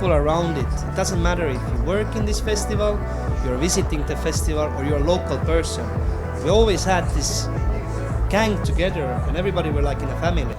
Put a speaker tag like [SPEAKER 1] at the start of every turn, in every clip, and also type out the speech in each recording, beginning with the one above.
[SPEAKER 1] people around it. It doesn't matter if you work in this festival, you're visiting the festival, or you're a local person. We always had this gang together, and everybody were like in a family.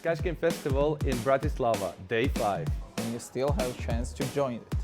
[SPEAKER 2] Cash Game Festival in Bratislava, day 5.
[SPEAKER 3] And you still have a chance to join it.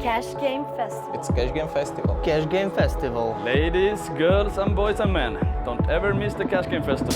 [SPEAKER 4] Cash Game Festival.
[SPEAKER 3] It's Cash Game Festival.
[SPEAKER 1] Cash Game Festival.
[SPEAKER 2] Ladies, girls and boys and men, don't ever miss the Cash Game Festival.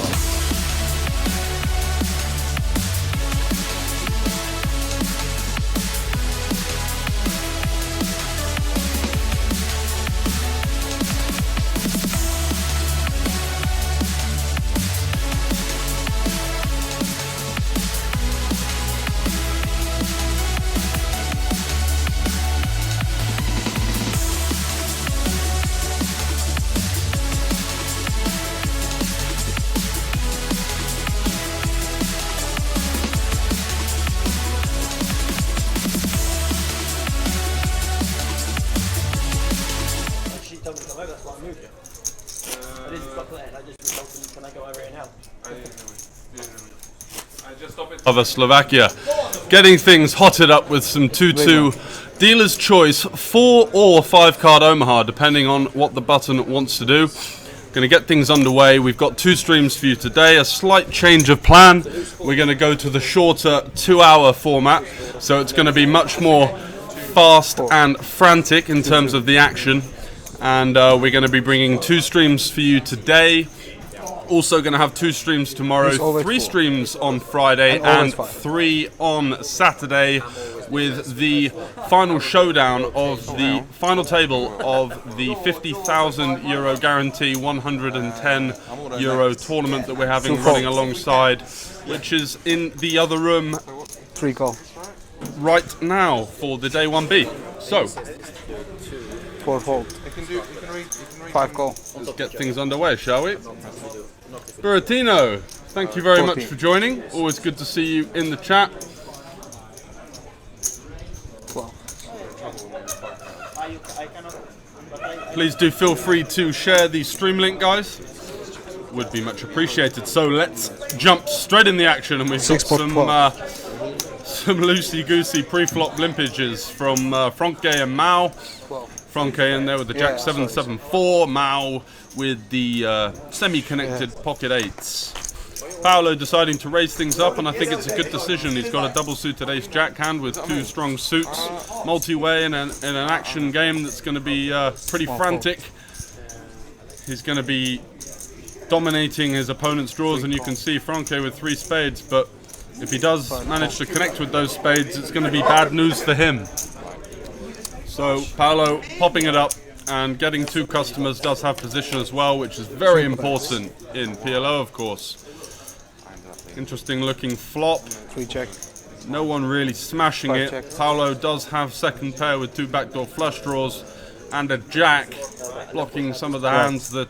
[SPEAKER 5] Of Slovakia, getting things hotted up with some 2-2 dealer's choice 4 or 5 card Omaha, depending on what the button wants to do. Going to get things underway. We've got 2 streams for you today, a slight change of plan. We're going to go to the shorter 2-hour format, so it's going to be much more fast and frantic in terms of the action, and we're going to be bringing 2 streams for you today. Also going to have 2 streams tomorrow, 3 streams on Friday and 3 on Saturday, with the final showdown of the final table of the €50,000 guarantee 110 euro tournament that we're having running alongside, which is in the other room
[SPEAKER 6] 3 call
[SPEAKER 5] right now for the day 1B. So
[SPEAKER 6] 4 fold 5 call.
[SPEAKER 5] Let's get things underway, shall we? Buratino, thank you very much for joining. Always good to see you in the chat. Please do feel free to share the stream link, guys. Would be much appreciated. So let's jump straight in the action, and we've got some loosey-goosey pre-flop limpages from Franke and Mao. Franke in there with the Jack 774, Mao with the semi-connected pocket 8s. Paolo deciding to raise things up, and I think it's a good decision. He's got a double-suited ace-jack hand with 2 strong suits, multi-way in an action game that's going to be pretty frantic. He's going to be dominating his opponent's draws, and you can see Franke with 3 spades, but if he does manage to connect with those spades, it's going to be bad news for him. So Paolo popping it up and getting 2 customers, does have position as well, which is very important in PLO, of course. Interesting looking flop.
[SPEAKER 6] 3 check.
[SPEAKER 5] No one really smashing
[SPEAKER 6] 5
[SPEAKER 5] it.
[SPEAKER 6] check.
[SPEAKER 5] Paolo does have second pair with 2 backdoor flush draws and a jack, blocking some of the hands that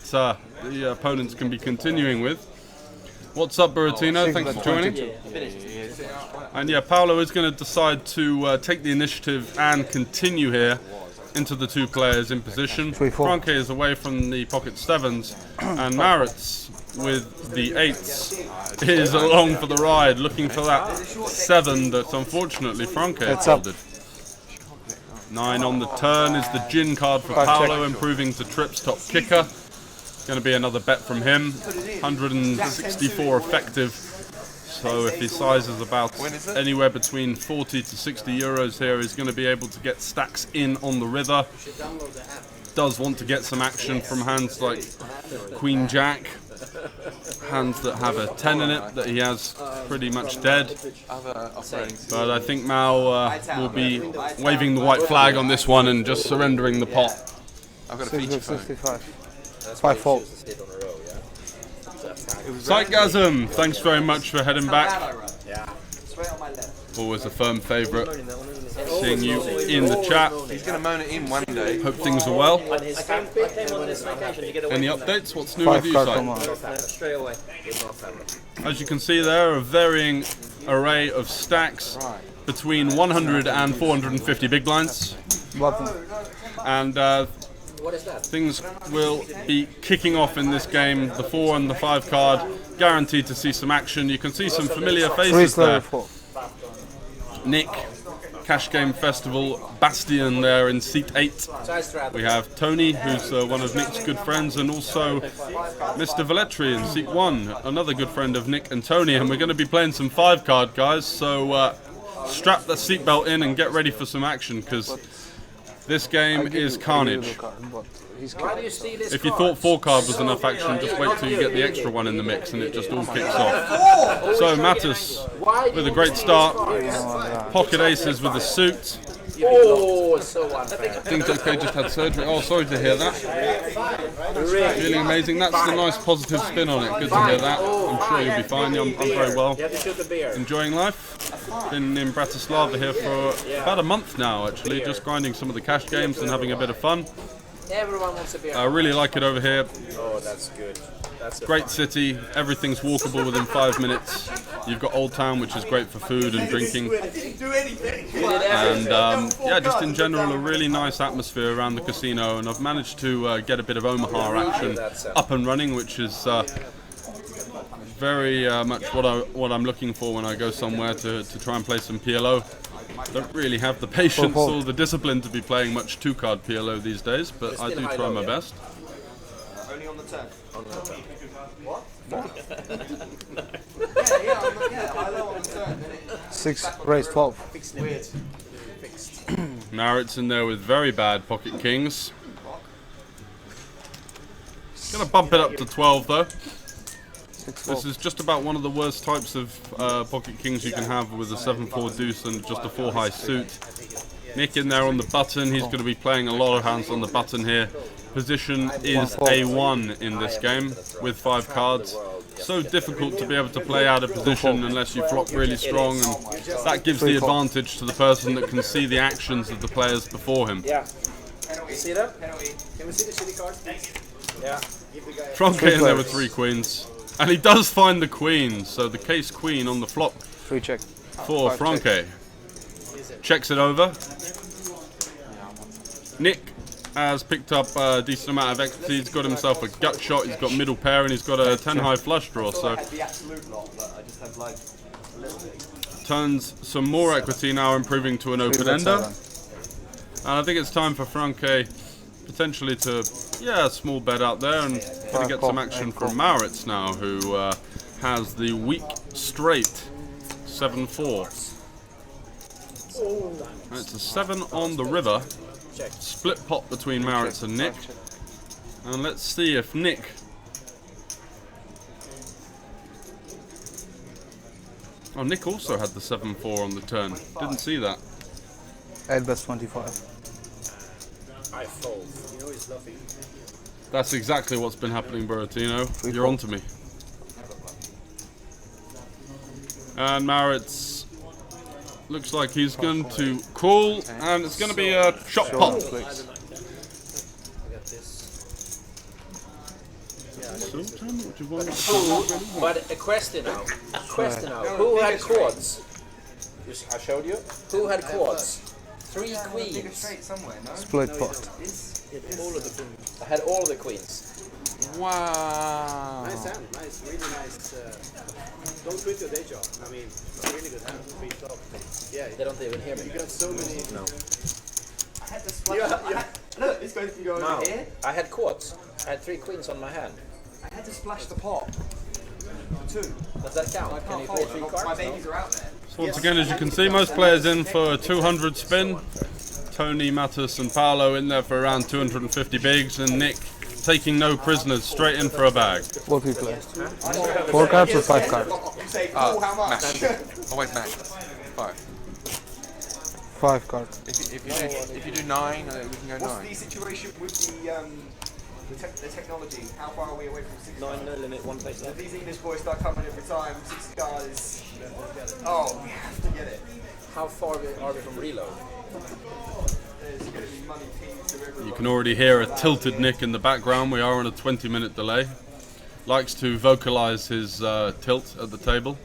[SPEAKER 5] the opponents can be continuing with. What's up, Buratino? Thanks for joining. And yeah, Paolo is going to decide to take the initiative and continue here into the 2 players in position. Franke is away from the pocket 7s, and Maritz with the 8s is along for the ride, looking for that 7 that unfortunately Franke folded. 9 on the turn is the gin card for Paolo, improving to trips top kicker. Going to be another bet from him. 164 effective. So if his size is about anywhere between 40 to 60 euros here, he's going to be able to get stacks in on the river. Does want to get some action from hands like Queen Jack. Hands that have a 10 in it that he has pretty much dead. But I think Mao will be waving the white flag on this one and just surrendering the pot.
[SPEAKER 6] I've got a feature 65. 5 fold.
[SPEAKER 5] Psychgasm, thanks very much for heading back. Always a firm favourite. Seeing you in the chat.
[SPEAKER 7] He's going to moan it in one day.
[SPEAKER 5] Hope things are well. Any updates? What's new with you, Psych? As you can see there, a varying array of stacks between 100 and 450 big blinds. And things will be kicking off in this game. The 4 and the 5 card, guaranteed to see some action. You can see some familiar faces there. Nick, Cash Game Festival, Bastian there in seat 8. We have Tony, who's one of Nick's good friends, and also Mr. Velletri in seat 1, another good friend of Nick and Tony. And we're going to be playing some 5 card, guys, so strap the seatbelt in and get ready for some action, because this game is carnage. If you thought 4 card was enough action, just wait till you get the extra one in the mix and it just all kicks off. So Mattis with a great start. Pocket aces with a suit. Things okay, just had surgery. Oh, sorry to hear that. Feeling amazing. That's the nice positive spin on it. Good to hear that. I'm sure you'll be fine. I'm very well. Enjoying life. Been in Bratislava here for about a month now, actually. Just grinding some of the cash games and having a bit of fun. I really like it over here.
[SPEAKER 8] Oh, that's good.
[SPEAKER 5] Great city, everything's walkable within 5 minutes. You've got Old Town, which is great for food and drinking. And yeah, just in general, a really nice atmosphere around the casino. And I've managed to get a bit of Omaha action up and running, which is very much what I'm looking for when I go somewhere to try and play some PLO. Don't really have the patience or the discipline to be playing much 2-card PLO these days, but I do try my best.
[SPEAKER 7] Only on the turn. What?
[SPEAKER 6] 6 raise 12.
[SPEAKER 7] Weird.
[SPEAKER 5] Maritz in there with very bad pocket kings. Gonna bump it up to 12 though. This is just about one of the worst types of pocket kings you can have, with a 7-4 deuce and just a 4-high suit. Nick in there on the button. He's going to be playing a lot of hands on the button here. Position is A1 in this game with 5 cards. So difficult to be able to play out of position unless you flop really strong, and that gives the advantage to the person that can see the actions of the players before him.
[SPEAKER 8] Yeah. See that? Can we see the city card? Yeah.
[SPEAKER 5] Franke in there with 3 queens. And he does find the queen, so the case queen on the flop
[SPEAKER 6] 3 check.
[SPEAKER 5] for Franke. Checks it over. Nick has picked up a decent amount of equity. He's got himself a gut shot, he's got middle pair, and he's got a 10 high flush draw. So
[SPEAKER 7] the absolute lot, but I just have like a little bit.
[SPEAKER 5] turns some more equity now, improving to an open ender. And I think it's time for Franke potentially to, a small bet out there and gonna get some action from Maurits now, who has the weak straight 7-4. And it's a 7 on the river. Split pot between Maurits and Nick. And let's see if Nick Nick also had the 7-4 on the turn. Didn't see that.
[SPEAKER 6] 8 best 25.
[SPEAKER 8] I fold. You know he's bluffing.
[SPEAKER 5] That's exactly what's been happening, Buratino. You're onto me. And Maurits looks like he's going to call, and it's going to be a shot pot.
[SPEAKER 8] But a question now. Who had quads? I showed you. Who had quads? 3 queens.
[SPEAKER 6] Split pot.
[SPEAKER 8] I had all of the queens.
[SPEAKER 3] Wow.
[SPEAKER 8] Nice hand. Nice. Really nice. Don't quit your day job. I mean, really good hand. Free flop. Yeah. They don't even hear me. You got so many. No.
[SPEAKER 7] I had to splash. Look, this goes can go over here.
[SPEAKER 8] I had quads. I had 3 queens on my hand.
[SPEAKER 7] I had to splash the pot. 2.
[SPEAKER 8] Does that count? Can you play 3 cards?
[SPEAKER 7] My babies are out there.
[SPEAKER 5] So once again, as you can see, most players in for a 200 spin. Tony, Mattis and Paolo in there for around 250 bigs, and Nick taking no prisoners, straight in for a bag.
[SPEAKER 6] What we play? 4 cards or 5 cards?
[SPEAKER 7] You say, cool, how much?
[SPEAKER 9] Oh wait, match. 5.
[SPEAKER 6] 5 cards.
[SPEAKER 9] If you do 9, we can go 9.
[SPEAKER 7] What's the situation with the technology? How far are we away from 60?
[SPEAKER 8] 9 no limit, 1 place
[SPEAKER 7] If
[SPEAKER 8] left.
[SPEAKER 7] these English boys start coming every time, 60 cards. Oh, we have to get it.
[SPEAKER 8] How far are we from reload?
[SPEAKER 7] There's going to be money teams to everyone.
[SPEAKER 5] You can already hear a tilted Nick in the background. We are on a 20-minute delay. Likes to vocalize his tilt at the table.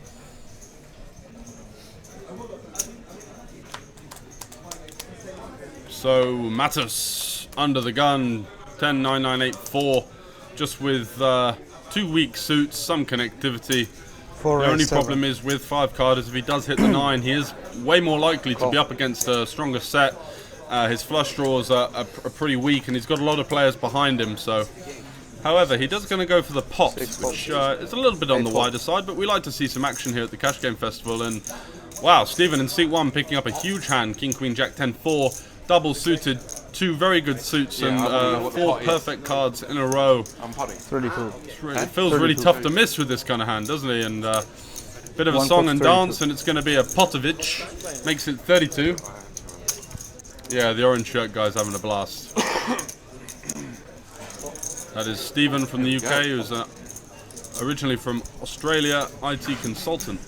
[SPEAKER 5] So Mattis under the gun, 10, 9, 9, 8, 4, just with 2 weak suits, some connectivity.
[SPEAKER 6] 4,
[SPEAKER 5] The only
[SPEAKER 6] 7.
[SPEAKER 5] problem is with 5 carders, if he does hit the 9, he is way more likely to be up against a stronger set. His flush draws are pretty weak, and he's got a lot of players behind him. So, however, he does going to go for the pot, which is a little bit on the wider side, but we like to see some action here at the Cash Game Festival. And wow, Stephen in seat 1 picking up a huge hand, King, Queen, Jack, 10, 4, double suited, 2 very good suits, and 4 perfect cards in a row.
[SPEAKER 9] I'm potting.
[SPEAKER 6] 32.
[SPEAKER 5] It feels really tough to miss with this kind of hand, doesn't he? And bit of a song and dance, and it's going to be a Potovich. Makes it 32. Yeah, the orange shirt guy's having a blast. That is Stephen from the UK, who's originally from Australia, IT consultant.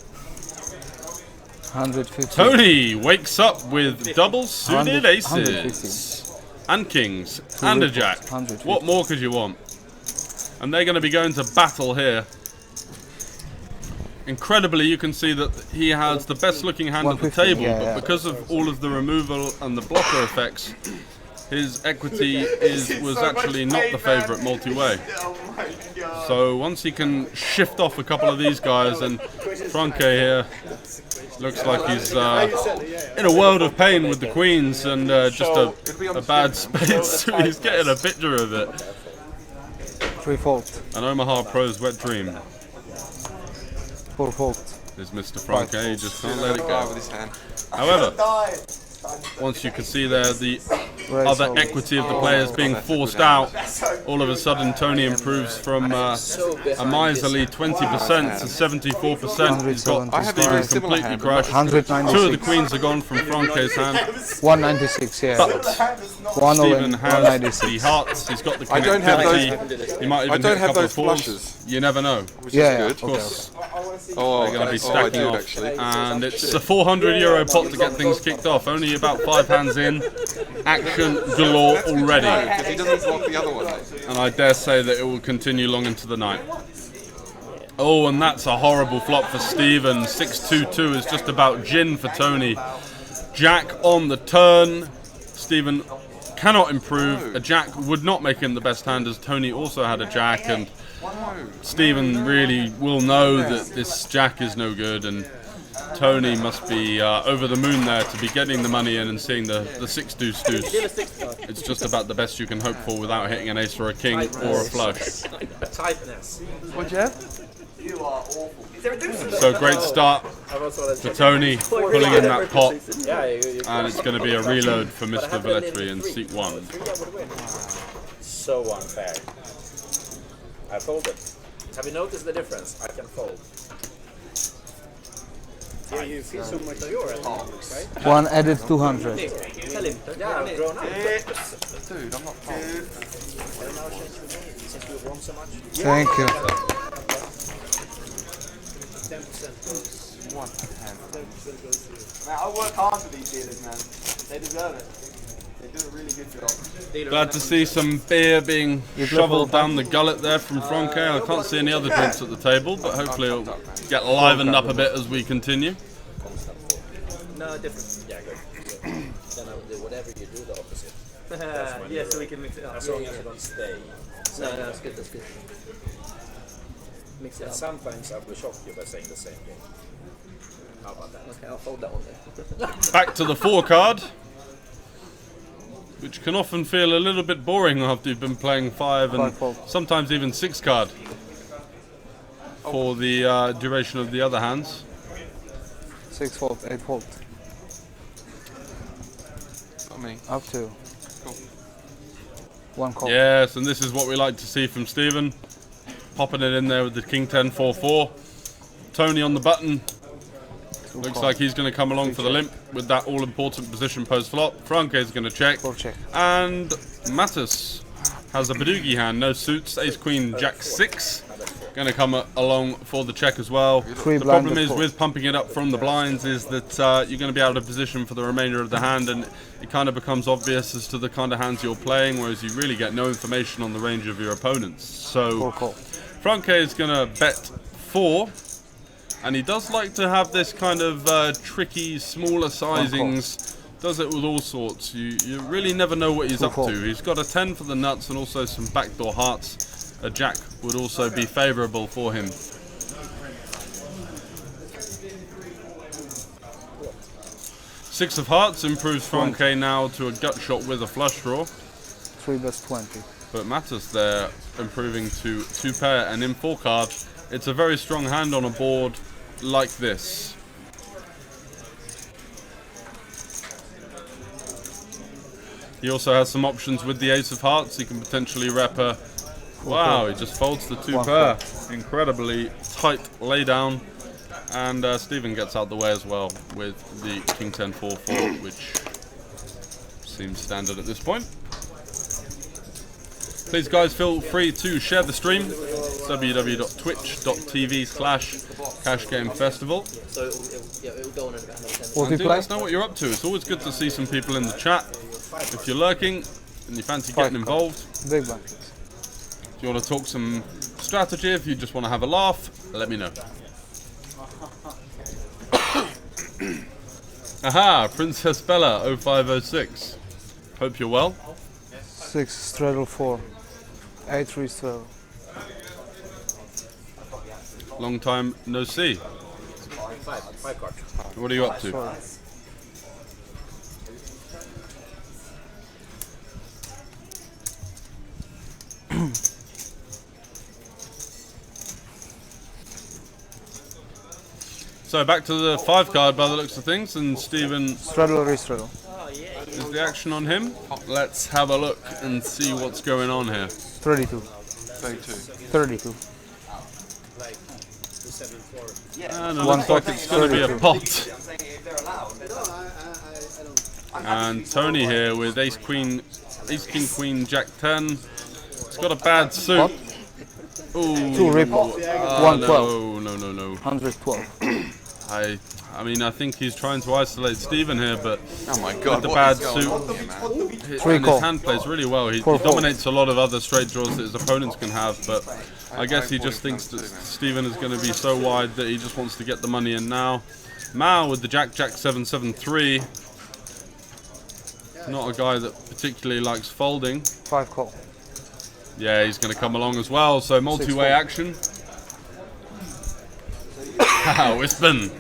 [SPEAKER 6] 150.
[SPEAKER 5] Tony wakes up with double suited
[SPEAKER 6] 100,
[SPEAKER 5] aces and kings and a jack.
[SPEAKER 6] 150.
[SPEAKER 5] What more could you want? And they're going to be going to battle here. Incredibly, you can see that he has the best looking hand at the
[SPEAKER 6] 150,
[SPEAKER 5] table,
[SPEAKER 6] yeah,
[SPEAKER 5] but
[SPEAKER 6] yeah.
[SPEAKER 5] because of all of the removal and the blocker effects, his equity was actually not the favourite multi-way.
[SPEAKER 7] Oh my god.
[SPEAKER 5] So once he can shift off a couple of these guys, and Franke here looks like he's in a world of pain with the queens and just a bad spade, so he's getting a picture of it.
[SPEAKER 6] 3 fold.
[SPEAKER 5] An Omaha Pro's wet dream
[SPEAKER 6] 4 fold.
[SPEAKER 5] is Mr. Franke, he just can't let it go.
[SPEAKER 9] With his hand.
[SPEAKER 5] However, once you can see there the other equity of the players being forced out, all of a sudden Tony improves from a miserly 20% to 74%. He's got
[SPEAKER 9] I have a
[SPEAKER 5] Stephen
[SPEAKER 9] very similar
[SPEAKER 5] completely
[SPEAKER 9] hand.
[SPEAKER 5] crushed.
[SPEAKER 6] 196.
[SPEAKER 5] 2 of the queens are gone from Franke's hand,
[SPEAKER 6] 196, yeah.
[SPEAKER 5] but
[SPEAKER 6] 1 all
[SPEAKER 5] Stephen
[SPEAKER 6] in,
[SPEAKER 5] has
[SPEAKER 6] 196.
[SPEAKER 5] the hearts, he's got the
[SPEAKER 9] I don't have
[SPEAKER 5] connectivity, he might even
[SPEAKER 9] don't
[SPEAKER 5] hit a
[SPEAKER 9] have
[SPEAKER 5] couple
[SPEAKER 9] those
[SPEAKER 5] of fours.
[SPEAKER 9] flushes.
[SPEAKER 5] You never know.
[SPEAKER 9] Which
[SPEAKER 6] Yeah,
[SPEAKER 9] is
[SPEAKER 5] Of
[SPEAKER 9] good.
[SPEAKER 5] course,
[SPEAKER 9] Oh,
[SPEAKER 5] they're going to be
[SPEAKER 9] I
[SPEAKER 5] stacking
[SPEAKER 9] did
[SPEAKER 5] off,
[SPEAKER 9] actually.
[SPEAKER 5] and it's a €400 pot to get things kicked off. Only about 5 hands in, action galore already,
[SPEAKER 9] Because he doesn't block the other one.
[SPEAKER 5] and I dare say that it will continue long into the night. Oh, and that's a horrible flop for Stephen. 6-2-2 is just about gin for Tony. Jack on the turn. Stephen cannot improve. A jack would not make him the best hand, as Tony also had a jack, and Stephen really will know that this jack is no good, and Tony must be over the moon there to be getting the money in and seeing the 6 deuce deuce. It's just about the best you can hope for without hitting an ace or a king or a flush.
[SPEAKER 8] Tightness.
[SPEAKER 6] What'd you have?
[SPEAKER 7] You are awful. Is there a deuce?
[SPEAKER 5] So great start for Tony, pulling in that pot, and it's going to be a reload for Mr. Velletri in seat 1.
[SPEAKER 8] So unfair. I folded. Have you noticed the difference? I can fold.
[SPEAKER 10] Yeah, you feel so much of your right?
[SPEAKER 6] One added 200.
[SPEAKER 10] Tell him.
[SPEAKER 8] Yeah, I've grown up.
[SPEAKER 9] Dude, I'm not folding.
[SPEAKER 8] Since we won so much.
[SPEAKER 6] Thank you.
[SPEAKER 10] 10% goes.
[SPEAKER 7] 1%. Man, I work hard for these dealers, man. They deserve it. They do a really good job.
[SPEAKER 5] Glad to see some beer being shoveled down the gullet there from Franke. I can't see any other drinks at the table, but hopefully it'll get livened up a bit as we continue.
[SPEAKER 10] No, different.
[SPEAKER 8] Yeah, good. Then I will do whatever you do, the opposite.
[SPEAKER 10] Yeah, so we can mix it up.
[SPEAKER 8] As long as you don't stay.
[SPEAKER 10] No, that's good, that's good. Mix it
[SPEAKER 8] And
[SPEAKER 10] up.
[SPEAKER 8] sometimes I will shock you by saying the same thing. How about that?
[SPEAKER 10] Okay, I'll fold that one then.
[SPEAKER 5] Back to the 4 card, which can often feel a little bit boring after you've been playing 5 and sometimes even 6 card for the duration of the other hands.
[SPEAKER 6] 6 fold, 8 fold.
[SPEAKER 9] Not me.
[SPEAKER 6] Up to.
[SPEAKER 9] Cool.
[SPEAKER 6] 1 call.
[SPEAKER 5] Yes, and this is what we like to see from Stephen. Popping it in there with the King 10 4-4. Tony on the button. Looks like he's going to come along for the limp with that all-important position post-flop. Franke is going to check.
[SPEAKER 6] Check.
[SPEAKER 5] And Mattis has a Badugi hand, no suits, ace, queen, jack 6. Going to come along for the check as well. The problem is with pumping it up from the blinds is that you're going to be out of position for the remainder of the hand, and it kind of becomes obvious as to the kind of hands you're playing, whereas you really get no information on the range of your opponents. So Franke is going to bet 4. And he does like to have this kind of tricky, smaller sizings. Does it with all sorts. You really never know what he's up to. He's got a 10 for the nuts and also some backdoor hearts. A jack would also be favourable for him. 6 of hearts improves Franke now to a gut shot with a flush draw.
[SPEAKER 6] 3 best 20.
[SPEAKER 5] But Mattis there improving to 2 pair, and in 4 card, it's a very strong hand on a board like this. He also has some options with the ace of hearts. He can potentially rep a... Wow, he just folds the 2 pair. Incredibly tight laydown. And Stephen gets out the way as well with the King 10 4-4, which seems standard at this point. Please guys, feel free to share the stream. www.twitch.tv/CashGameFestival.
[SPEAKER 10] So it'll go on in about another 10
[SPEAKER 5] And do let us know what you're up to. It's always good to see some people in the chat. If you're lurking and you fancy getting involved,
[SPEAKER 6] big bank.
[SPEAKER 5] If you want to talk some strategy, if you just want to have a laugh, let me know. Aha, Princess Bella 0506. Hope you're well.
[SPEAKER 6] 6 straddle 4. 8 3 straddle.
[SPEAKER 5] Long time no see.
[SPEAKER 8] 5 card.
[SPEAKER 5] What are you up to? So back to the 5 card by the looks of things, and Stephen
[SPEAKER 6] straddle restraddle.
[SPEAKER 5] Is the action on him? Let's have a look and see what's going on here.
[SPEAKER 6] 32. 32.
[SPEAKER 5] And it looks like it's going to be a pot. And Tony here with ace, king, queen, jack 10. It's got a bad suit. Ooh.
[SPEAKER 6] 2 rip. 112.
[SPEAKER 5] No.
[SPEAKER 6] 112.
[SPEAKER 5] I mean, I think he's trying to isolate Stephen here, but
[SPEAKER 9] oh my God,
[SPEAKER 5] with the bad suit, and his hand plays really well. He dominates a lot of other straight draws that his opponents can have, but I guess he just thinks that Stephen is going to be so wide that he just wants to get the money in now. Mao with the jack 7-7-3. Not a guy that particularly likes folding.
[SPEAKER 6] 5 call.
[SPEAKER 5] Yeah, he's going to come along as well. So multi-way action. Wispen,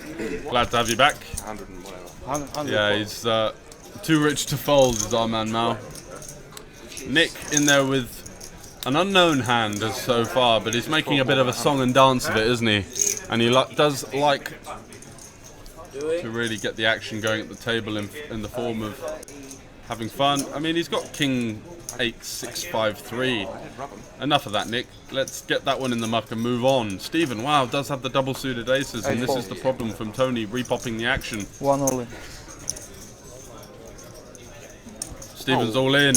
[SPEAKER 5] glad to have you back.
[SPEAKER 9] 100 and whatever.
[SPEAKER 6] 100
[SPEAKER 5] Yeah,
[SPEAKER 6] call.
[SPEAKER 5] he's too rich to fold, is our man Mal. Nick in there with an unknown hand as so far, but he's making a bit of a song and dance of it, isn't he? And he does like to really get the action going at the table in the form of having fun. I mean, he's got King 8, 6, 5, 3. Enough of that, Nick. Let's get that one in the muck and move on. Stephen, wow, does have the double suited aces, and this is the problem from Tony, repopping the action.
[SPEAKER 6] 1 all in.
[SPEAKER 5] Stephen's all in.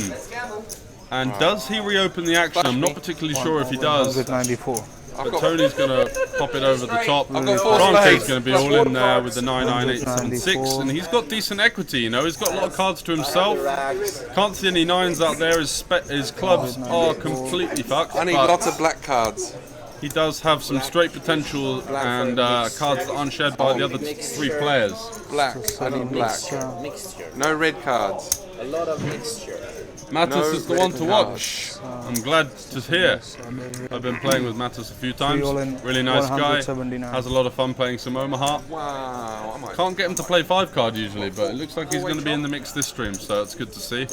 [SPEAKER 5] And does he reopen the action? I'm not particularly sure if he does.
[SPEAKER 6] 194.
[SPEAKER 5] But Tony's going to pop it over the top.
[SPEAKER 9] I've got 4
[SPEAKER 5] Franke's
[SPEAKER 9] spades.
[SPEAKER 5] going to be all in there with the 9, 9, 8, 7, 6. And he's got decent equity, you know. He's got a lot of cards to himself. Can't see any 9s out there. His clubs are completely fucked.
[SPEAKER 9] I need
[SPEAKER 5] but
[SPEAKER 9] lots of black cards.
[SPEAKER 5] he does have some straight potential and cards that aren't shared by the other 3 players.
[SPEAKER 9] Black. I need black.
[SPEAKER 8] Mixture.
[SPEAKER 9] No red cards.
[SPEAKER 8] A lot of mixture.
[SPEAKER 5] Mattis is the one to watch. I'm glad to hear. I've been playing with Mattis a few times. Really nice guy. Has a lot of fun playing some Omaha.
[SPEAKER 9] Wow. I might.
[SPEAKER 5] Can't get him to play 5 card usually, but it looks like he's going to be in the mix this stream, so it's good to see.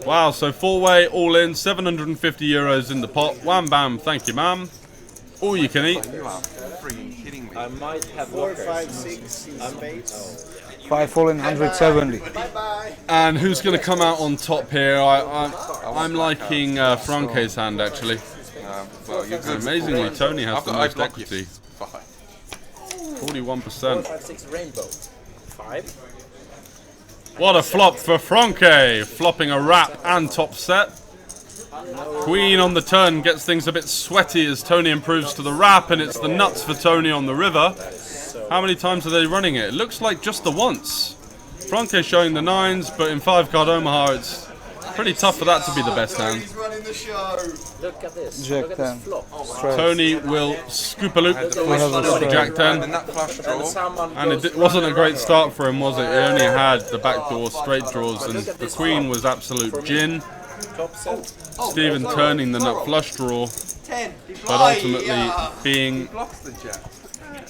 [SPEAKER 5] Wow, so 4-way, all in, 750 euros in the pot. Wham bam, thank you, ma'am. All you can eat.
[SPEAKER 9] You are freaking kidding me.
[SPEAKER 8] I might have
[SPEAKER 7] 4, 5, 6 spades.
[SPEAKER 6] 5 all in, 170.
[SPEAKER 5] And who's going to come out on top here? I'm liking Franke's hand, actually.
[SPEAKER 9] Well, you're good.
[SPEAKER 5] Amazingly, Tony has the most
[SPEAKER 9] blocked you.
[SPEAKER 5] equity.
[SPEAKER 9] 5.
[SPEAKER 5] 41%.
[SPEAKER 8] 5, 6 rainbow. 5.
[SPEAKER 5] What a flop for Franke, flopping a wrap and top set. Queen on the turn gets things a bit sweaty as Tony improves to the wrap, and it's the nuts for Tony on the river. How many times are they running it? It looks like just the once. Franke showing the 9s, but in 5 card Omaha it's pretty tough for that to be the best hand.
[SPEAKER 7] Running the show.
[SPEAKER 8] Look at this.
[SPEAKER 6] Jack
[SPEAKER 8] Look at
[SPEAKER 6] 10.
[SPEAKER 8] this flop.
[SPEAKER 5] Tony will scoop a loop
[SPEAKER 6] have a
[SPEAKER 5] Jack
[SPEAKER 9] And
[SPEAKER 5] 10.
[SPEAKER 9] that flush draw.
[SPEAKER 5] And it wasn't a great start for him, was it? He only had the backdoor straight draws, and the Queen was absolute gin.
[SPEAKER 8] Top set.
[SPEAKER 5] Stephen turning the nut flush draw,
[SPEAKER 7] 10.
[SPEAKER 5] but ultimately being
[SPEAKER 9] Blocks the jack.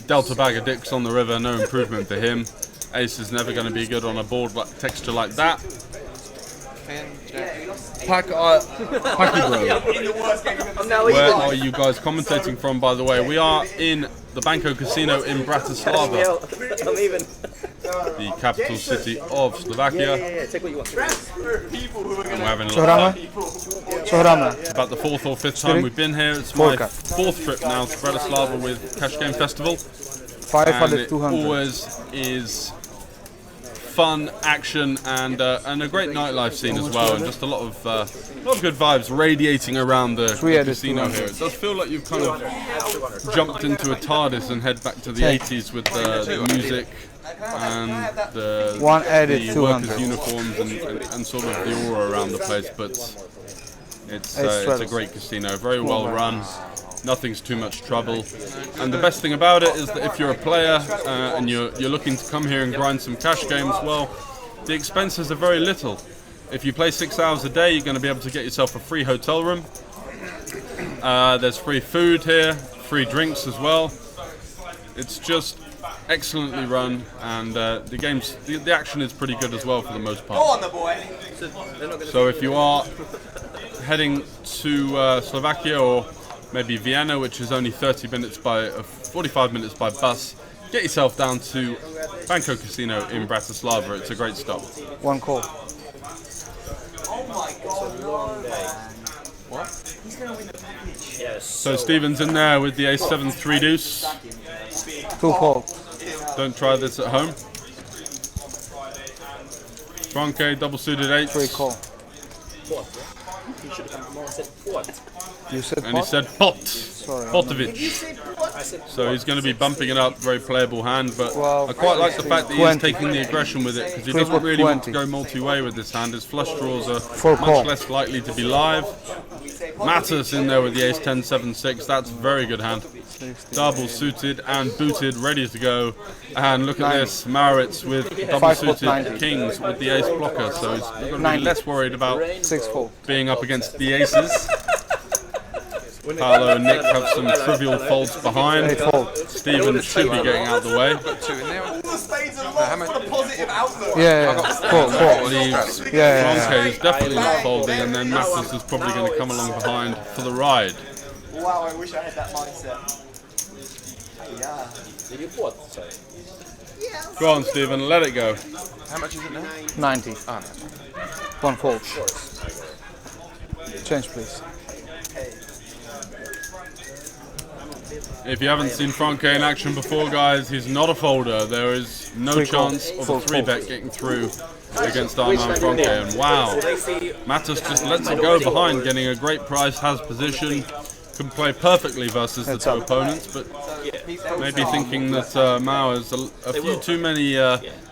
[SPEAKER 5] dealt a bag of dicks on the river, no improvement for him. Ace is never going to be good on a board texture like that.
[SPEAKER 9] 10, jack.
[SPEAKER 5] Packy bro. Where are you guys commentating from, by the way? We are in the Banco Casino in Bratislava,
[SPEAKER 8] I'm even.
[SPEAKER 5] the capital city of Slovakia.
[SPEAKER 8] Yeah, take what you want.
[SPEAKER 5] And we're having a lot of fun. It's about the 4th or 5th time we've been here. It's my 4th trip now to Bratislava with Cash Game Festival.
[SPEAKER 6] 500,
[SPEAKER 5] And it
[SPEAKER 6] 200.
[SPEAKER 5] always is fun, action, and a great nightlife scene as well, and just a lot of good vibes radiating around the casino here. It does feel like you've kind of jumped into a TARDIS and head back to the 80s with the music and the workers' uniforms and sort of the aura around the place. But it's a great casino, very well run. Nothing's too much trouble, and the best thing about it is that if you're a player and you're looking to come here and grind some cash games, well, the expenses are very little. If you play 6 hours a day, you're going to be able to get yourself a free hotel room. There's free food here, free drinks as well. It's just excellently run, and the action is pretty good as well for the most part.
[SPEAKER 7] Go on the boy.
[SPEAKER 5] So if you are heading to Slovakia or maybe Vienna, which is only 45 minutes by bus, get yourself down to Banco Casino in Bratislava. It's a great stop.
[SPEAKER 6] 1 call.
[SPEAKER 7] Oh my god.
[SPEAKER 9] What?
[SPEAKER 7] He's going to win the package.
[SPEAKER 8] Yes.
[SPEAKER 5] So Stephen's in there with the ace-7 3-deuce.
[SPEAKER 6] 2 call.
[SPEAKER 5] Don't try this at home. Franke, double-suited 8.
[SPEAKER 6] 3 call.
[SPEAKER 8] What? You should have come more and said what?
[SPEAKER 6] You said
[SPEAKER 5] And he
[SPEAKER 6] pot?
[SPEAKER 5] said pot.
[SPEAKER 6] Sorry.
[SPEAKER 5] Potovic.
[SPEAKER 7] You said what?
[SPEAKER 5] So he's going to be bumping it up, very playable hand, but
[SPEAKER 6] Well,
[SPEAKER 5] I quite like the fact that he is
[SPEAKER 6] 20.
[SPEAKER 5] taking the aggression with it, because he
[SPEAKER 6] Three
[SPEAKER 5] doesn't
[SPEAKER 6] pot
[SPEAKER 5] really want to
[SPEAKER 6] 20.
[SPEAKER 5] go multi-way with this hand. His flush draws are
[SPEAKER 6] Full
[SPEAKER 5] much
[SPEAKER 6] call.
[SPEAKER 5] less likely to be live. Mattis in there with the ace 10, 7, 6, that's a very good hand. Double suited and booted, ready to go. And look at this, Maritz with double
[SPEAKER 6] 5 pot
[SPEAKER 5] suited
[SPEAKER 6] 90.
[SPEAKER 5] kings with the ace blocker, so he's going to be
[SPEAKER 6] 90.
[SPEAKER 5] less worried about
[SPEAKER 6] 6 fold.
[SPEAKER 5] being up against the aces. Paolo and Nick have some trivial folds behind.
[SPEAKER 6] 8 fold.
[SPEAKER 5] Stephen should be getting out of the way.
[SPEAKER 9] Two in there.
[SPEAKER 7] All the spades are locked for the positive outlook.
[SPEAKER 6] Yeah, fold, fold.
[SPEAKER 5] Leaves
[SPEAKER 6] Yeah.
[SPEAKER 5] Franke is definitely not folding, and then Mattis is probably going to come along behind for the ride.
[SPEAKER 7] Wow, I wish I had that mindset. Yeah.
[SPEAKER 8] Did you put? Sorry.
[SPEAKER 5] Go on, Stephen, let it go.
[SPEAKER 9] How much is it now?
[SPEAKER 6] 90.
[SPEAKER 9] Oh, no.
[SPEAKER 6] 1 fold. Change, please.
[SPEAKER 5] If you haven't seen Franke in action before, guys, he's not a folder. There is no
[SPEAKER 6] Three call.
[SPEAKER 5] chance of a
[SPEAKER 6] Full
[SPEAKER 5] 3-bet getting through against Armand Franke. And wow, Mattis just lets it go behind, getting a great price, has position, can play perfectly versus the two opponents, but maybe thinking that Mao has a few too many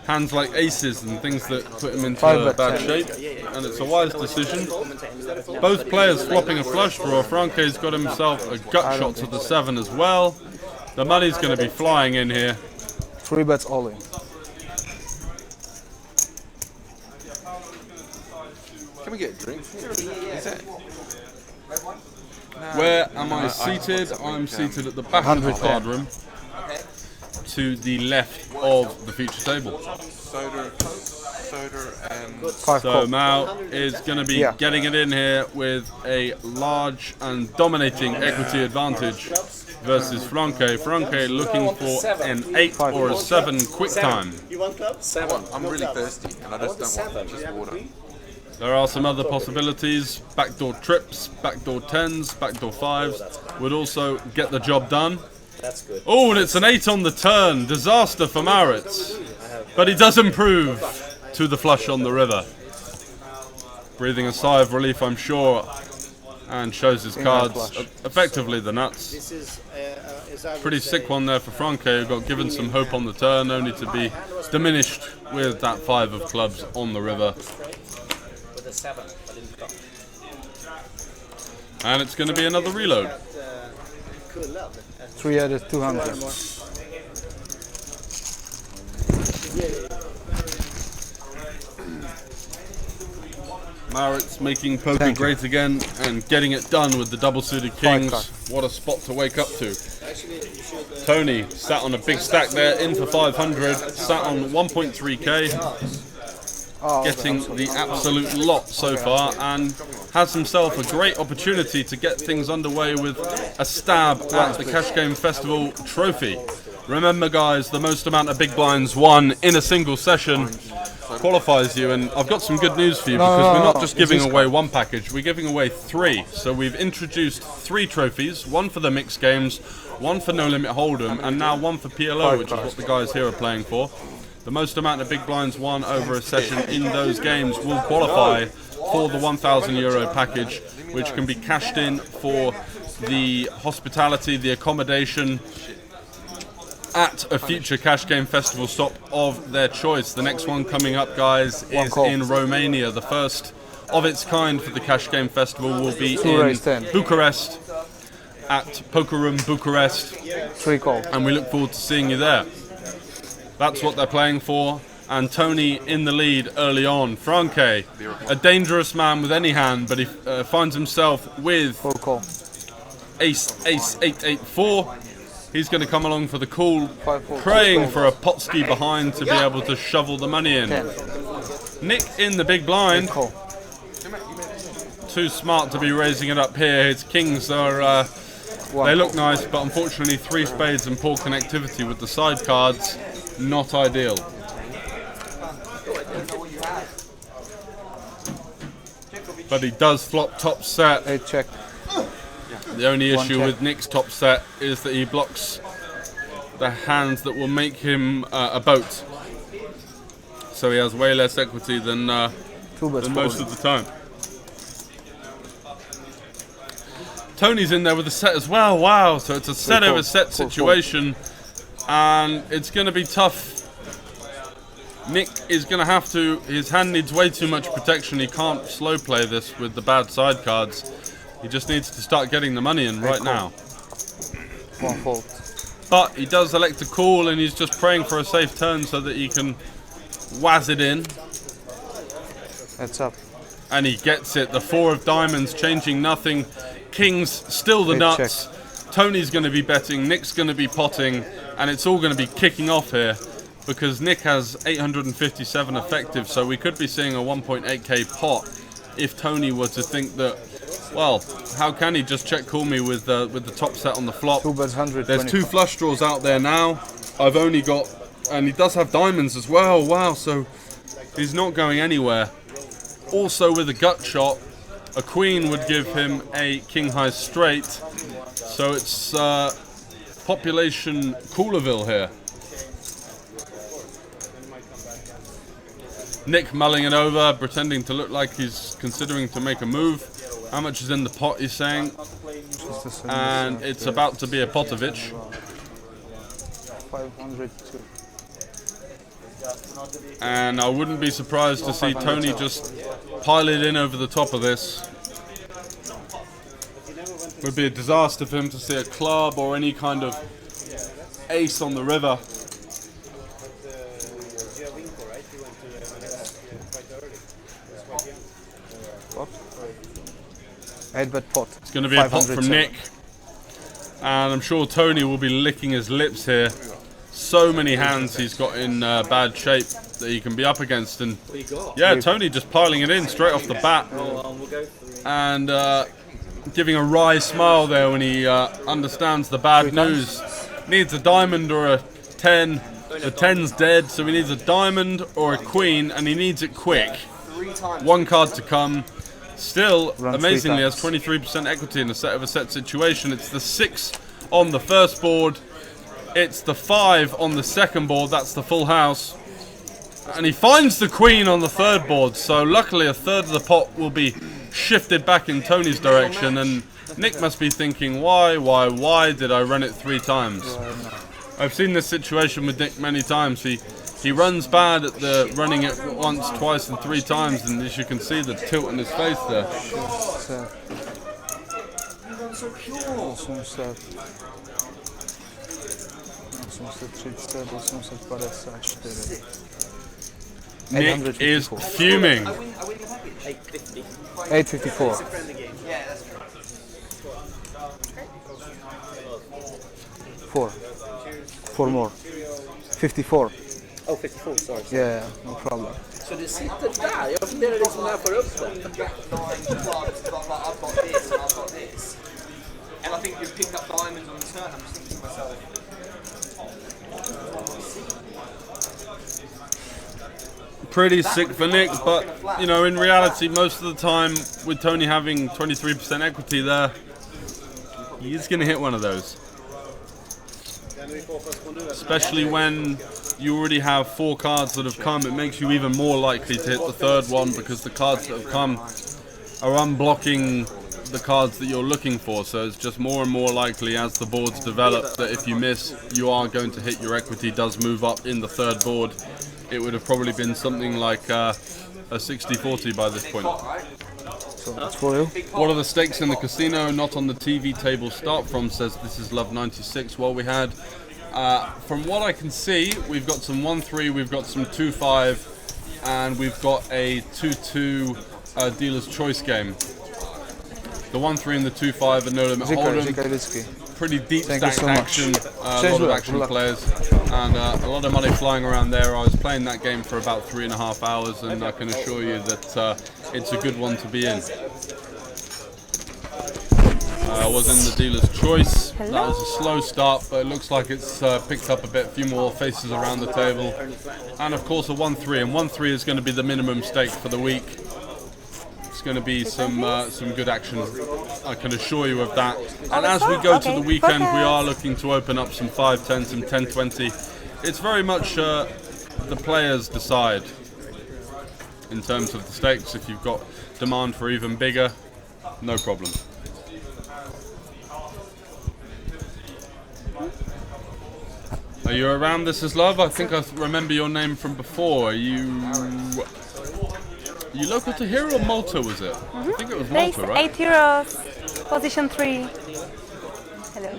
[SPEAKER 5] hands like aces and things that put him into
[SPEAKER 6] 5 bet
[SPEAKER 5] bad
[SPEAKER 6] 10.
[SPEAKER 5] shape, and it's a wise decision. Both players flopping a flush draw. Franke's got himself a gut shot to the 7 as well. The money's going to be flying in here.
[SPEAKER 6] 3 bets all in.
[SPEAKER 9] Can we get a drink? Is that?
[SPEAKER 5] Where am I seated? I'm seated at the back of the card room, to the left of the feature table.
[SPEAKER 9] Soda and
[SPEAKER 6] 5
[SPEAKER 5] So
[SPEAKER 6] call.
[SPEAKER 5] Mao is going to be
[SPEAKER 6] Yeah.
[SPEAKER 5] getting it in here with a large and dominating equity advantage versus Franke. Franke looking for an 8 or a 7 quick time.
[SPEAKER 7] You want club? 7.
[SPEAKER 9] I'm really thirsty and I just don't want just water.
[SPEAKER 5] There are some other possibilities. Backdoor trips, backdoor 10s, backdoor 5s would also get the job done.
[SPEAKER 8] That's good.
[SPEAKER 5] Oh, and it's an 8 on the turn. Disaster for Maritz. But he does improve to the flush on the river. Breathing a sigh of relief, I'm sure, and shows his cards, effectively the nuts.
[SPEAKER 10] This is
[SPEAKER 5] Pretty sick one there for Franke, who got given some hope on the turn, only to be diminished with that 5 of clubs on the river.
[SPEAKER 8] With a 7, but in top.
[SPEAKER 5] And it's going to be another reload.
[SPEAKER 6] 3 added 200.
[SPEAKER 5] Maritz making poker great again and getting it done with the double suited kings. What a spot to wake up to. Tony sat on a big stack there, in for 500, sat on 1.3k, getting the absolute lot so far, and has himself a great opportunity to get things underway with a stab at the Cash Game Festival trophy. Remember, guys, the most amount of big blinds won in a single session qualifies you, and I've got some good news for you, because we're not just giving away one package, we're giving away 3. So we've introduced 3 trophies, one for the mixed games, one for No Limit Hold'em, and now one for PLO, which is what the guys here are playing for. The most amount of big blinds won over a session in those games will qualify for the €1,000 package, which can be cashed in for the hospitality, the accommodation at a future Cash Game Festival stop of their choice. The next one coming up, guys, is in Romania. The first of its kind for the Cash Game Festival will be in Bucharest, at Poker Room Bucharest,
[SPEAKER 6] 3 call.
[SPEAKER 5] and we look forward to seeing you there. That's what they're playing for, and Tony in the lead early on. Franke, a dangerous man with any hand, but he finds himself with ace, 8, 4. He's going to come along for the call, praying for a potski behind to be able to shovel the money in. Nick in the big blind. Too smart to be raising it up here. His kings are, they look nice, but unfortunately 3 spades and poor connectivity with the side cards. Not ideal. But he does flop top set.
[SPEAKER 6] 8 check.
[SPEAKER 5] The only issue with Nick's top set is that he blocks the hands that will make him a boat. So he has way less equity than most of the time. Tony's in there with a set as well. Wow, so it's a set over set situation, and it's going to be tough. Nick is going to have to, his hand needs way too much protection. He can't slow play this with the bad side cards. He just needs to start getting the money in right now.
[SPEAKER 6] One fault.
[SPEAKER 5] But he does elect to call, and he's just praying for a safe turn so that he can whazz it in.
[SPEAKER 6] It's up.
[SPEAKER 5] And he gets it. The 4 of diamonds changing nothing. Kings still the nuts.
[SPEAKER 6] Check.
[SPEAKER 5] Tony's going to be betting. Nick's going to be potting. And it's all going to be kicking off here because Nick has 857 effective. So we could be seeing a 1.8k pot if Tony were to think that, well, how can he just check call me with the top set on the flop? There's 2 flush draws out there now. I've only got, and he does have diamonds as well. Wow, so he's not going anywhere. Also with a gut shot, a queen would give him a king high straight. So it's population Coolerville here. Nick mulling it over, pretending to look like he's considering to make a move. How much is in the pot, he's saying? And it's about to be a Potovich.
[SPEAKER 6] 502.
[SPEAKER 5] And I wouldn't be surprised to see Tony just pile it in over the top of this. It would be a disaster for him to see a club or any kind of ace on the river.
[SPEAKER 6] Pot. 8-bet pot.
[SPEAKER 5] It's going to be a pot from Nick. And I'm sure Tony will be licking his lips here. So many hands he's got in bad shape that he can be up against, and yeah, Tony just piling it in straight off the bat, and giving a wry smile there when he understands the bad news. Needs a diamond or a 10. The 10's dead, so he needs a diamond or a queen, and he needs it quick. 1 card to come. Still, amazingly, has 23% equity in a set of a set situation. It's the 6 on the first board. It's the 5 on the second board, that's the full house. And he finds the queen on the third board, so luckily a third of the pot will be shifted back in Tony's direction, and Nick must be thinking, why did I run it 3 times? I've seen this situation with Nick many times. He runs bad at the running it once, twice and 3 times, and as you can see the tilt in his face there. Nick is fuming.
[SPEAKER 6] 854. 4 more. 54.
[SPEAKER 8] Oh, 54, sorry.
[SPEAKER 6] Yeah, no problem.
[SPEAKER 8] Så det sitter där. Jag funderar liksom när jag får upp det.
[SPEAKER 7] And I think you picked up diamonds on the turn. I'm just thinking to myself.
[SPEAKER 5] Pretty sick for Nick, but you know, in reality, most of the time with Tony having 23% equity there, he's going to hit one of those. Especially when you already have 4 cards that have come, it makes you even more likely to hit the third one because the cards that have come are unblocking the cards that you're looking for. So it's just more and more likely as the boards develop that if you miss, you are going to hit. Your equity does move up in the third board. It would have probably been something like a 60-40 by this point.
[SPEAKER 6] So that's for you.
[SPEAKER 5] What are the stakes in the casino? Not on the TV table start from, says This Is Love 96. Well, we had, from what I can see, we've got some 1-3, we've got some 2-5, and we've got a 2-2 dealer's choice game. The 1-3 and the 2-5 are no limit hold'em. Pretty deep stacked action, a lot of action players, and a lot of money flying around there. I was playing that game for about 3.5 hours, and I can assure you that it's a good one to be in. I was in the dealer's choice. That was a slow start, but it looks like it's picked up a bit, a few more faces around the table. And of course a 1-3, and 1-3 is going to be the minimum stake for the week. It's going to be some good action, I can assure you of that. And as we go to the weekend, we are looking to open up some 5-10, some 10-20. It's very much the players decide in terms of the stakes. If you've got demand for even bigger, no problem. Are you around? This is Love. I think I remember your name from before. Are you local to here or Malta, was it? I think it was Malta, right?
[SPEAKER 4] €8, position 3. Hello.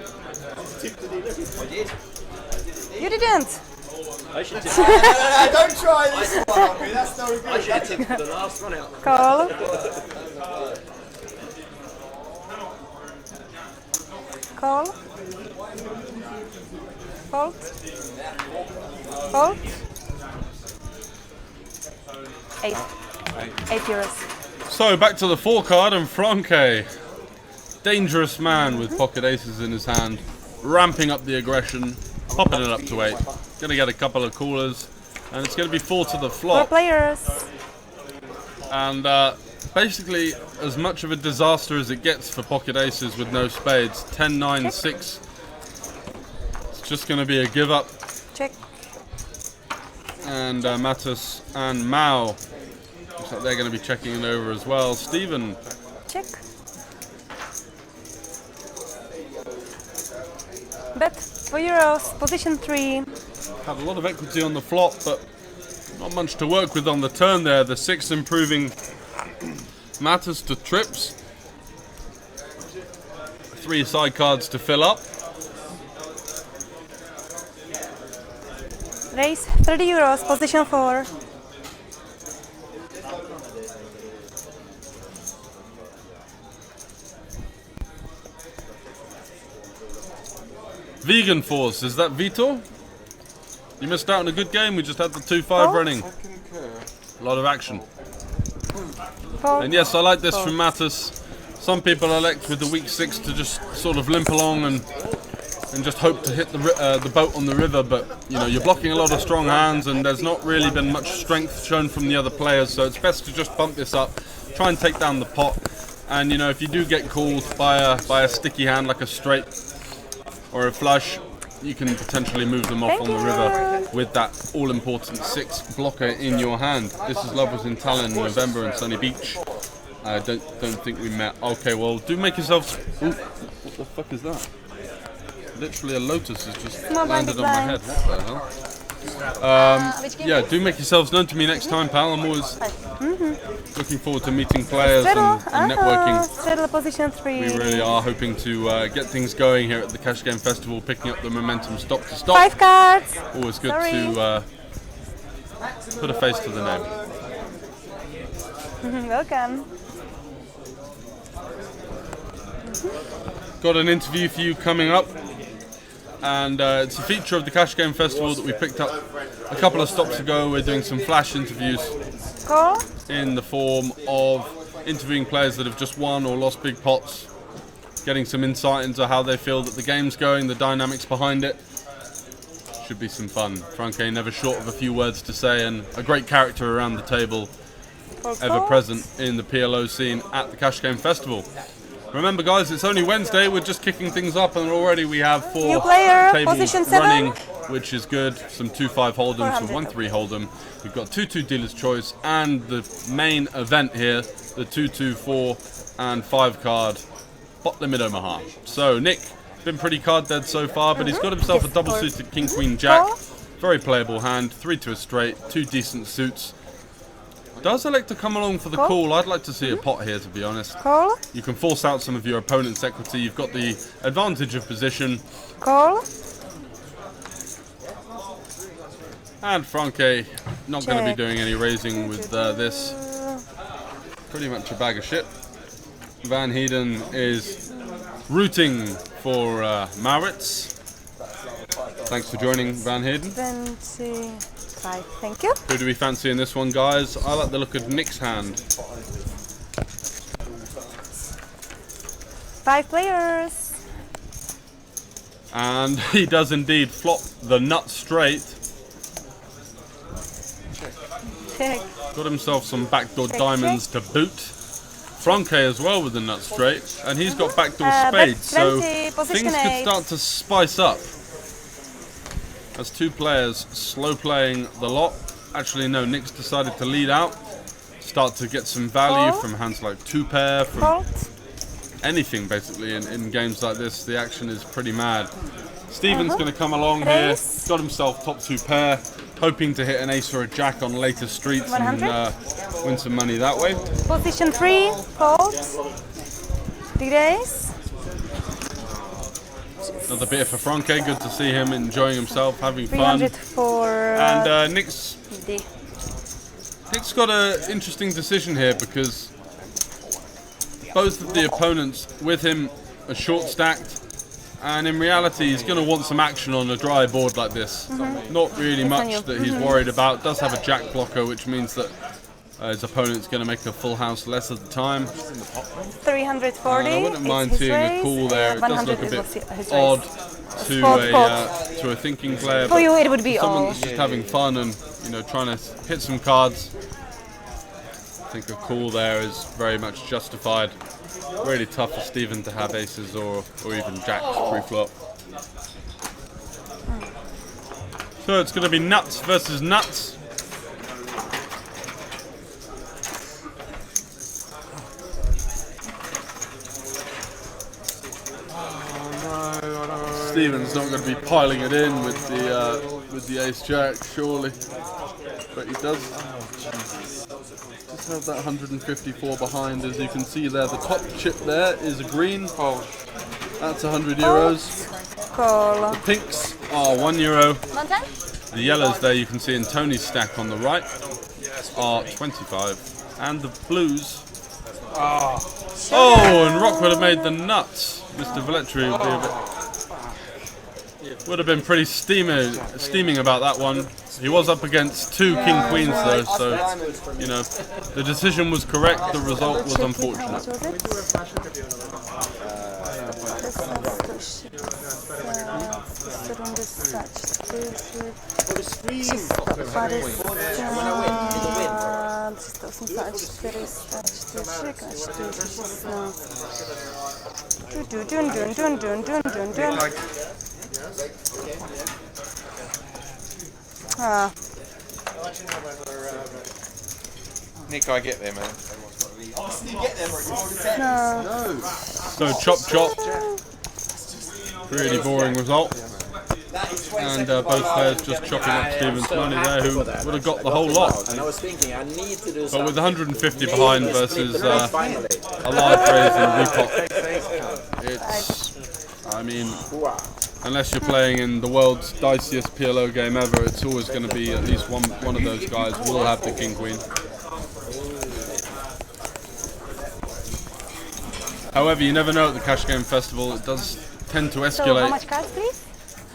[SPEAKER 4] You didn't.
[SPEAKER 8] I should tip.
[SPEAKER 7] Don't try this one on me, that's no good.
[SPEAKER 8] I should have tipped for the last one out.
[SPEAKER 4] Call. Call. Fold. Fold. €8.
[SPEAKER 5] So back to the 4 card and Franke. Dangerous man with pocket aces in his hand. Ramping up the aggression. Popping it up to 8. Gonna get a couple of callers. And it's gonna be 4 to the
[SPEAKER 4] 4
[SPEAKER 5] flop.
[SPEAKER 4] players.
[SPEAKER 5] And basically as much of a disaster as it gets for pocket aces with no spades. 10, 9, 6. It's just gonna be a give up.
[SPEAKER 4] Check.
[SPEAKER 5] And Mattis and Mao. Looks like they're going to be checking it over as well. Stephen.
[SPEAKER 4] Check. Bet €4, position 3.
[SPEAKER 5] Had a lot of equity on the flop, but not much to work with on the turn there. The 6 improving Mattis to trips. 3 side cards to fill up.
[SPEAKER 4] Raise €30, position 4.
[SPEAKER 5] Vegan Force, is that Vitor? You missed out on a good game. We just had the 2-5
[SPEAKER 4] Fold.
[SPEAKER 5] running. A lot of action.
[SPEAKER 4] Fold.
[SPEAKER 5] And yes, I like this
[SPEAKER 4] Fold.
[SPEAKER 5] from Mattis. Some people elect with the weak 6 to just sort of limp along and just hope to hit the boat on the river, but you know you're blocking a lot of strong hands and there's not really been much strength shown from the other players, so it's best to just bump this up, try and take down the pot, and you know if you do get called by a sticky hand like a straight or a flush, you can potentially move them off on the river with that all-important 6 blocker in your hand. This is Love was in Tallinn, November, in Sunny Beach. I don't think we met. Okay, well, do make yourselves. Ooh, what the fuck is that? Literally a lotus has just landed on my head. What the hell? Yeah, do make yourselves known to me next time, pal. I'm always looking forward to meeting players and networking.
[SPEAKER 4] Straddle, position 3.
[SPEAKER 5] We really are hoping to get things going here at the Cash Game Festival, picking up the momentum stop to stop.
[SPEAKER 4] 5 cards.
[SPEAKER 5] Always good to put a face to the name.
[SPEAKER 4] Welcome.
[SPEAKER 5] Got an interview for you coming up. And it's a feature of the Cash Game Festival that we picked up a couple of stops ago. We're doing some flash interviews in the form of interviewing players that have just won or lost big pots, getting some insight into how they feel that the game's going, the dynamics behind it. Should be some fun. Franke never short of a few words to say and a great character around the table, ever present in the PLO scene at the Cash Game Festival. Remember guys, it's only Wednesday, we're just kicking things up and already we have 4
[SPEAKER 4] New player,
[SPEAKER 5] tables
[SPEAKER 4] position 7.
[SPEAKER 5] running, which is good. Some 2-5 hold'em, some 1-3 hold'em. We've got 2-2 dealer's choice and the main event here, the 2-2-4 and 5 card pot limit Omaha. So Nick, been pretty card dead so far, but he's got himself a double suited King Queen Jack. Very playable hand, 3 to a straight, 2 decent suits. Does elect to come along for the call. I'd like to see a pot here, to be honest.
[SPEAKER 4] Call.
[SPEAKER 5] You can force out some of your opponent's equity. You've got the advantage of position.
[SPEAKER 4] Call.
[SPEAKER 5] And Franke not going to be doing any raising with this. Pretty much a bag of shit. Van Heeden is rooting for Maurits. Thanks for joining, Van Heeden.
[SPEAKER 4] 25, thank you.
[SPEAKER 5] Who do we fancy in this one, guys? I like the look of Nick's hand.
[SPEAKER 4] 5 players.
[SPEAKER 5] And he does indeed flop the nut straight.
[SPEAKER 4] Check.
[SPEAKER 5] Got himself some backdoor diamonds to boot. Franke as well with the nut straight. And he's got backdoor spades. So things could start to spice up. As 2 players slow playing the lot. Actually, no, Nick's decided to lead out. Start to get some value from hands like 2-pair, from anything basically in games like this. The action is pretty mad. Stephen's going to come along here, got himself top 2 pair, hoping to hit an ace or a jack on later streets and win some money that way.
[SPEAKER 4] Position 3, fold. 3 days.
[SPEAKER 5] Another bit for Franke, good to see him enjoying himself, having fun.
[SPEAKER 4] 300 for
[SPEAKER 5] And Nick's
[SPEAKER 4] D.
[SPEAKER 5] got an interesting decision here because both of the opponents with him are short stacked, and in reality he's going to want some action on a dry board like this. Not really much that he's worried about. Does have a jack blocker, which means that his opponent's going to make a full house less of the time.
[SPEAKER 4] 340.
[SPEAKER 5] I wouldn't mind seeing a call there. It does look a bit odd to a thinking player.
[SPEAKER 4] For you, it would be
[SPEAKER 5] someone
[SPEAKER 4] all.
[SPEAKER 5] that's just having fun and trying to hit some cards. I think a call there is very much justified. Really tough for Stephen to have aces or even jacks pre-flop. So it's going to be nuts versus nuts. Stephen's not going to be piling it in with the ace jack, surely, but he does. Just have that 154 behind, as you can see there. The top chip there is a green. That's 100 euros.
[SPEAKER 4] Call.
[SPEAKER 5] The pinks are €1. The yellows there you can see in Tony's stack on the right are 25, and the blues. Oh, and Rock would have made the nuts. Mr. Velletri would have been pretty steaming about that one. He was up against 2 king queens though, so the decision was correct. The result was unfortunate.
[SPEAKER 9] Nick, I get there, man.
[SPEAKER 5] So chop. Really boring result. And both players just chopping up Stephen's money there, who would have got the whole lot. But with 150 behind versus a live raise in repot, unless you're playing in the world's diciest PLO game ever, it's always going to be at least one of those guys will have the king queen. However, you never know at the Cash Game Festival. It does tend to escalate.
[SPEAKER 4] So how much cards, please?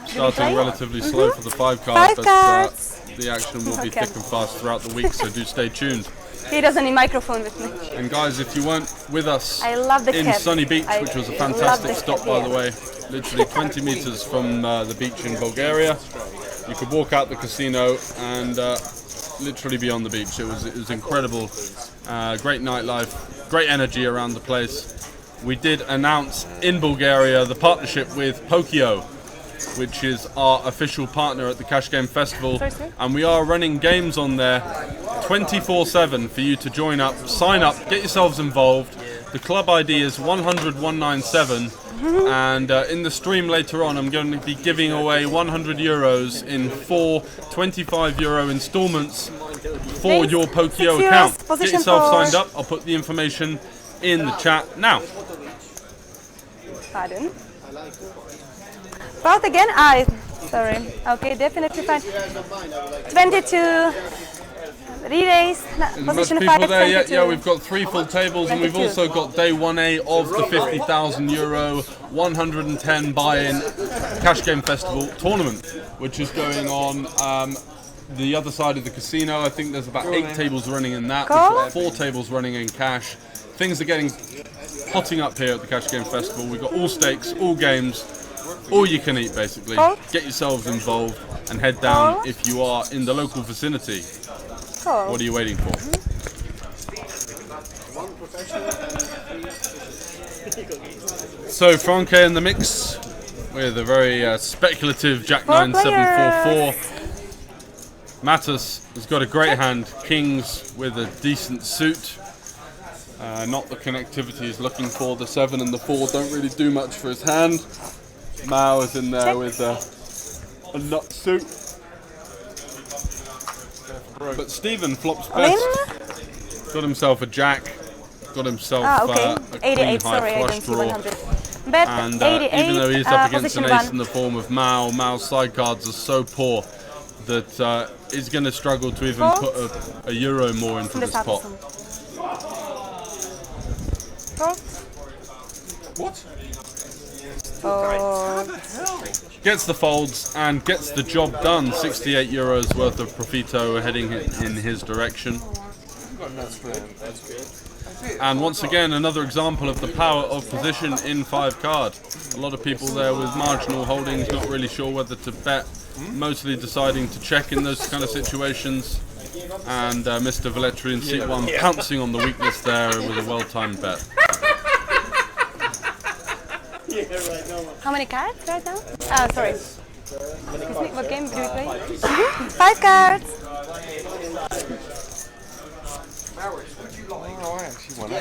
[SPEAKER 5] Starting relatively slow for the 5 cards, but the action will be thick and fast throughout the week, so do stay tuned.
[SPEAKER 4] He doesn't need microphone with me.
[SPEAKER 5] And guys, if you weren't with us in
[SPEAKER 4] cap.
[SPEAKER 5] Sunny Beach, which was a fantastic stop by the way, literally 20 meters from the beach in Bulgaria, you could walk out the casino and literally be on the beach. It was incredible, great nightlife, great energy around the place. We did announce in Bulgaria the partnership with Pokio, which is our official partner at the Cash Game Festival, and we are running games on there 24/7 for you to join up, sign up, get yourselves involved. The club ID is 100197, and in the stream later on I'm going to be giving away 100 euros in 4 €25 installments for your Pokio account. Get yourself signed up. I'll put the information in the chat now.
[SPEAKER 4] Pardon? Both again? Sorry. Okay, definitely fine. 22 relays. Position 5.
[SPEAKER 5] People there? Yeah, we've got 3 full tables, and we've also got day 1A of the 50,000 euro 110 buy-in Cash Game Festival tournament, which is going on the other side of the casino. I think there's about 8 tables running in that. We've got 4 tables running in cash. Things are getting hotting up here at the Cash Game Festival. We've got all stakes, all games, all you can eat basically. Get yourselves involved and head down if you are in the local vicinity. What are you waiting for? So Franke in the mix with a very speculative Jack 9 744. Matus has got a great hand, kings with a decent suit. Not the connectivity he's looking for. The 7 and the 4 don't really do much for his hand. Mao is in there with a nut soup. But Stephen flops best. Got himself a jack. Got himself a queen
[SPEAKER 4] 88,
[SPEAKER 5] high
[SPEAKER 4] sorry, I
[SPEAKER 5] flush
[SPEAKER 4] don't see
[SPEAKER 5] draw.
[SPEAKER 4] 100. Bet
[SPEAKER 5] And
[SPEAKER 4] 88,
[SPEAKER 5] even though he's up against an
[SPEAKER 4] position
[SPEAKER 5] ace in the form of Mao, Mao's side cards are so poor that he's going to struggle to even put a euro more into this pot.
[SPEAKER 4] What?
[SPEAKER 5] Gets the folds and gets the job done. 68 euros worth of profito heading in his direction.
[SPEAKER 9] That's good.
[SPEAKER 5] And once again, another example of the power of position in 5 card. A lot of people there with marginal holdings, not really sure whether to bet, mostly deciding to check in those kind of situations. And Mr. Velletri in seat 1 pouncing on the weakness there with a well-timed bet.
[SPEAKER 4] How many cards right now? Ah, sorry. Excuse me, what game do we play? 5 cards!
[SPEAKER 9] Oh, I actually won it.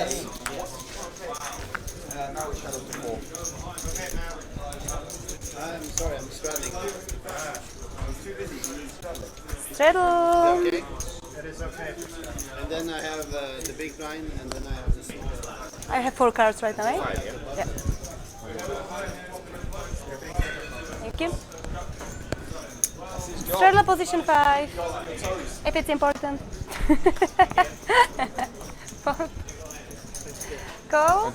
[SPEAKER 10] I'm sorry, I'm straddling.
[SPEAKER 4] Straddle!
[SPEAKER 10] Okay. That is okay. And then I have the big blind, and then I have the small.
[SPEAKER 4] I have 4 cards right now, right? Yeah. Thank you. Straddle position 5. If it's important. Go.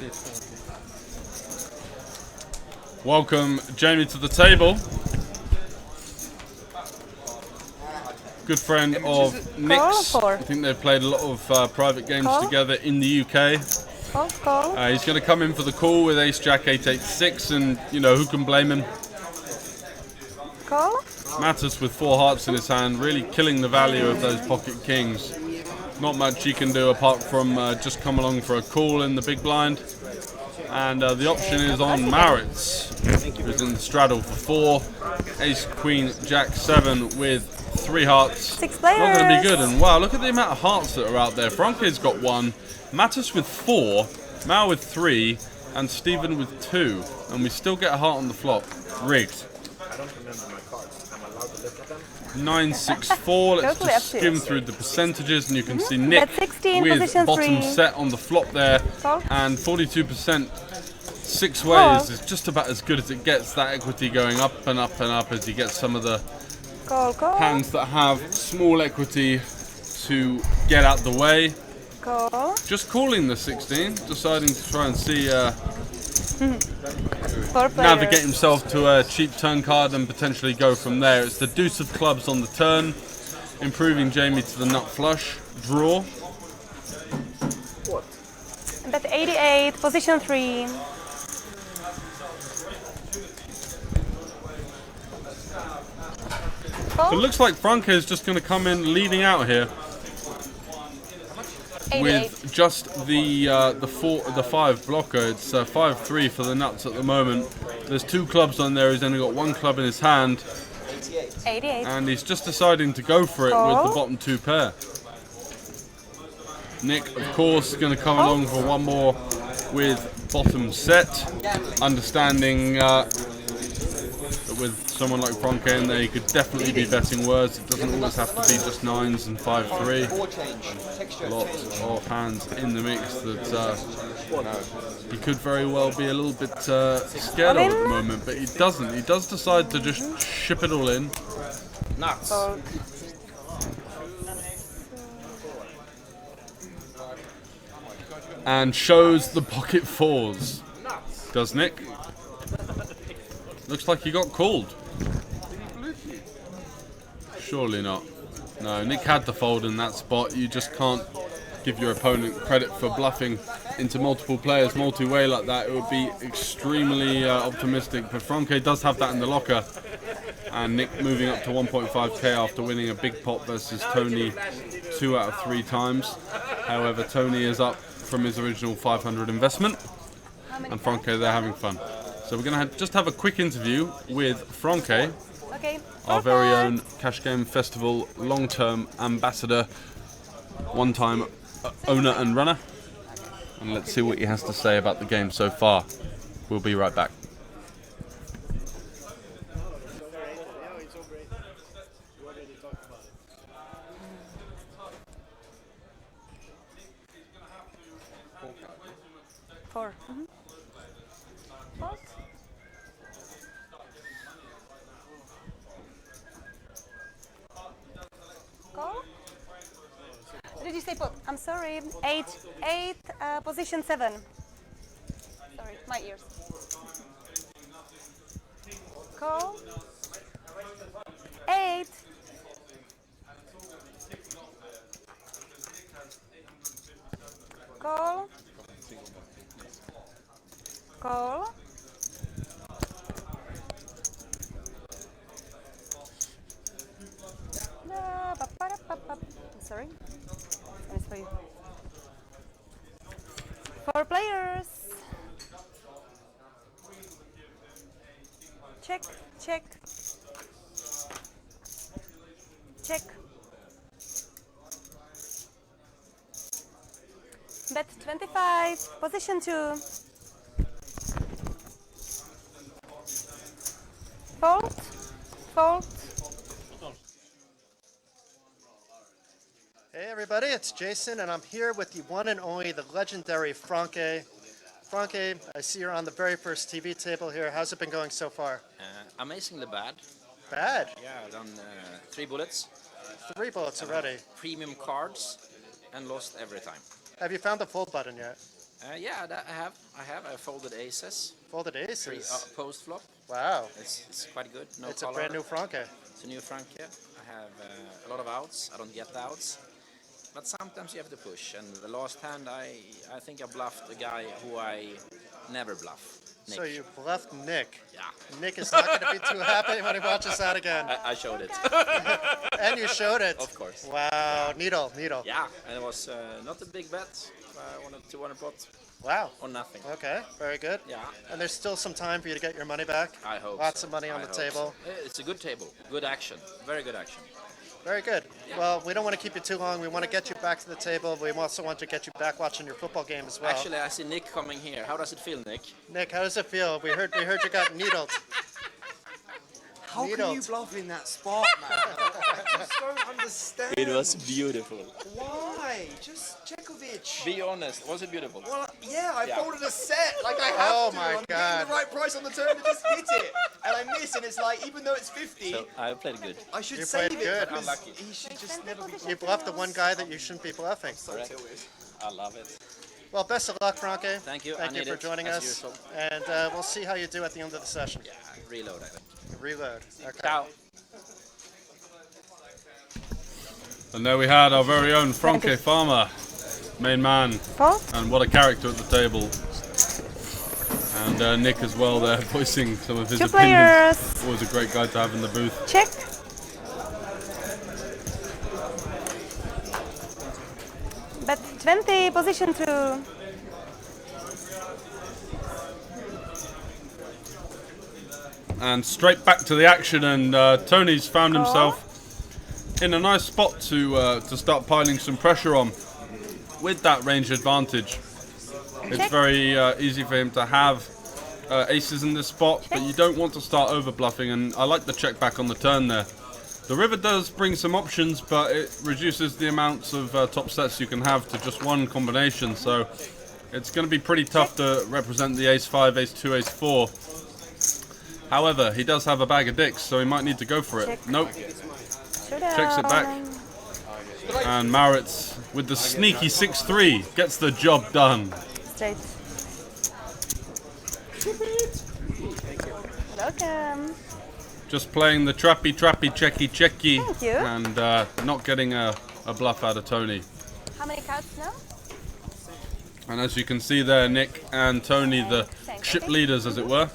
[SPEAKER 5] Welcome Jamie to the table. Good friend of Nick's. I think they've played a lot of private games together in the UK. He's going to come in for the call with Ace Jack 886, and you know, who can blame him? Matters with 4 hearts in his hand, really killing the value of those pocket kings. Not much he can do apart from just come along for a call in the big blind. And the option is on Maritz, who's in the straddle for 4. Ace, Queen, Jack 7 with 3 hearts.
[SPEAKER 4] 6 players.
[SPEAKER 5] Not going to be good. And wow, look at the amount of hearts that are out there. Franke's got 1, Mattis with 4, Mao with 3, and Stephen with 2. And we still get a heart on the flop. Rigged.
[SPEAKER 8] I don't remember my cards. I'm allowed to look at them.
[SPEAKER 5] 964. Let's just skim through the percentages, and you can see Nick
[SPEAKER 4] 16,
[SPEAKER 5] with bottom
[SPEAKER 4] 3.
[SPEAKER 5] set on the flop there, and 42%. 6 ways is just about as good as it gets. That equity going up and up and up as you get some of the hands that have small equity to get out the way. Just calling the 16, deciding to try and see navigate himself to a cheap turn card and potentially go from there. It's the deuce of clubs on the turn, improving Jamie to the nut flush draw.
[SPEAKER 4] Bet 88, position 3.
[SPEAKER 5] So it looks like Franke is just going to come in leading out here with just the 5 blocker. It's 5-3 for the nuts at the moment. There's 2 clubs on there. He's only got 1 club in his hand,
[SPEAKER 4] 88.
[SPEAKER 5] and he's just deciding to go for it with the bottom 2 pair. Nick, of course, is going to come along for 1 more with bottom set, understanding that with someone like Franke in there, you could definitely be betting worse. It doesn't always have to be just 9s and 5-3. Lots of hands in the mix that he could very well be a little bit scared of at the moment, but he doesn't. He does decide to just ship it all in.
[SPEAKER 8] Nuts.
[SPEAKER 5] And shows the pocket 4s. Does Nick? Looks like he got called. Surely not. No, Nick had the fold in that spot. You just can't give your opponent credit for bluffing into multiple players multi-way like that. It would be extremely optimistic. But Franke does have that in the locker. And Nick moving up to 1.5k after winning a big pot versus Tony 2 out of 3 times. However, Tony is up from his original 500 investment. And Franke, they're having fun. So we're going to just have a quick interview with Franke, our very own Cash Game Festival long-term ambassador, one-time owner and runner. And let's see what he has to say about the game so far. We'll be right back.
[SPEAKER 4] Sure. Fold. Call. Did you say pot? I'm sorry. 8, position 7. Sorry, my ears. Call. 8. Call. Call. I'm sorry. It's for you. 4 players. Check, check. Check. Bet 25, position 2. Fold, fold.
[SPEAKER 11] Hey everybody, it's Jason and I'm here with the one and only, the legendary Franke. Franke, I see you're on the very first TV table here. How's it been going so far?
[SPEAKER 8] Amazingly bad.
[SPEAKER 11] Bad?
[SPEAKER 8] Yeah, I've done 3 bullets.
[SPEAKER 11] 3 bullets already.
[SPEAKER 8] Premium cards and lost every time.
[SPEAKER 11] Have you found the fold button yet?
[SPEAKER 8] Yeah, that I have. I folded aces.
[SPEAKER 11] Folded aces?
[SPEAKER 8] Post flop.
[SPEAKER 11] Wow.
[SPEAKER 8] It's quite good. No
[SPEAKER 11] it's
[SPEAKER 8] color.
[SPEAKER 11] a brand new Franke.
[SPEAKER 8] It's a new Franke. I have a lot of outs. I don't get the outs. But sometimes you have to push. And the last hand, I think I bluffed a guy who I never bluff. Nick.
[SPEAKER 11] So you bluffed Nick.
[SPEAKER 8] Yeah.
[SPEAKER 11] Nick is not going to be too happy when he watches that again.
[SPEAKER 8] I showed it.
[SPEAKER 11] And you showed it.
[SPEAKER 8] Of course.
[SPEAKER 11] Wow. Needle.
[SPEAKER 8] Yeah, and it was not a big bet. I wanted 200 pot.
[SPEAKER 11] Wow.
[SPEAKER 8] Or nothing.
[SPEAKER 11] Okay, very good.
[SPEAKER 8] Yeah.
[SPEAKER 11] And there's still some time for you to get your money back.
[SPEAKER 8] I hope.
[SPEAKER 11] Lots of money on the table.
[SPEAKER 8] So. It's a good table. Good action. Very good action.
[SPEAKER 11] Very good. Well, we don't want to keep you too long. We want to get you back to the table. We also want to get you back watching your football game as well.
[SPEAKER 8] Actually, I see Nick coming here. How does it feel, Nick?
[SPEAKER 11] Nick, how does it feel? We heard you got needled.
[SPEAKER 7] How can you bluff in that spot, man? I just don't understand.
[SPEAKER 8] It was beautiful.
[SPEAKER 7] Why? Just Djokovic.
[SPEAKER 8] Be honest. Was it beautiful?
[SPEAKER 7] Well, yeah, I folded a set like I have to. I'm getting the right price on the turn to just hit it, and I miss, and it's like even though it's 50,
[SPEAKER 8] So I played good.
[SPEAKER 7] I should
[SPEAKER 11] You
[SPEAKER 7] save
[SPEAKER 11] played
[SPEAKER 7] it
[SPEAKER 11] good.
[SPEAKER 7] because
[SPEAKER 8] Unlucky.
[SPEAKER 7] he should just never be.
[SPEAKER 11] You bluffed the one guy that you shouldn't be bluffing.
[SPEAKER 8] Correct. I love it.
[SPEAKER 11] Well, best of luck, Franke.
[SPEAKER 8] Thank you.
[SPEAKER 11] Thank
[SPEAKER 8] I
[SPEAKER 11] you
[SPEAKER 8] need
[SPEAKER 11] for
[SPEAKER 8] it,
[SPEAKER 11] joining
[SPEAKER 8] as
[SPEAKER 11] us.
[SPEAKER 8] usual.
[SPEAKER 11] And we'll see how you do at the end of the session.
[SPEAKER 8] Yeah, reload, I think.
[SPEAKER 11] Reload. Okay.
[SPEAKER 8] Ciao.
[SPEAKER 5] And there we had our very own Franke Farmer, main man, and what a character at the table. And Nick as well there, voicing some of his
[SPEAKER 4] 2
[SPEAKER 5] opinions.
[SPEAKER 4] players.
[SPEAKER 5] Always a great guy to have in the booth.
[SPEAKER 4] Check. Bet 20, position 2.
[SPEAKER 5] And straight back to the action, and Tony's found himself in a nice spot to start piling some pressure on with that range advantage. It's very easy for him to have aces in this spot, but you don't want to start over bluffing, and I like the check back on the turn there. The river does bring some options, but it reduces the amounts of top sets you can have to just one combination, so it's going to be pretty tough to represent the ace-5, ace-2, ace-4. However, he does have a bag of dicks, so he might need to go for it.
[SPEAKER 4] Check.
[SPEAKER 5] Nope. Checks it back. And Maritz, with the sneaky 6-3, gets the job done.
[SPEAKER 4] Straight. Welcome.
[SPEAKER 5] Just playing the trappy, checky.
[SPEAKER 4] Thank you.
[SPEAKER 5] And not getting a bluff out of Tony.
[SPEAKER 4] How many cards now?
[SPEAKER 5] And as you can see there, Nick and Tony, the chip leaders, as it were.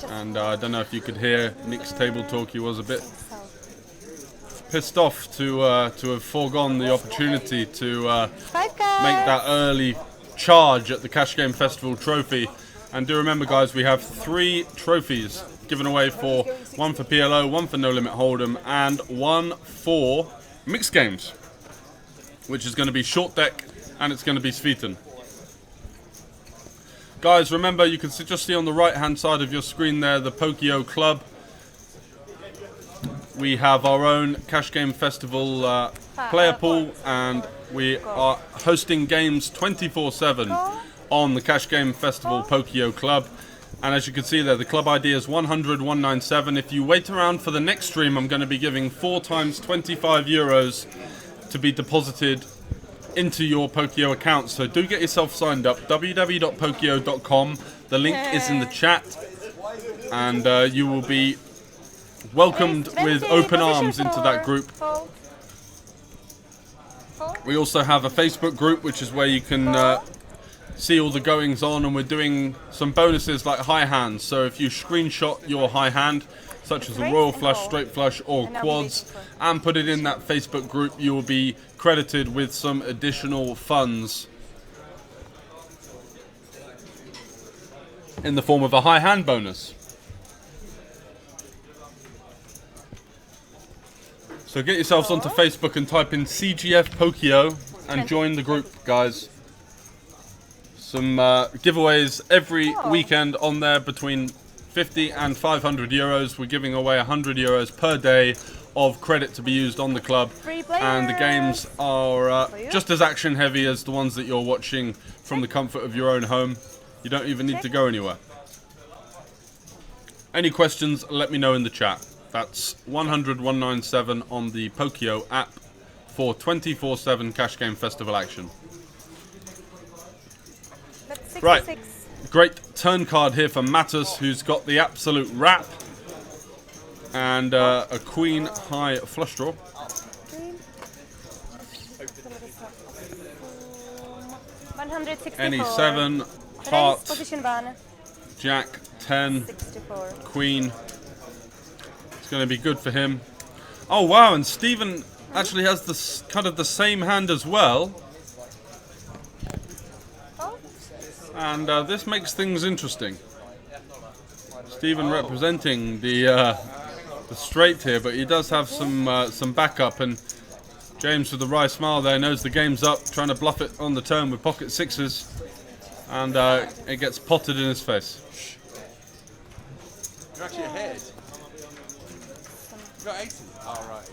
[SPEAKER 5] And I don't know if you could hear Nick's table talk. He was a bit pissed off to have foregone the opportunity to make that early charge at the Cash Game Festival trophy. And do remember, guys, we have 3 trophies given away for one for PLO, one for No Limit Hold'em, and one for mixed games, which is going to be short deck and it's going to be Sviten. Guys, remember, you can just see on the right-hand side of your screen there the Pokio Club. We have our own Cash Game Festival player pool, and We are hosting games 24/7 on the Cash Game Festival Pokio Club. And as you can see there, the club ID is 100-197. If you wait around for the next stream, I'm going to be giving 4 times 25 euros to be deposited into your Pokio account. So do get yourself signed up, www.pokio.com. The link is in the chat. And you will be welcomed with open arms into that group. We also have a Facebook group, which is where you can see all the goings on, and we're doing some bonuses like high hands. So if you screenshot your high hand, such as a royal flush, straight flush, or quads, and put it in that Facebook group, you will be credited with some additional funds in the form of a high hand bonus. So get yourselves onto Facebook and type in CGF Pokio and join the group, guys. Some giveaways every weekend on there between 50 and 500 euros. We're giving away 100 euros per day of credit to be used on the club. And the games are just as action heavy as the ones that you're watching from the comfort of your own home. You don't even need to go anywhere. Any questions, let me know in the chat. That's 100-197 on the Pokio app for 24/7 Cash Game Festival action. Right, great turn card here for Mattus, who's got the absolute wrap and a queen high flush draw. Any 7, heart, jack, 10, queen. It's going to be good for him. Oh wow, and Stephen actually has this kind of the same hand as well. And this makes things interesting. Stephen representing the straight here, but he does have some backup. And James with the wry smile there knows the game's up, trying to bluff it on the turn with pocket sixes, and it gets potted in his face.
[SPEAKER 3] You're actually ahead. You got 80. Oh right.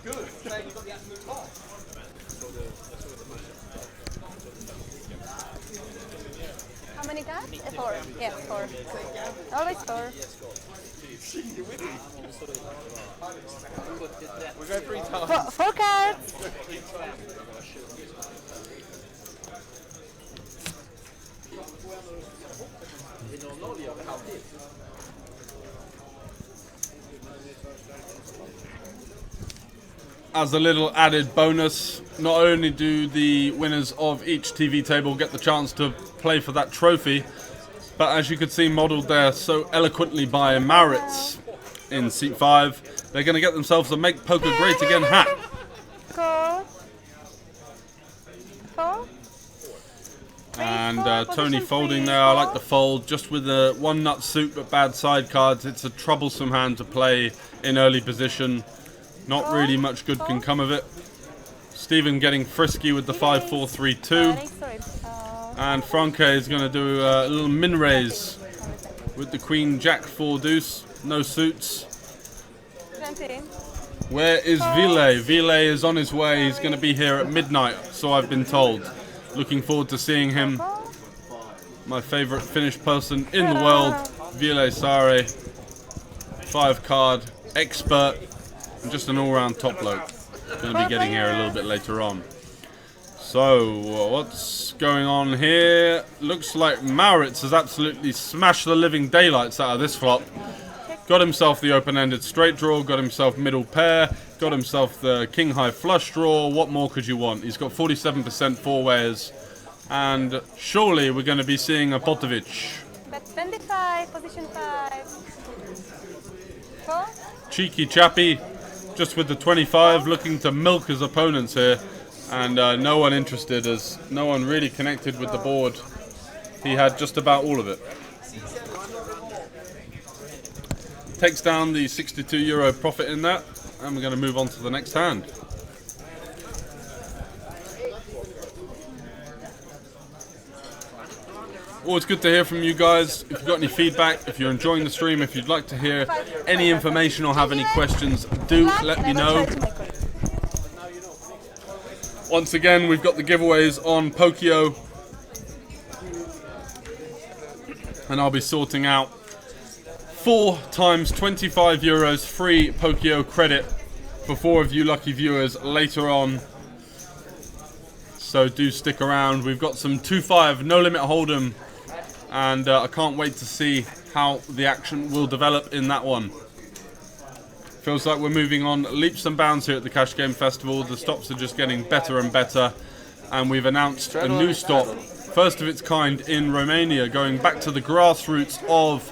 [SPEAKER 3] Good.
[SPEAKER 4] How many cards? 4. Yeah, 4. Always 4.
[SPEAKER 3] We go 3 times.
[SPEAKER 4] 4 cards.
[SPEAKER 5] As a little added bonus, not only do the winners of each TV table get the chance to play for that trophy, but as you could see modelled there so eloquently by Maritz in seat 5, they're going to get themselves a Make Poker Great Again hat.
[SPEAKER 4] Go. 4.
[SPEAKER 5] And Tony folding there. I like the fold, just with a 1 nut suit but bad side cards. It's a troublesome hand to play in early position. Not really much good can come of it. Stephen getting frisky with the 5-4-3-2. And Franke is going to do a little min raise with the Queen Jack 4 deuce. No suits. Where is Ville? Ville is on his way. He's going to be here at midnight, so I've been told. Looking forward to seeing him. My favourite Finnish person in the world, Ville Sari. 5 card expert. And just an all-round top bloke. Going to be getting here a little bit later on. So, what's going on here? Looks like Maritz has absolutely smashed the living daylights out of this flop. Got himself the open-ended straight draw, got himself middle pair, got himself the king-high flush draw. What more could you want? He's got 47% four-wayers. And surely we're going to be seeing a Potovic.
[SPEAKER 4] Bet 25, position 5. 4.
[SPEAKER 5] Cheeky chappy. Just with the 25, looking to milk his opponents here, and no one interested, as no one really connected with the board. He had just about all of it. Takes down the €62 profit in that, and we're going to move on to the next hand. Always good to hear from you guys. If you've got any feedback, if you're enjoying the stream, if you'd like to hear any information or have any questions, do let me know. Once again, we've got the giveaways on Pokio, and I'll be sorting out 4 times €25 free Pokio credit for 4 of you lucky viewers later on. So do stick around. We've got some 2-5 no limit hold'em, and I can't wait to see how the action will develop in that one. Feels like we're moving on leaps and bounds here at the Cash Game Festival. The stops are just getting better and better, and we've announced a new stop, first of its kind in Romania, going back to the grassroots of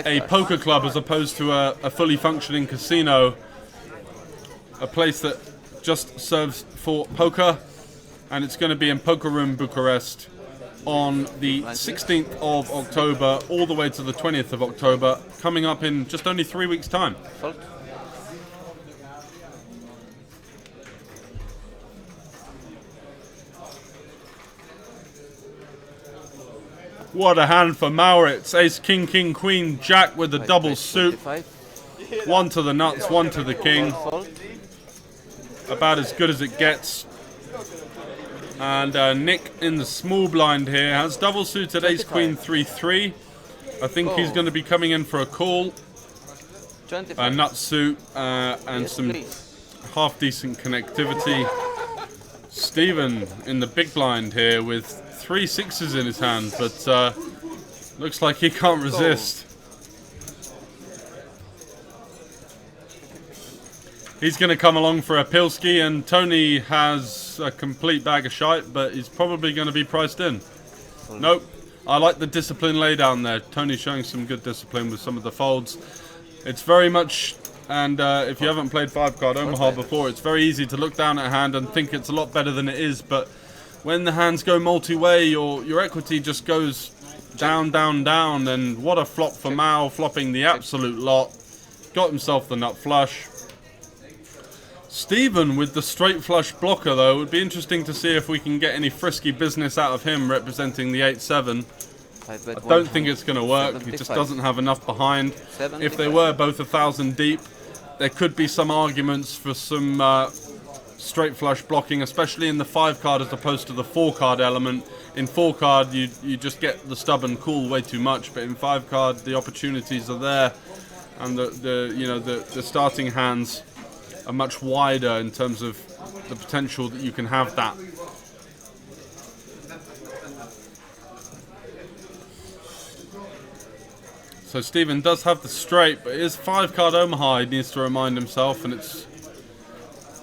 [SPEAKER 5] a poker club as opposed to a fully functioning casino. A place that just serves for poker, and it's going to be in Poker Room Bucharest on the 16th of October all the way to the 20th of October, coming up in just only 3 weeks' time. What a hand for Maurits. Ace, king, king, queen, jack with a double suit. 1 to the nuts, 1 to the king. About as good as it gets. And Nick in the small blind here has double suited ace, queen, 3-3. I think he's going to be coming in for a call. A nut suit and some half decent connectivity. Stephen in the big blind here with 3 6s in his hand, but looks like he can't resist. He's going to come along for a Pilski, and Tony has a complete bag of shite, but he's probably going to be priced in. Nope. I like the discipline lay down there. Tony's showing some good discipline with some of the folds. It's very much, and if you haven't played 5-card Omaha before, it's very easy to look down at a hand and think it's a lot better than it is, but when the hands go multi-way, your equity just goes down, down, down, and what a flop for Mao, flopping the absolute lot. Got himself the nut flush. Stephen with the straight flush blocker, though. It would be interesting to see if we can get any frisky business out of him representing the 8-7. I don't think it's going to work. He just doesn't have enough behind. If they were both 1,000 deep, there could be some arguments for some straight flush blocking, especially in the 5-card as opposed to the 4-card element. In 4-card, you just get the stubborn call way too much, but in 5-card, the opportunities are there, and the starting hands are much wider in terms of the potential that you can have that. So Stephen does have the straight, but it is 5-card Omaha, he needs to remind himself, and it's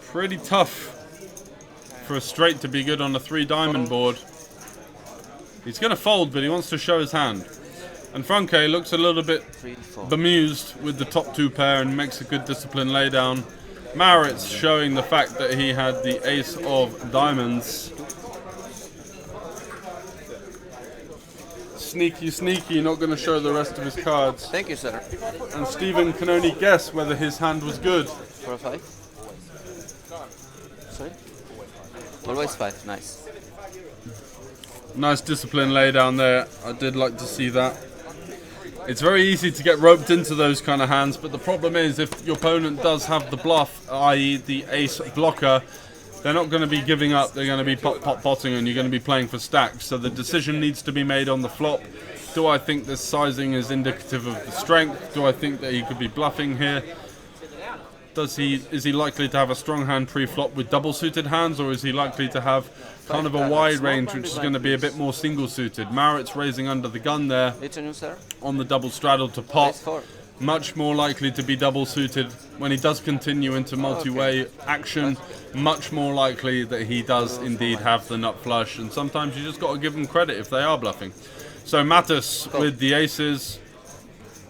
[SPEAKER 5] pretty tough for a straight to be good on a 3-diamond board. He's going to fold, but he wants to show his hand. And Franke looks a little bit bemused with the top 2 pair and makes a good discipline laydown. Maurits showing the fact that he had the ace of diamonds. Sneaky, sneaky, not going to show the rest of his cards.
[SPEAKER 12] Thank you, sir.
[SPEAKER 5] And Stephen can only guess whether his hand was good.
[SPEAKER 12] For a 5? Sorry? Always 5, nice.
[SPEAKER 5] Nice discipline lay down there. I did like to see that. It's very easy to get roped into those kind of hands, but the problem is if your opponent does have the bluff, i.e. the ace blocker, they're not going to be giving up. They're going to be potting, and you're going to be playing for stacks. So the decision needs to be made on the flop. Do I think this sizing is indicative of the strength? Do I think that he could be bluffing here? Is he likely to have a strong hand pre-flop with double-suited hands, or is he likely to have kind of a wide range, which is going to be a bit more single-suited? Maurits raising under the gun there on the double straddle to pot. Much more likely to be double-suited when he does continue into multi-way action. Much more likely that he does indeed have the nut flush, and sometimes you just got to give them credit if they are bluffing. So Mattis with the aces,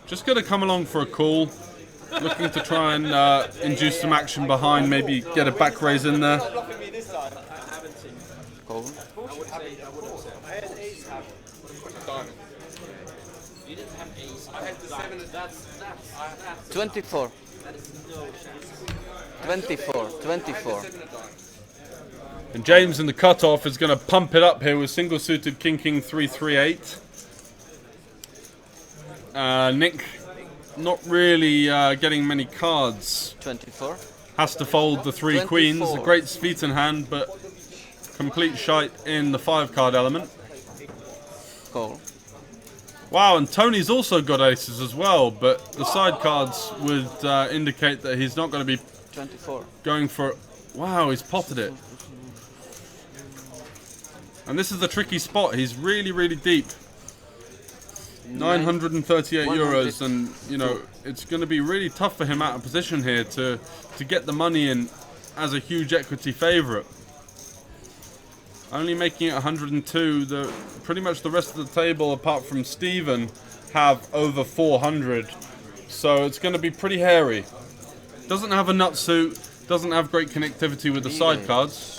[SPEAKER 5] just going to come along for a call. Looking to try and induce some action behind, maybe get a back raise in there.
[SPEAKER 12] Call. 24. 24.
[SPEAKER 5] And James in the cutoff is going to pump it up here with single suited king, king, 3, 3, 8. Nick, not really getting many cards.
[SPEAKER 12] 24.
[SPEAKER 5] Has to fold the 3 queens. A great Sviten hand, but complete shite in the 5 card element.
[SPEAKER 12] Call.
[SPEAKER 5] Wow, and Tony's also got aces as well, but the side cards would indicate that he's not going to be
[SPEAKER 12] 24.
[SPEAKER 5] Going for... Wow, he's potted it. And this is the tricky spot. He's really, really deep. 938 euros, and you know it's going to be really tough for him out of position here to get the money in as a huge equity favourite. Only making it 102. Pretty much the rest of the table, apart from Stephen, have over 400. So it's going to be pretty hairy. Doesn't have a nut suit. Doesn't have great connectivity with the side cards.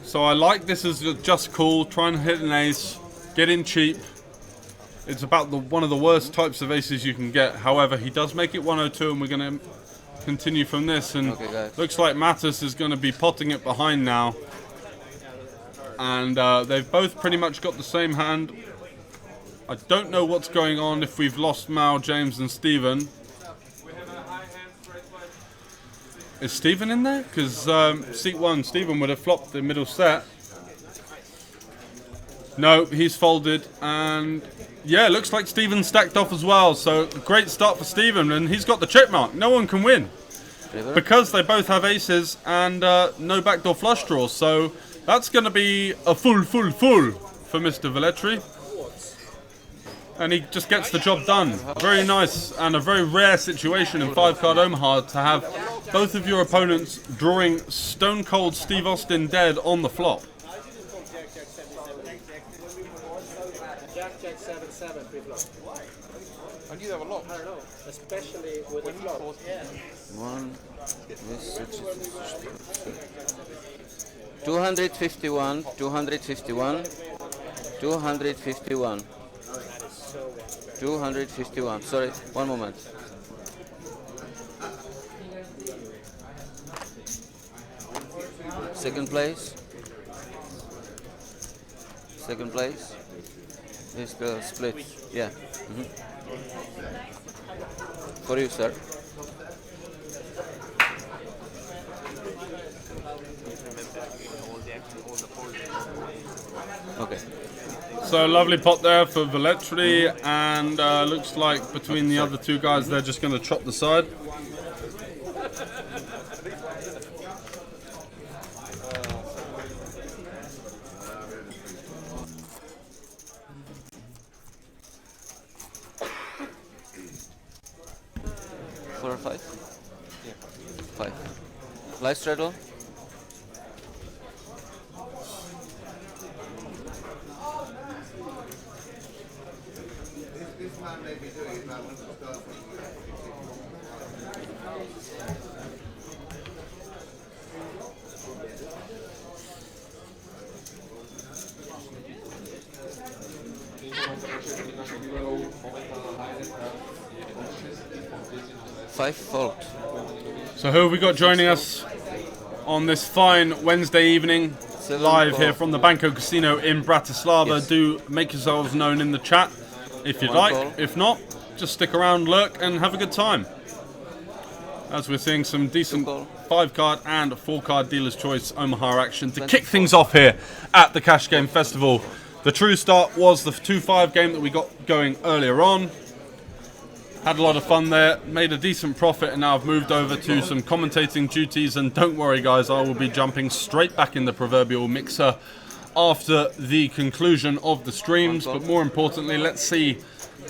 [SPEAKER 5] So I like this as just cool. Try and hit an ace. Get in cheap. It's about one of the worst types of aces you can get. However, he does make it 102, and we're going to continue from this. And looks like Mattis is going to be potting it behind now. And they've both pretty much got the same hand. I don't know what's going on if we've lost Mao, James, and Stephen. Is Stephen in there? Because seat 1, Stephen would have flopped the middle set. No, he's folded, and yeah, looks like Stephen's stacked off as well. So great start for Stephen, and he's got the check mark. No one can win because they both have aces and no backdoor flush draws. So that's going to be a full for Mr. Velletri. And he just gets the job done. Very nice, and a very rare situation in 5-card Omaha to have both of your opponents drawing stone cold Steve Austin dead on the flop.
[SPEAKER 13] Jack, 7, 7 pre-flop.
[SPEAKER 3] I knew there were lots.
[SPEAKER 13] I don't know, especially with the flop. Yeah.
[SPEAKER 12] 251, 251, 251. 251. Sorry, one moment. Second place. Second place is the split. Yeah. For you, sir. Okay.
[SPEAKER 5] So lovely pot there for Velletri, and looks like between the other two guys they're just going to chop the side.
[SPEAKER 12] Four or five? Yeah. 5. Live straddle. Fold.
[SPEAKER 5] So who have we got joining us on this fine Wednesday evening, live here from the Banco Casino in Bratislava? Yes. Do make yourselves known in the chat if you'd like. If not, just stick around, lurk, and have a good time. As we're seeing some decent 5-card and 4-card Dealer's Choice Omaha action to kick things off here at the Cash Game Festival. The true start was the 2-5 game that we got going earlier on. Had a lot of fun there, made a decent profit, and now I've moved over to some commentating duties. And don't worry guys, I will be jumping straight back in the proverbial mixer after the conclusion of the streams. But more importantly, let's see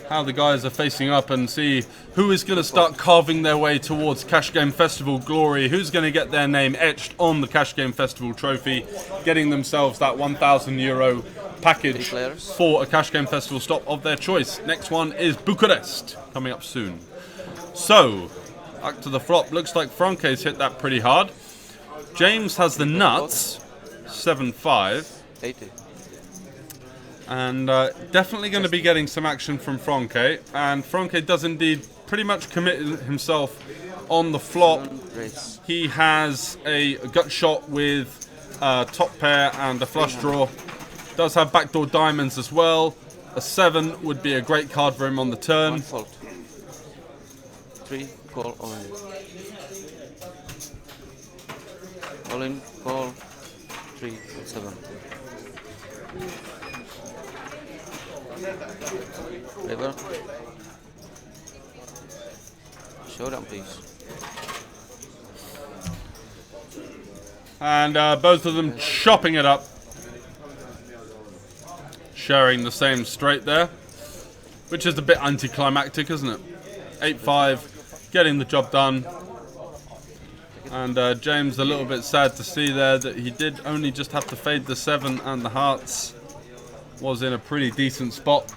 [SPEAKER 5] how the guys are facing up and see who is going to start carving their way towards Cash Game Festival glory, who's going to get their name etched on the Cash Game Festival trophy, getting themselves that €1,000 package for a Cash Game Festival stop of their choice. Next one is Bucharest, coming up soon. So, back to the flop. Looks like Franke's hit that pretty hard. James has the nuts, 7-5.
[SPEAKER 12] 80.
[SPEAKER 5] And definitely going to be getting some action from Franke. And Franke does indeed pretty much commit himself on the flop. He has a gut shot with top pair and a flush draw. Does have backdoor diamonds as well. A 7 would be a great card for him on the turn.
[SPEAKER 12] 1 fold. 3 call all in. All in, call 3 7. River. Showdown, please.
[SPEAKER 5] And both of them chopping it up. Sharing the same straight there. Which is a bit anticlimactic, isn't it? 8-5, getting the job done. And James a little bit sad to see there that he did only just have to fade the 7 and the hearts. Was in a pretty decent spot.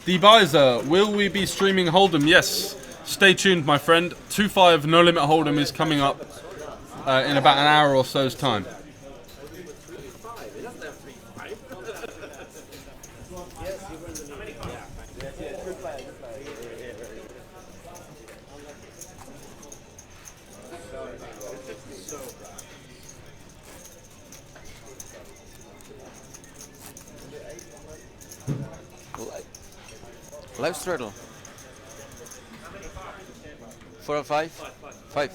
[SPEAKER 5] Debizer, will we be streaming Hold'em? Yes. Stay tuned, my friend. 2-5 No Limit Hold'em is coming up in about an hour or so's time.
[SPEAKER 12] Live straddle. 4 or 5? 5.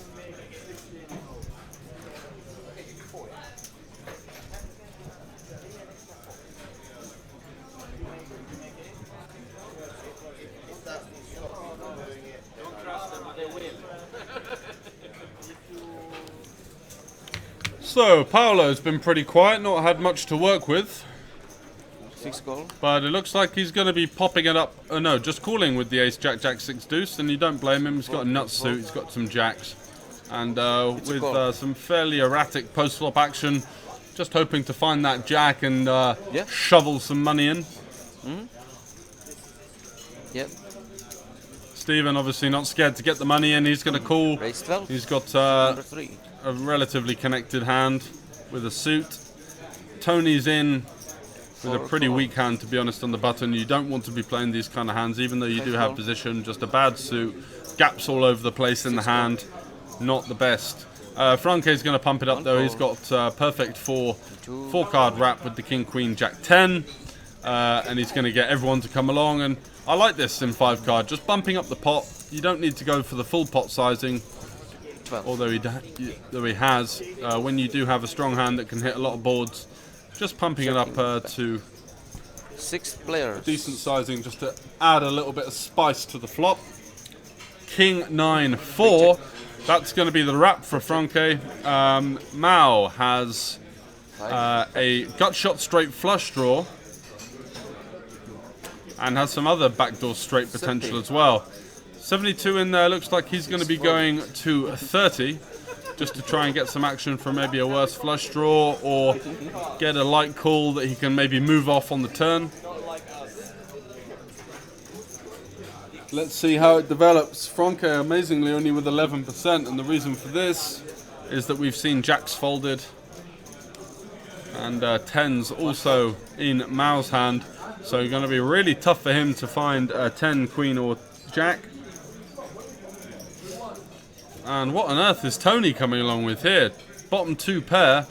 [SPEAKER 5] So, Paolo's been pretty quiet, not had much to work with.
[SPEAKER 12] 6 call.
[SPEAKER 5] But it looks like he's going to be popping it up. Oh no, just calling with the ace, jack, jack, 6 deuce. And you don't blame him. He's got a nut suit. He's got some jacks. And with some fairly erratic post-flop action, just hoping to find that jack and shovel some money in.
[SPEAKER 12] Yep.
[SPEAKER 5] Stephen obviously not scared to get the money in. He's going to call.
[SPEAKER 12] Raise 12.
[SPEAKER 5] He's got a relatively connected hand with a suit. Tony's in with a pretty weak hand, to be honest, on the button. You don't want to be playing these kind of hands, even though you do have position. Just a bad suit, gaps all over the place in the hand. Not the best. Franke's going to pump it up though. He's got perfect 4-card wrap with the King, Queen, Jack 10. And he's going to get everyone to come along. And I like this in 5-card, just bumping up the pot. You don't need to go for the full pot sizing.
[SPEAKER 12] 12.
[SPEAKER 5] Although he has. When you do have a strong hand that can hit a lot of boards, just pumping it up to
[SPEAKER 12] 6 players.
[SPEAKER 5] Decent sizing just to add a little bit of spice to the flop. King 9-4. That's going to be the wrap for Franke. Mao has a gut shot straight flush draw and has some other backdoor straight potential as well. 72 in there. Looks like he's going to be going to 30. Just to try and get some action from maybe a worse flush draw or get a light call that he can maybe move off on the turn. Let's see how it develops. Franke amazingly only with 11%, and the reason for this is that we've seen jacks folded and 10s also in Mao's hand, so it's going to be really tough for him to find a 10, queen or jack. And what on earth is Tony coming along with here? Bottom 2 pair.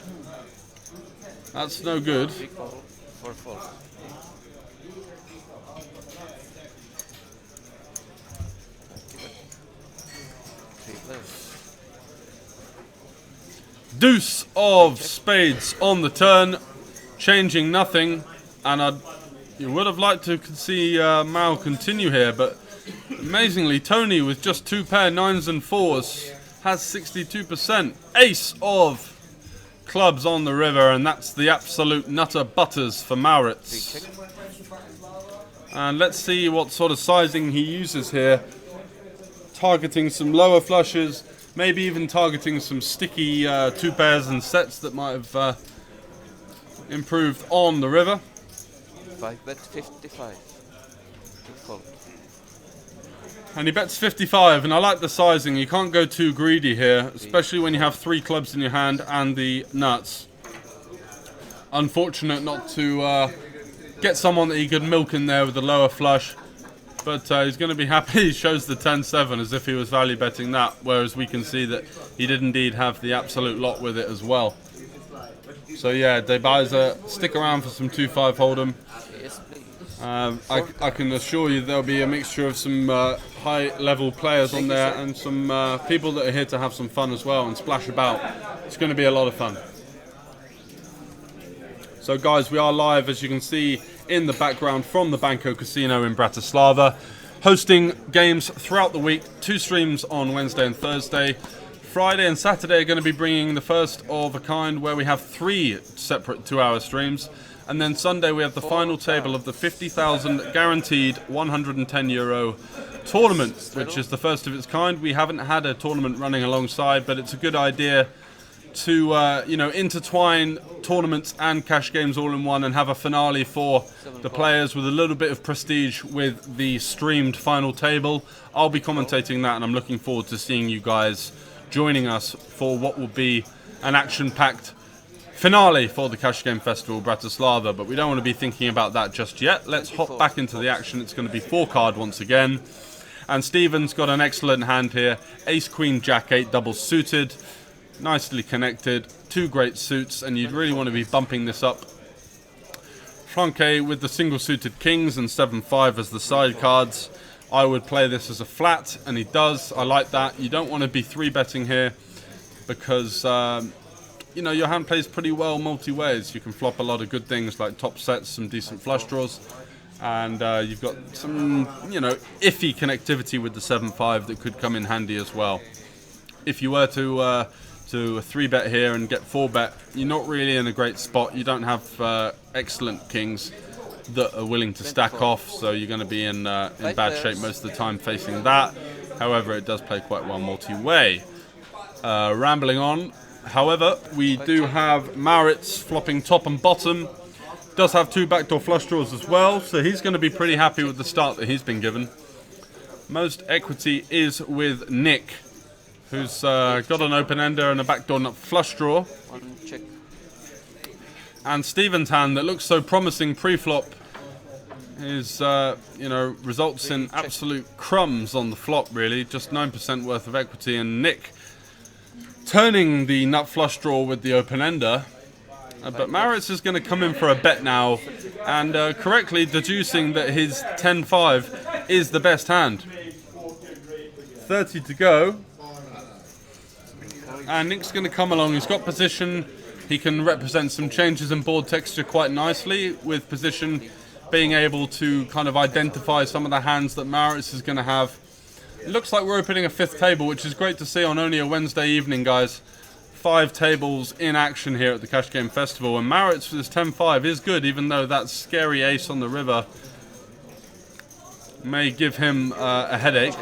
[SPEAKER 5] That's no good. Deuce of spades on the turn, changing nothing. And you would have liked to see Mao continue here, but amazingly, Tony with just 2 pair 9s and 4s has 62%. Ace of clubs on the river, and that's the absolute nutter butters for Maurits. And let's see what sort of sizing he uses here. Targeting some lower flushes, maybe even targeting some sticky 2 pairs and sets that might have improved on the river.
[SPEAKER 12] 5 bet 55.
[SPEAKER 5] And he bets 55, and I like the sizing. You can't go too greedy here, especially when you have 3 clubs in your hand and the nuts. Unfortunate not to get someone that he could milk in there with the lower flush, but he's going to be happy he shows the 10-7 as if he was value betting that, whereas we can see that he did indeed have the absolute lot with it as well. So yeah, Debaiza, stick around for some 2-5 hold'em.
[SPEAKER 12] Yes, please.
[SPEAKER 5] I can assure you there'll be a mixture of some high-level players on there and some people that are here to have some fun as well and splash about. It's going to be a lot of fun. So guys, we are live, as you can see in the background, from the Banco Casino in Bratislava, hosting games throughout the week. 2 streams on Wednesday and Thursday. Friday and Saturday are going to be bringing the first of a kind, where we have 3 separate 2-hour streams. And then Sunday we have the final table of the 50,000 guaranteed €110 tournament, which is the first of its kind. We haven't had a tournament running alongside, but it's a good idea to intertwine tournaments and cash games all in one and have a finale for the players with a little bit of prestige with the streamed final table. I'll be commentating that, and I'm looking forward to seeing you guys joining us for what will be an action-packed finale for the Cash Game Festival Bratislava, but we don't want to be thinking about that just yet. Let's hop back into the action. It's going to be 4-card once again. And Stephen's got an excellent hand here. Ace, Queen, Jack 8 double suited. Nicely connected. 2 great suits, and you'd really want to be bumping this up. Franke with the single suited kings and 7-5 as the side cards. I would play this as a flat, and he does. I like that. You don't want to be 3-betting here because your hand plays pretty well multi-ways. You can flop a lot of good things like top sets, some decent flush draws, and you've got some, iffy connectivity with the 7-5 that could come in handy as well. If you were to 3-bet here and get 4-bet, you're not really in a great spot. You don't have excellent kings that are willing to stack off, so you're going to be in bad shape most of the time facing that. However, it does play quite well multi-way. Rambling on. However, we do have Maritz flopping top and bottom. Does have 2 backdoor flush draws as well, so he's going to be pretty happy with the start that he's been given. Most equity is with Nick, who's got an open ender and a backdoor nut flush draw.
[SPEAKER 12] One check.
[SPEAKER 5] And Stephen's hand that looks so promising pre-flop is, results in absolute crumbs on the flop, really. Just 9% worth of equity, and Nick turning the nut flush draw with the open ender. But Maritz is going to come in for a bet now, and correctly deducing that his 10-5 is the best hand. 30 to go. And Nick's going to come along. He's got position. He can represent some changes in board texture quite nicely, with position being able to kind of identify some of the hands that Maritz is going to have. It looks like we're opening a 5th table, which is great to see on only a Wednesday evening, guys. 5 tables in action here at the Cash Game Festival, and Maritz with his 10-5 is good, even though that scary ace on the river may give him a headache.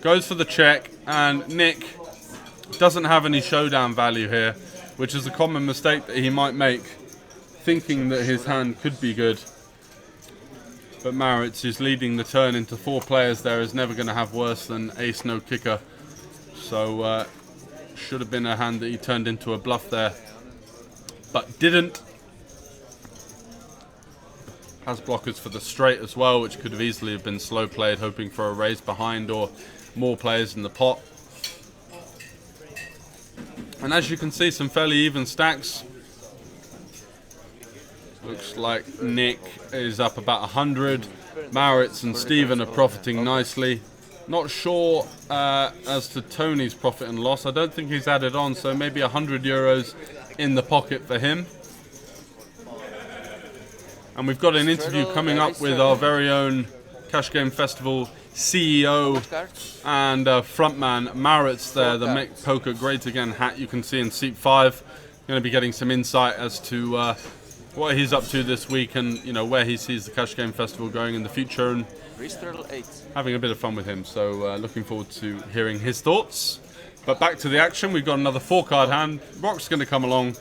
[SPEAKER 5] Goes for the check, and Nick doesn't have any showdown value here, which is a common mistake that he might make, thinking that his hand could be good. But Maritz is leading the turn into 4 players there, is never going to have worse than ace no kicker. So should have been a hand that he turned into a bluff there, but didn't. Has blockers for the straight as well, which could have easily have been slow played, hoping for a raise behind or more players in the pot. And as you can see, some fairly even stacks. Looks like Nick is up about 100. Maritz and Stephen are profiting nicely. Not sure as to Tony's profit and loss. I don't think he's added on, so maybe €100 in the pocket for him. And we've got an interview coming up with our very own Cash Game Festival CEO and frontman Maritz there, the Make Poker Great Again hat you can see in seat 5. Going to be getting some insight as to what he's up to this week, and where he sees the Cash Game Festival going in the future, and having a bit of fun with him. So looking forward to hearing his thoughts. But back to the action, we've got another 4-card hand. Rock's going to come along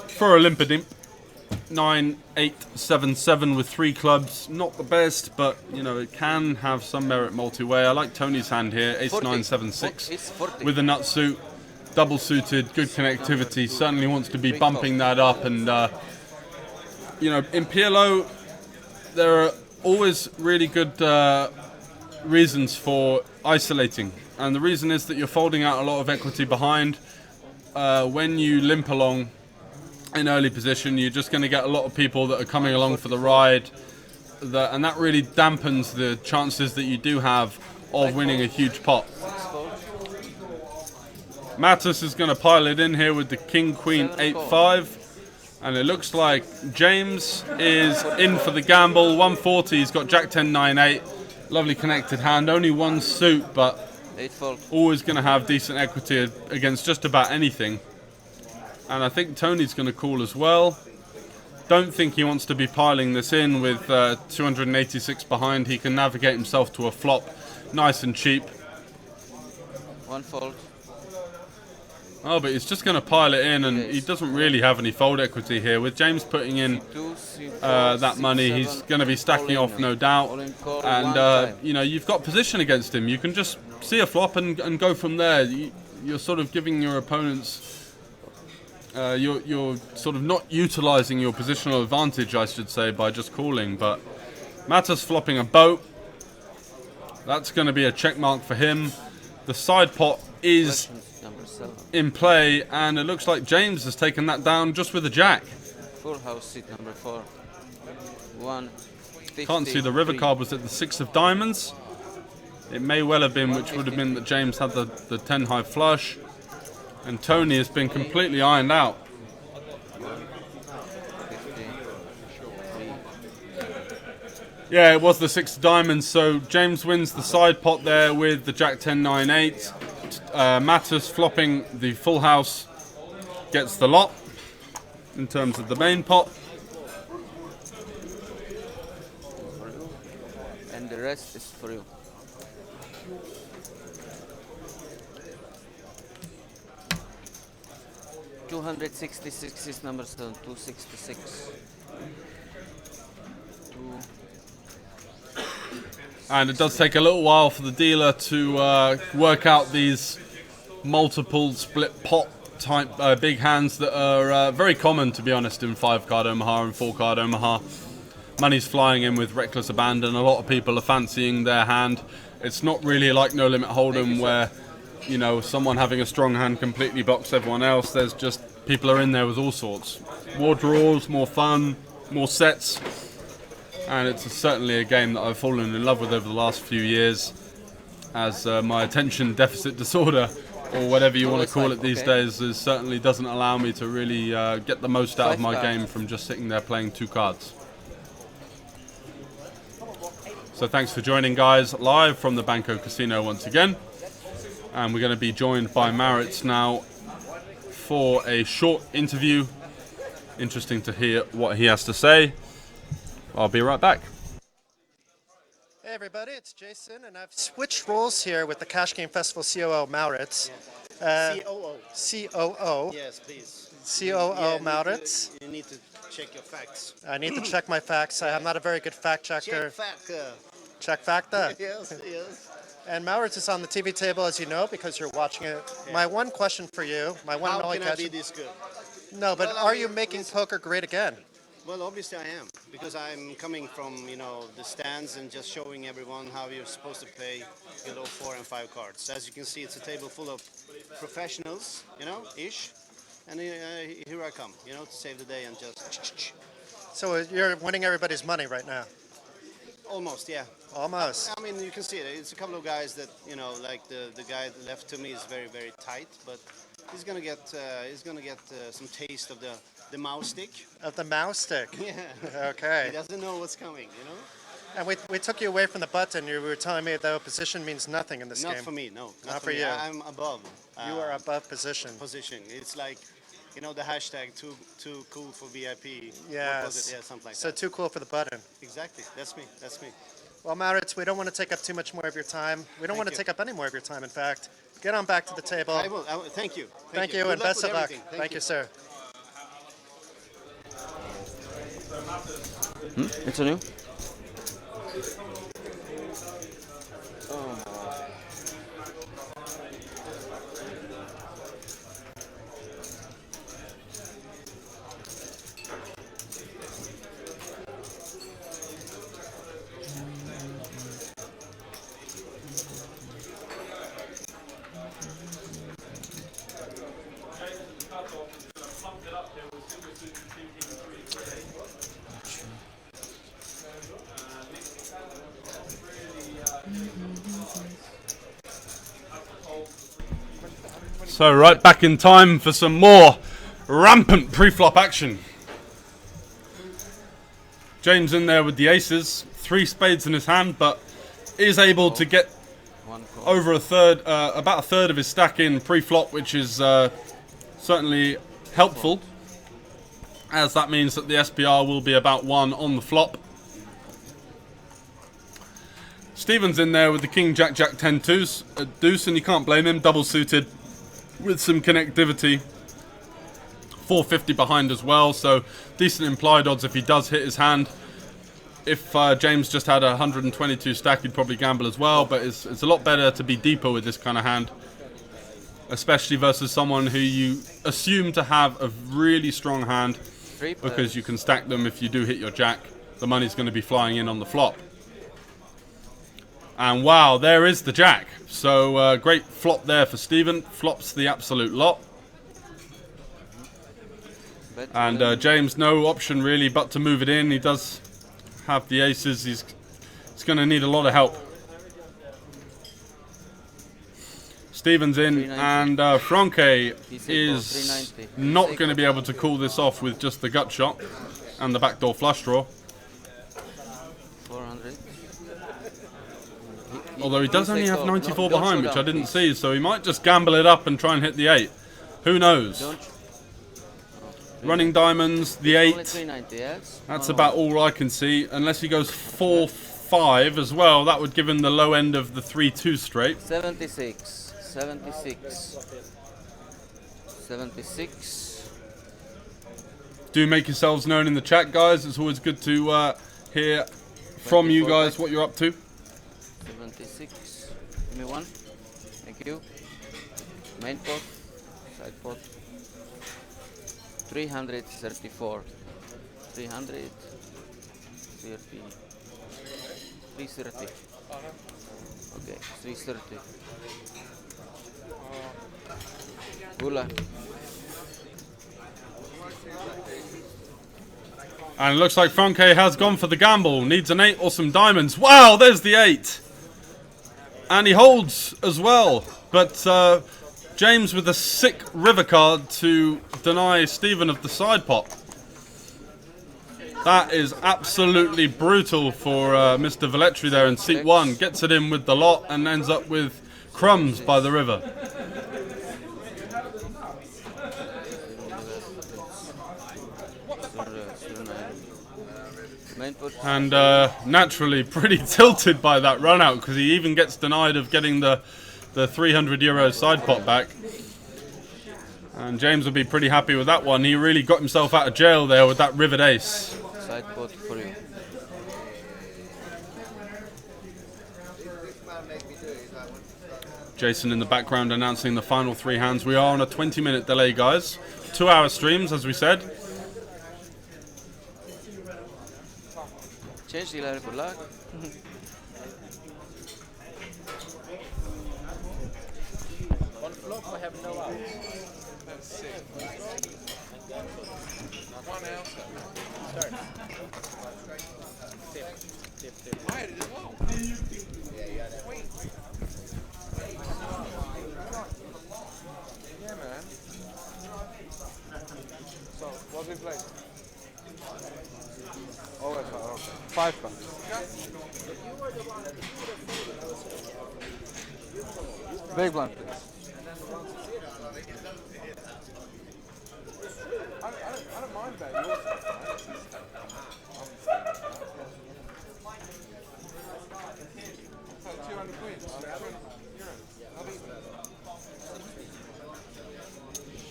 [SPEAKER 5] for a limpadimp. 9, 8, 7, 7 with 3 clubs. Not the best, but it can have some merit multi-way. I like Tony's hand here. Ace 9, 7, 6 with a nut suit, double suited, good connectivity. Certainly wants to be bumping that up, and in PLO there are always really good reasons for isolating, and the reason is that you're folding out a lot of equity behind. When you limp along, in early position, you're just going to get a lot of people that are coming along for the ride, and that really dampens the chances that you do have of winning a huge pot. Mattis is going to pile it in here with the King Queen 8-5, and it looks like James is in for the gamble. 140. He's got Jack 10 9-8. Lovely connected hand. Only one suit, but always going to have decent equity against just about anything. And I think Tony's going to call as well. Don't think he wants to be piling this in with 286 behind. He can navigate himself to a flop, nice and cheap.
[SPEAKER 12] One fold.
[SPEAKER 5] Oh, but he's just going to pile it in, and he doesn't really have any fold equity here. With James putting in that money, he's going to be stacking off, no doubt. And, you know, you've got position against him. You can just see a flop and go from there. You're sort of giving your opponents... you're sort of not utilising your positional advantage, I should say, by just calling. But Mattis flopping a boat. That's going to be a check mark for him. The side pot is in play, and it looks like James has taken that down just with a jack.
[SPEAKER 12] Full house seat number 4. 150.
[SPEAKER 5] Can't see the river card was at the 6 of diamonds. It may well have been, which would have been that James had the 10 high flush. And Tony has been completely ironed out. Yeah, it was the 6 of diamonds, so James wins the side pot there with the Jack 10 9-8. Mattis flopping the full house gets the lot in terms of the main pot.
[SPEAKER 12] And the rest is for you. $266 is number 7. 266.
[SPEAKER 5] And it does take a little while for the dealer to work out these multiple split pot type big hands that are very common, to be honest, in 5-card Omaha and 4-card Omaha. Money's flying in with reckless abandon. A lot of people are fancying their hand. It's not really like No Limit Hold'em where, you know, someone having a strong hand completely blocks everyone else. There's just people are in there with all sorts. More draws, more fun, more sets. And it's certainly a game that I've fallen in love with over the last few years, as my attention deficit disorder, or whatever you want to call it these days, certainly doesn't allow me to really get the most out of my game from just sitting there playing 2 cards. So thanks for joining, guys, live from the Banco Casino once again. And we're going to be joined by Maritz now for a short interview. Interesting to hear what he has to say. I'll be right back.
[SPEAKER 11] Hey everybody, it's Jason, and I've switched roles here with the Cash Game Festival COO Maurits.
[SPEAKER 10] COO.
[SPEAKER 11] COO.
[SPEAKER 10] Yes, please.
[SPEAKER 11] COO Maurits.
[SPEAKER 10] You need to check your facts.
[SPEAKER 11] I need to check my facts. I'm not a very good fact checker. Check facta.
[SPEAKER 10] Yes, yes.
[SPEAKER 11] And Maurits is on the TV table, as you know, because you're watching it. Yeah. My one question for you, my one and only question.
[SPEAKER 10] How can I be this good?
[SPEAKER 11] No, but are you making poker great again?
[SPEAKER 10] Well, obviously I am, because I'm coming from, you know, the stands and just showing everyone how you're supposed to play below 4 and 5 cards. As you can see, it's a table full of professionals, you know, ish. And here I come, you know, to save the day and just...
[SPEAKER 11] So you're winning everybody's money right now?
[SPEAKER 10] Almost, yeah.
[SPEAKER 11] Almost.
[SPEAKER 10] I mean, you can see it. It's a couple of guys that, you know, like the guy left to me is very, very tight, but he's gonna get some taste of the mouse stick.
[SPEAKER 11] Of the mouse stick?
[SPEAKER 10] Yeah.
[SPEAKER 11] Okay.
[SPEAKER 10] He doesn't know what's coming, you know?
[SPEAKER 11] And we took you away from the button. You were telling me that position means nothing in this game.
[SPEAKER 10] Not for me, no.
[SPEAKER 11] Not for
[SPEAKER 10] me.
[SPEAKER 11] you.
[SPEAKER 10] I'm above.
[SPEAKER 11] You are above position.
[SPEAKER 10] Position. It's like, you know, the hashtag too cool for VIP.
[SPEAKER 11] Yes.
[SPEAKER 10] What was it? Yeah, something like that.
[SPEAKER 11] So too cool for the button.
[SPEAKER 10] Exactly. That's me. That's me.
[SPEAKER 11] Well, Maurits, we don't want to take up too much more of your time. We don't want to take up any more of your time, in fact. Get on back to the table.
[SPEAKER 10] I will. Thank you.
[SPEAKER 11] Thank you, and best of luck. Thank you, sir.
[SPEAKER 12] It's on you.
[SPEAKER 5] So right back in time for some more rampant pre-flop action. James in there with the aces, 3 spades in his hand, but is able to get over a third, about a third of his stack in pre-flop, which is certainly helpful, as that means that the SPR will be about 1 on the flop. Stephen's in there with the King, Jack, Jack, 10 deuce, and you can't blame him, double suited with some connectivity. 450 behind as well, so decent implied odds if he does hit his hand. If James just had a 122 stack, he'd probably gamble as well, but it's a lot better to be deeper with this kind of hand, especially versus someone who you assume to have a really strong hand, because you can stack them. If you do hit your jack, the money's going to be flying in on the flop. And wow, there is the jack. So great flop there for Stephen. Flops the absolute lot. And James, no option really but to move it in. He does have the aces. He's going to need a lot of help. Stephen's in, and Franke is not going to be able to call this off with just the gut shot and the backdoor flush draw.
[SPEAKER 12] 400.
[SPEAKER 5] Although he does only have 94 behind, which I didn't see, so he might just gamble it up and try and hit the 8. Who knows? Running diamonds, the 8. That's about all I can see, unless he goes 4-5 as well. That would give him the low end of the 3-2 straight.
[SPEAKER 12] 76, 76, 76.
[SPEAKER 5] Do make yourselves known in the chat, guys. It's always good to hear from you guys what you're up to.
[SPEAKER 12] 76. Give me 1. Thank you. Main pot, side pot. 334. 330. 330. Okay, 330. Gula.
[SPEAKER 5] And it looks like Franke has gone for the gamble. Needs an 8 or some diamonds. Wow, there's the 8. And he holds as well. But James with a sick river card to deny Stephen of the side pot. That is absolutely brutal for Mr. Velletri there in seat 1. Gets it in with the lot and ends up with crumbs by the river. And naturally pretty tilted by that run out, because he even gets denied of getting the €300 side pot back. And James will be pretty happy with that one. He really got himself out of jail there with that rivered ace.
[SPEAKER 12] Side pot for you.
[SPEAKER 5] Jason in the background announcing the final 3 hands. We are on a 20-minute delay, guys. 2-hour streams, as we said.
[SPEAKER 12] Change dealer, good luck.
[SPEAKER 13] On flop, I have no outs.
[SPEAKER 3] That's sick. 1 out.
[SPEAKER 13] Start. Tip.
[SPEAKER 3] I had it as well.
[SPEAKER 13] Yeah, you got that.
[SPEAKER 3] Sweet. Yeah, man.
[SPEAKER 6] So, what we play? Oh, okay. 5 cards. Big blind, please.
[SPEAKER 3] I don't mind about your stuff, right? 200 quid. 200 euros. Not even.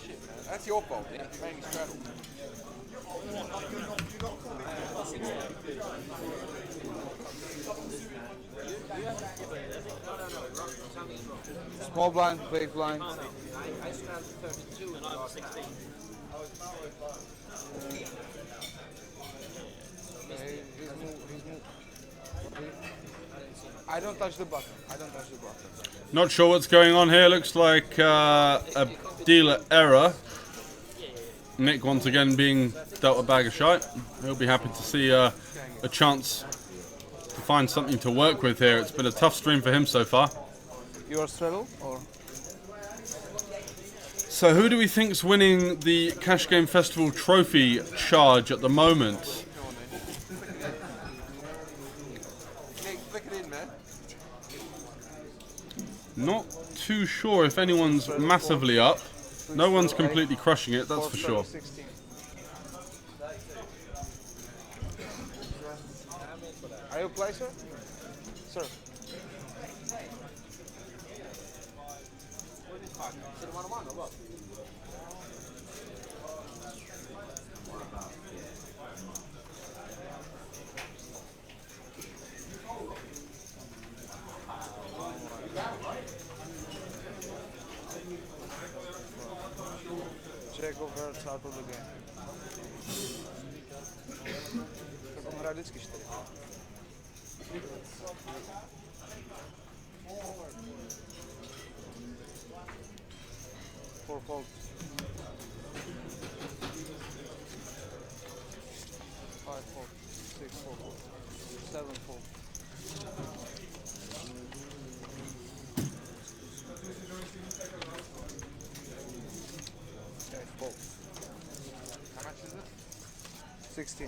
[SPEAKER 3] Shit, man. That's your fault, man. Paying his straddle.
[SPEAKER 6] Small blind, big blind.
[SPEAKER 13] I straddled 32 and I was 16.
[SPEAKER 6] I don't touch the button.
[SPEAKER 5] Not sure what's going on here. Looks like a dealer error. Nick once again being dealt a bag of shite. He'll be happy to see a chance to find something to work with here. It's been a tough stream for him so far.
[SPEAKER 6] Your straddle or?
[SPEAKER 5] So who do we think's winning the Cash Game Festival trophy charge at the moment?
[SPEAKER 3] Flick it in, man.
[SPEAKER 5] Not too sure if anyone's massively up. No one's completely crushing it, that's for sure.
[SPEAKER 3] Are you a player, sir? Sir. Check over start of the game. Kako mu radi skište? Four fold. 5 fold. 6 fold. 7 fold. Okay, fold. How much is it? 16.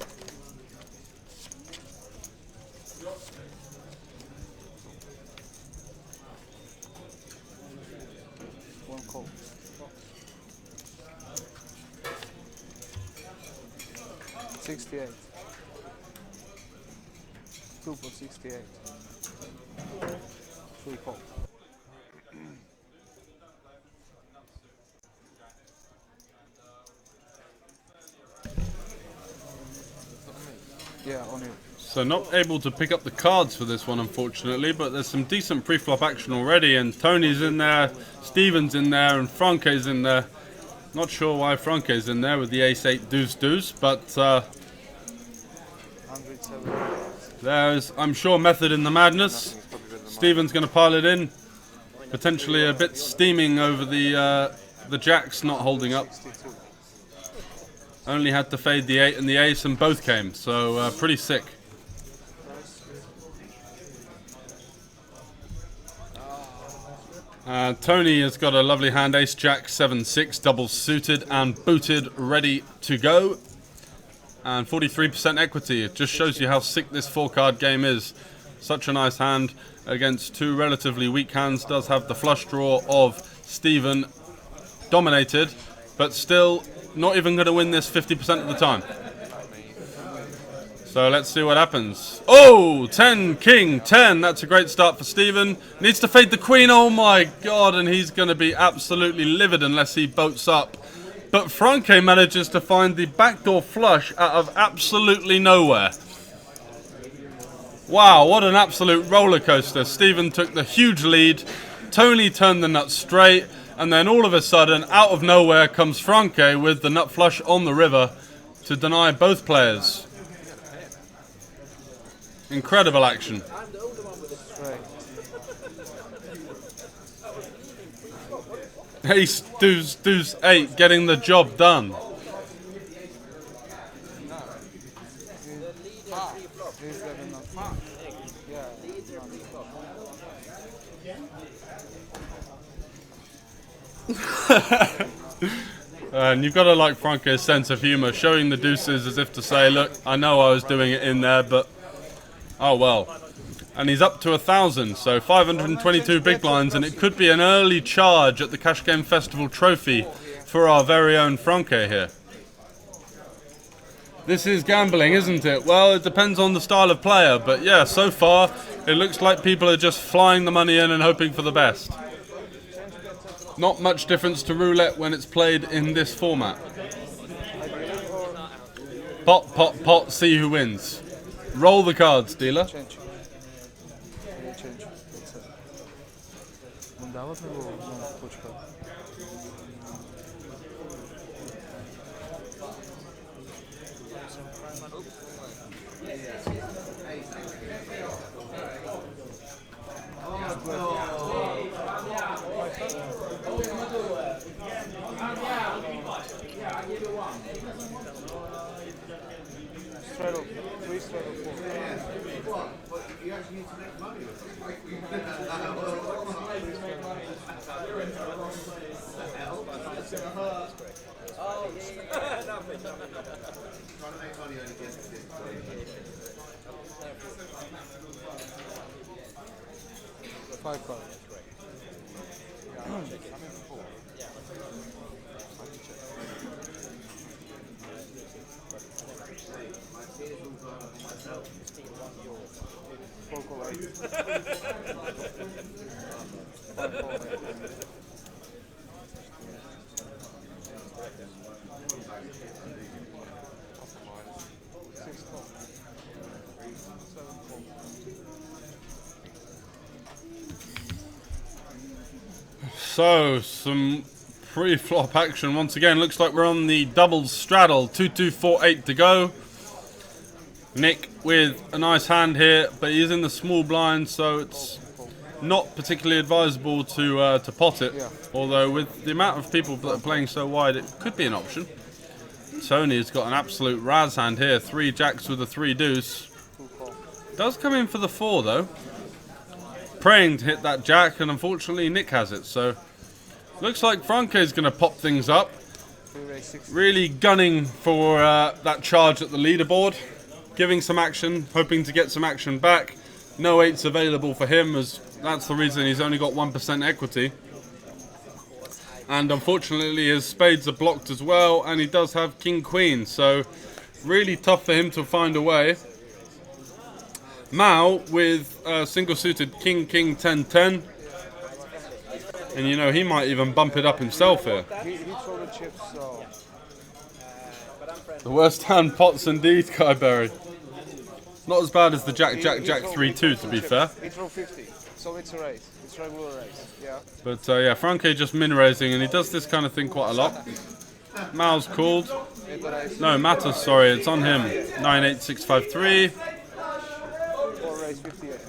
[SPEAKER 3] One call. 68. 2 for 68. 3 call. Yeah, on you.
[SPEAKER 5] So not able to pick up the cards for this one, unfortunately, but there's some decent pre-flop action already, and Tony's in there, Steven's in there, and Franke's in there. Not sure why Franke's in there with the ace-8 deuce-deuce, but there's, I'm sure, method in the madness. Steven's going to pile it in, potentially a bit steaming over the jacks not holding up. Only had to fade the 8 and the ace, and both came, so pretty sick. Tony has got a lovely hand, ace jack 7-6, double suited and booted, ready to go. And 43% equity. It just shows you how sick this 4-card game is. Such a nice hand against two relatively weak hands. Does have the flush draw of Steven dominated, but still not even going to win this 50% of the time. So let's see what happens. Oh, 10, king, 10. That's a great start for Steven. Needs to fade the queen. Oh my god, and he's going to be absolutely livid unless he boats up. But Franke manages to find the backdoor flush out of absolutely nowhere. Wow, what an absolute roller coaster. Steven took the huge lead. Tony turned the nut straight. And then all of a sudden, out of nowhere, comes Franke with the nut flush on the river to deny both players. Incredible action. Ace, deuce, 8, getting the job done. And you've got to like Franke's sense of humour, showing the deuces as if to say, look, I know I was doing it in there, but oh well. And he's up to 1,000, so 522 big blinds, and it could be an early charge at the Cash Game Festival trophy for our very own Franke here. This is gambling, isn't it? Well, it depends on the style of player, but yeah, so far it looks like people are just flying the money in and hoping for the best. Not much difference to roulette when it's played in this format. Pot, pot, pot, see who wins. Roll the cards, dealer.
[SPEAKER 6] straddle, 3 straddle 4.
[SPEAKER 13] Oh, yeah. Nothing.
[SPEAKER 3] Trying to make money only gets this.
[SPEAKER 6] Five cards.
[SPEAKER 3] I'm in 4.
[SPEAKER 13] Yeah.
[SPEAKER 5] So, some pre-flop action once again. Looks like we're on the doubles straddle. 2-2-4-8 to go. Nick with a nice hand here, but he's in the small blind, so it's not particularly advisable to pot it.
[SPEAKER 6] Yeah.
[SPEAKER 5] Although with the amount of people that are playing so wide, it could be an option. Tony's got an absolute Raz hand here. 3 jacks with a 3 deuce. Does come in for the 4 though. Praying to hit that jack, and unfortunately Nick has it. So looks like Franco's going to pop things up. Really gunning for that charge at the leaderboard. Giving some action, hoping to get some action back. No 8s available for him, as that's the reason he's only got 1% equity. And unfortunately his spades are blocked as well, and he does have king queen, so really tough for him to find a way. Mao with single suited king 10 10, and you know he might even bump it up himself here.
[SPEAKER 6] He throw the chips, so
[SPEAKER 5] The worst hand pots indeed, Kai Berry. Not as bad as the jack 3-2 to be fair.
[SPEAKER 6] he throw 50, so it's a raise. It's regular raise. Yeah.
[SPEAKER 5] But yeah, Franco just min raising, and he does this kind of thing quite a lot. Mao's called. No, Matos, sorry, it's on him. 9-8-6-5-3.
[SPEAKER 6] 4 raise 58.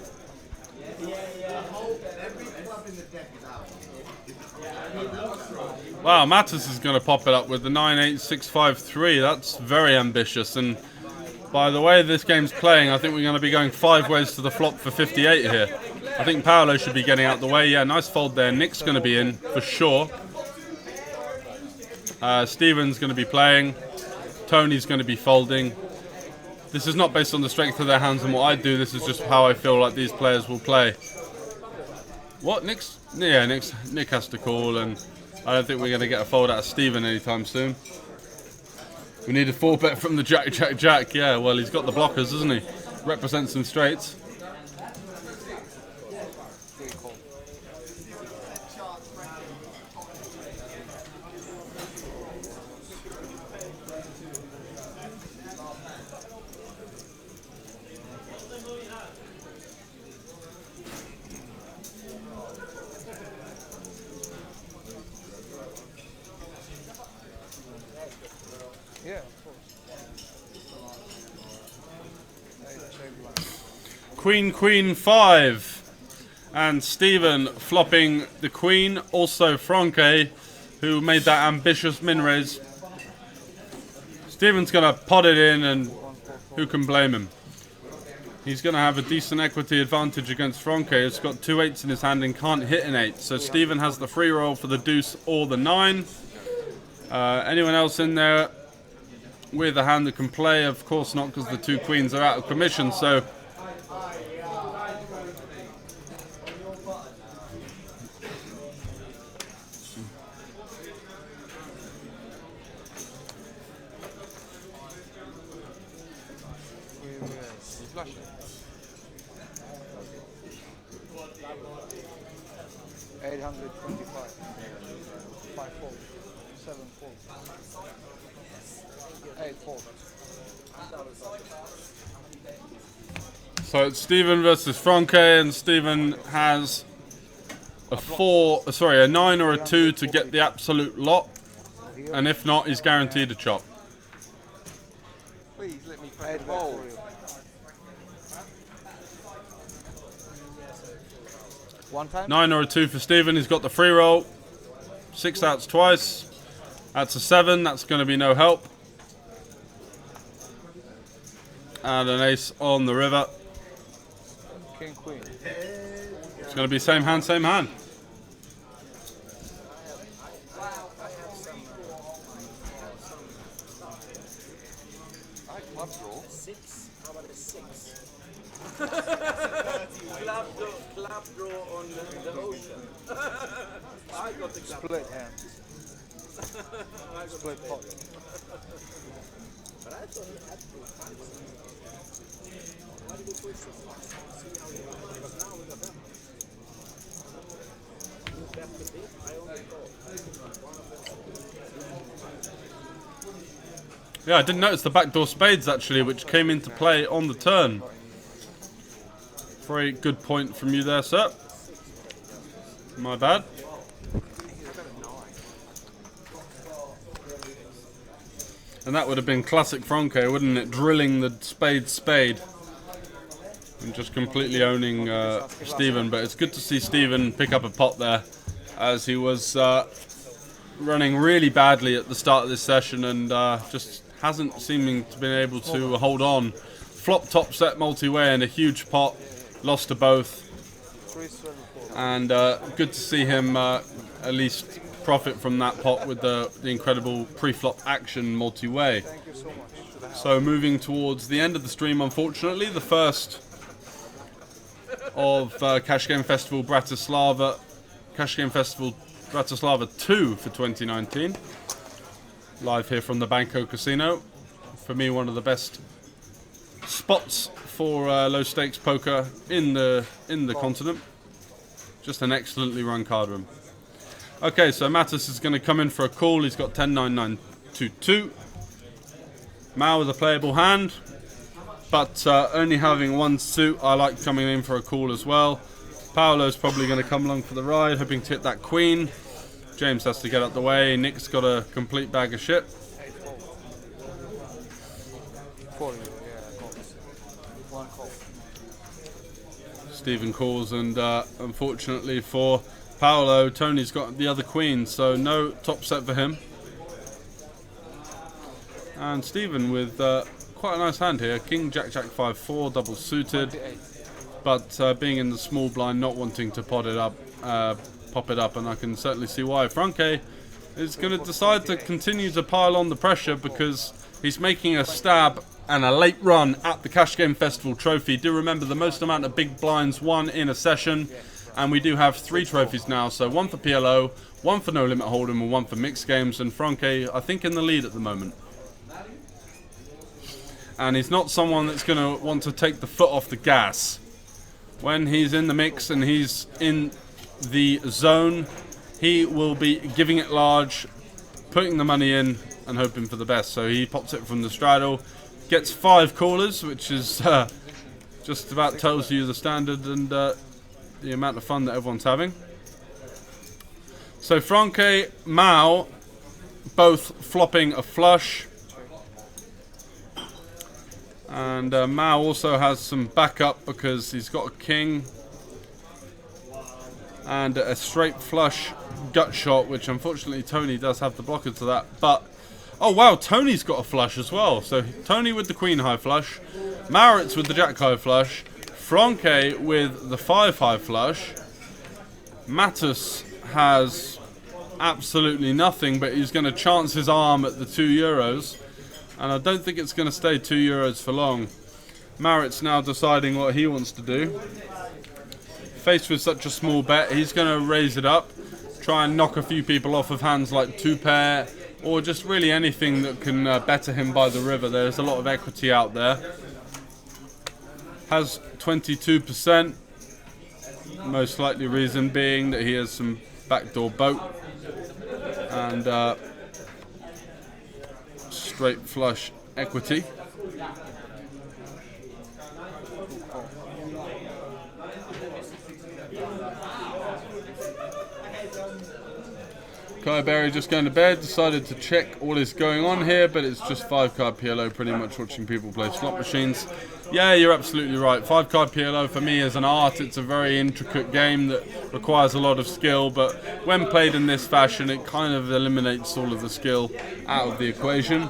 [SPEAKER 5] Wow, Matos is going to pop it up with the 9-8-6-5-3. That's very ambitious. And by the way this game's playing, I think we're going to be going 5 ways to the flop for 58 here. I think Paolo should be getting out the way. Yeah, nice fold there. Nick's going to be in for sure. Steven's going to be playing. Tony's going to be folding. This is not based on the strength of their hands and what I do. This is just how I feel like these players will play. What? Nick's? Yeah, Nick has to call, and I don't think we're going to get a fold out of Steven anytime soon. We need a 4-bet from the jack. Yeah, well, he's got the blockers, doesn't he? Represents some straights.
[SPEAKER 6] Yeah, of course.
[SPEAKER 5] Queen 5, and Steven flopping the queen. Also Franke, who made that ambitious min raise. Steven's gonna pot it in, and who can blame him? He's gonna have a decent equity advantage against Franke, who's got 2 8s in his hand and can't hit an 8. So Steven has the free roll for the deuce or the 9. Anyone else in there with a hand that can play? Of course not, because the 2 queens are out of commission. So
[SPEAKER 6] He's flashing. 825. 5 4. 7 4. 8 4.
[SPEAKER 5] So it's Steven versus Franke, and Steven has a 9 or a 2 to get the absolute lot, and if not, he's guaranteed a chop.
[SPEAKER 6] Please let me play the ball. 1 time?
[SPEAKER 5] 9 or a 2 for Steven. He's got the free roll. 6 outs twice. That's a 7. That's going to be no help. and an ace on the river.
[SPEAKER 6] King, queen.
[SPEAKER 5] It's going to be same hand, same hand.
[SPEAKER 3] Club draw. 6. How about a 6? Club draw on the ocean. I got the club.
[SPEAKER 6] Split hand. Split pot.
[SPEAKER 3] But I thought he had to. Why did we put 6? See how he got. Because now we got that. You bet the big. I only thought.
[SPEAKER 5] Yeah, I didn't notice the backdoor spades actually, which came into play on the turn. Very good point from you there, sir. My bad. And that would have been classic Franco, wouldn't it? Drilling the spade. And just completely owning Stephen. But it's good to see Stephen pick up a pot there, as he was running really badly at the start of this session and just hasn't seeming to been able to hold on. Flop top set multi-way and a huge pot. Lost to both. And good to see him at least profit from that pot with the incredible pre-flop action multi-way. So moving towards the end of the stream, unfortunately, the first of Cash Game Festival Bratislava, Cash Game Festival Bratislava 2 for 2019. Live here from the Banco Casino. For me, one of the best spots for low stakes poker in the continent. Just an excellently run card room. Okay, so Mattis is going to come in for a call. He's got 10-9-9-2-2. Mao with a playable hand, but only having one suit. I like coming in for a call as well. Paolo's probably going to come along for the ride, hoping to hit that queen. James has to get out the way. Nick's got a complete bag of shit. Stephen calls, and unfortunately for Paolo, Tony's got the other queen, so no top set for him. And Stephen with quite a nice hand here. King, Jack, Jack, 5-4, double suited. But being in the small blind, not wanting to pop it up, and I can certainly see why. Franke is going to decide to continue to pile on the pressure because he's making a stab and a late run at the Cash Game Festival trophy. Do remember the most amount of big blinds won in a session, and we do have 3 trophies now, so 1 for PLO, 1 for No Limit Hold'em, and 1 for mixed games, and Franke, I think, in the lead at the moment. And he's not someone that's going to want to take the foot off the gas. When he's in the mix and he's in the zone, he will be giving it large, putting the money in and hoping for the best. So he pops it from the straddle, gets 5 callers, which is just about tells you the standard and the amount of fun that everyone's having. So Franke, Mao, both flopping a flush. And Mao also has some backup because he's got a king and a straight flush gut shot, which unfortunately Tony does have the blocker to that. But oh wow, Tony's got a flush as well. So Tony with the queen high flush, Maurits with the jack high flush, Franke with the 5 high flush. Mattis has absolutely nothing, but he's going to chance his arm at the €2. And I don't think it's going to stay €2 for long. Maurits now deciding what he wants to do. Faced with such a small bet, he's going to raise it up, try and knock a few people off of hands like 2-pair, or just really anything that can better him by the river. There's a lot of equity out there. Has 22%, most likely reason being that he has some backdoor boat and straight flush equity. Kai Berry just going to bed, decided to check what is going on here, but it's just 5-card PLO, pretty much watching people play slot machines. Yeah, you're absolutely right. 5-card PLO for me is an art. It's a very intricate game that requires a lot of skill, but when played in this fashion, it kind of eliminates all of the skill out of the equation.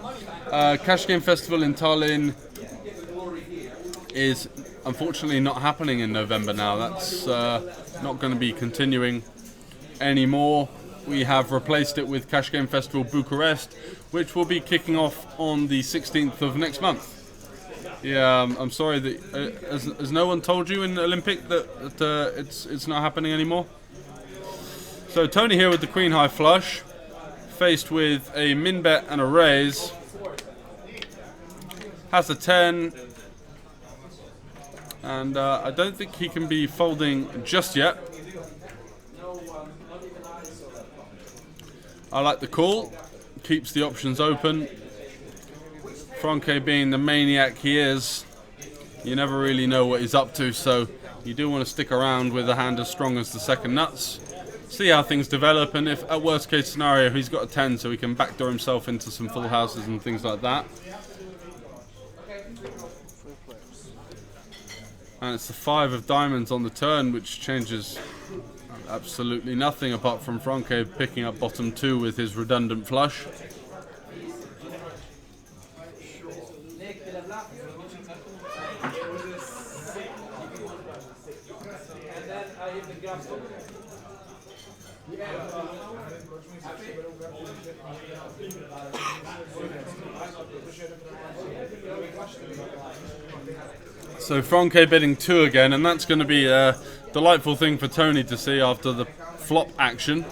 [SPEAKER 5] Cash Game Festival in Tallinn is unfortunately not happening in November now. That's not going to be continuing anymore. We have replaced it with Cash Game Festival Bucharest, which will be kicking off on the 16th of next month. Yeah, I'm sorry that has no one told you in the Olympic that it's not happening anymore. So Tony here with the Queen High flush, faced with a min bet and a raise. Has a 10, and I don't think he can be folding just yet. I like the call, keeps the options open. Franke being the maniac he is, you never really know what he's up to, so you do want to stick around with a hand as strong as the second nuts. See how things develop, and if at worst case scenario he's got a 10 so he can backdoor himself into some full houses and things like that. And it's the 5 of diamonds on the turn, which changes absolutely nothing apart from Franke picking up bottom 2 with his redundant flush. So Franke bidding 2 again, and that's going to be a delightful thing for Tony to see after the flop action.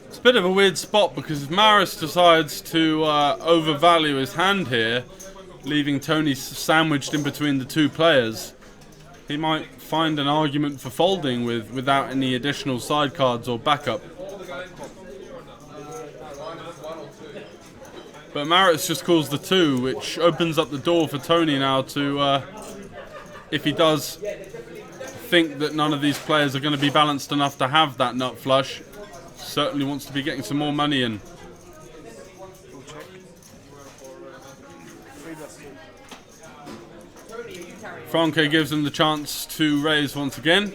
[SPEAKER 5] It's a bit of a weird spot because if Maris decides to overvalue his hand here, leaving Tony sandwiched in between the two players, he might find an argument for folding without any additional side cards or backup. But Maritz just calls the 2, which opens up the door for Tony now to, if he does think that none of these players are going to be balanced enough to have that nut flush, certainly wants to be getting some more money in. Franke gives him the chance to raise once again.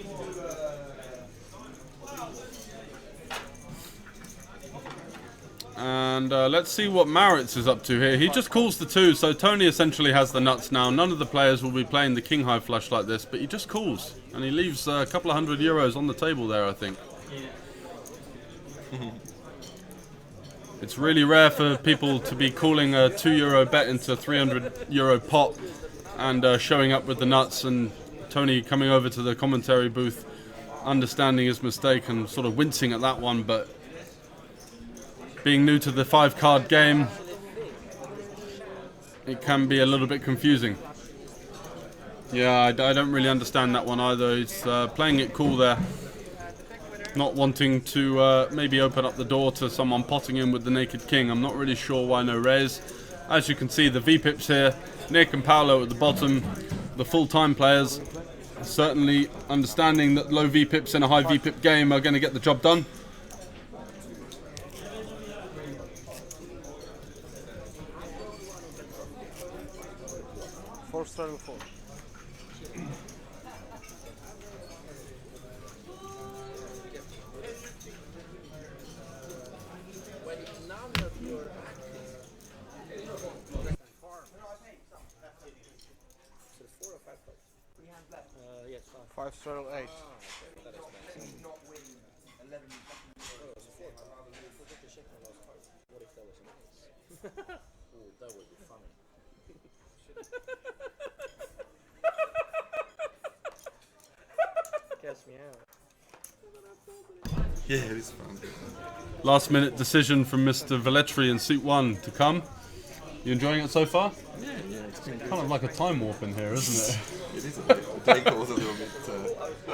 [SPEAKER 5] And let's see what Maritz is up to here. He just calls the 2, so Tony essentially has the nuts now. None of the players will be playing the king high flush like this, but he just calls. And he leaves a couple of €100 on the table there, I think. It's really rare for people to be calling a €2 bet into a €300 pot and showing up with the nuts, and Tony coming over to the commentary booth, understanding his mistake and sort of wincing at that one, but being new to the 5-card game, it can be a little bit confusing. Yeah, I don't really understand that one either. He's playing it cool there, not wanting to maybe open up the door to someone potting in with the naked king. I'm not really sure why no raise. As you can see, the V-pips here, Nick and Paolo at the bottom, the full-time players, certainly understanding that low V-pips in a high V-pip game are going to get the job done.
[SPEAKER 6] Straddle 4.
[SPEAKER 13] When none of your so 4 or 5 cards? 3 hands left. Yes,
[SPEAKER 6] 5 straddle 8.
[SPEAKER 13] Not win 11. What if that was an ace? Oh, that would be funny. Guess me out.
[SPEAKER 9] Yeah, it is fun.
[SPEAKER 5] Last minute decision from Mr. Velletri in suit 1 to come. You enjoying it so far?
[SPEAKER 9] Yeah, it's been
[SPEAKER 5] kind of like a time warp in here, isn't it?
[SPEAKER 9] It is a bit. The day goes a little bit.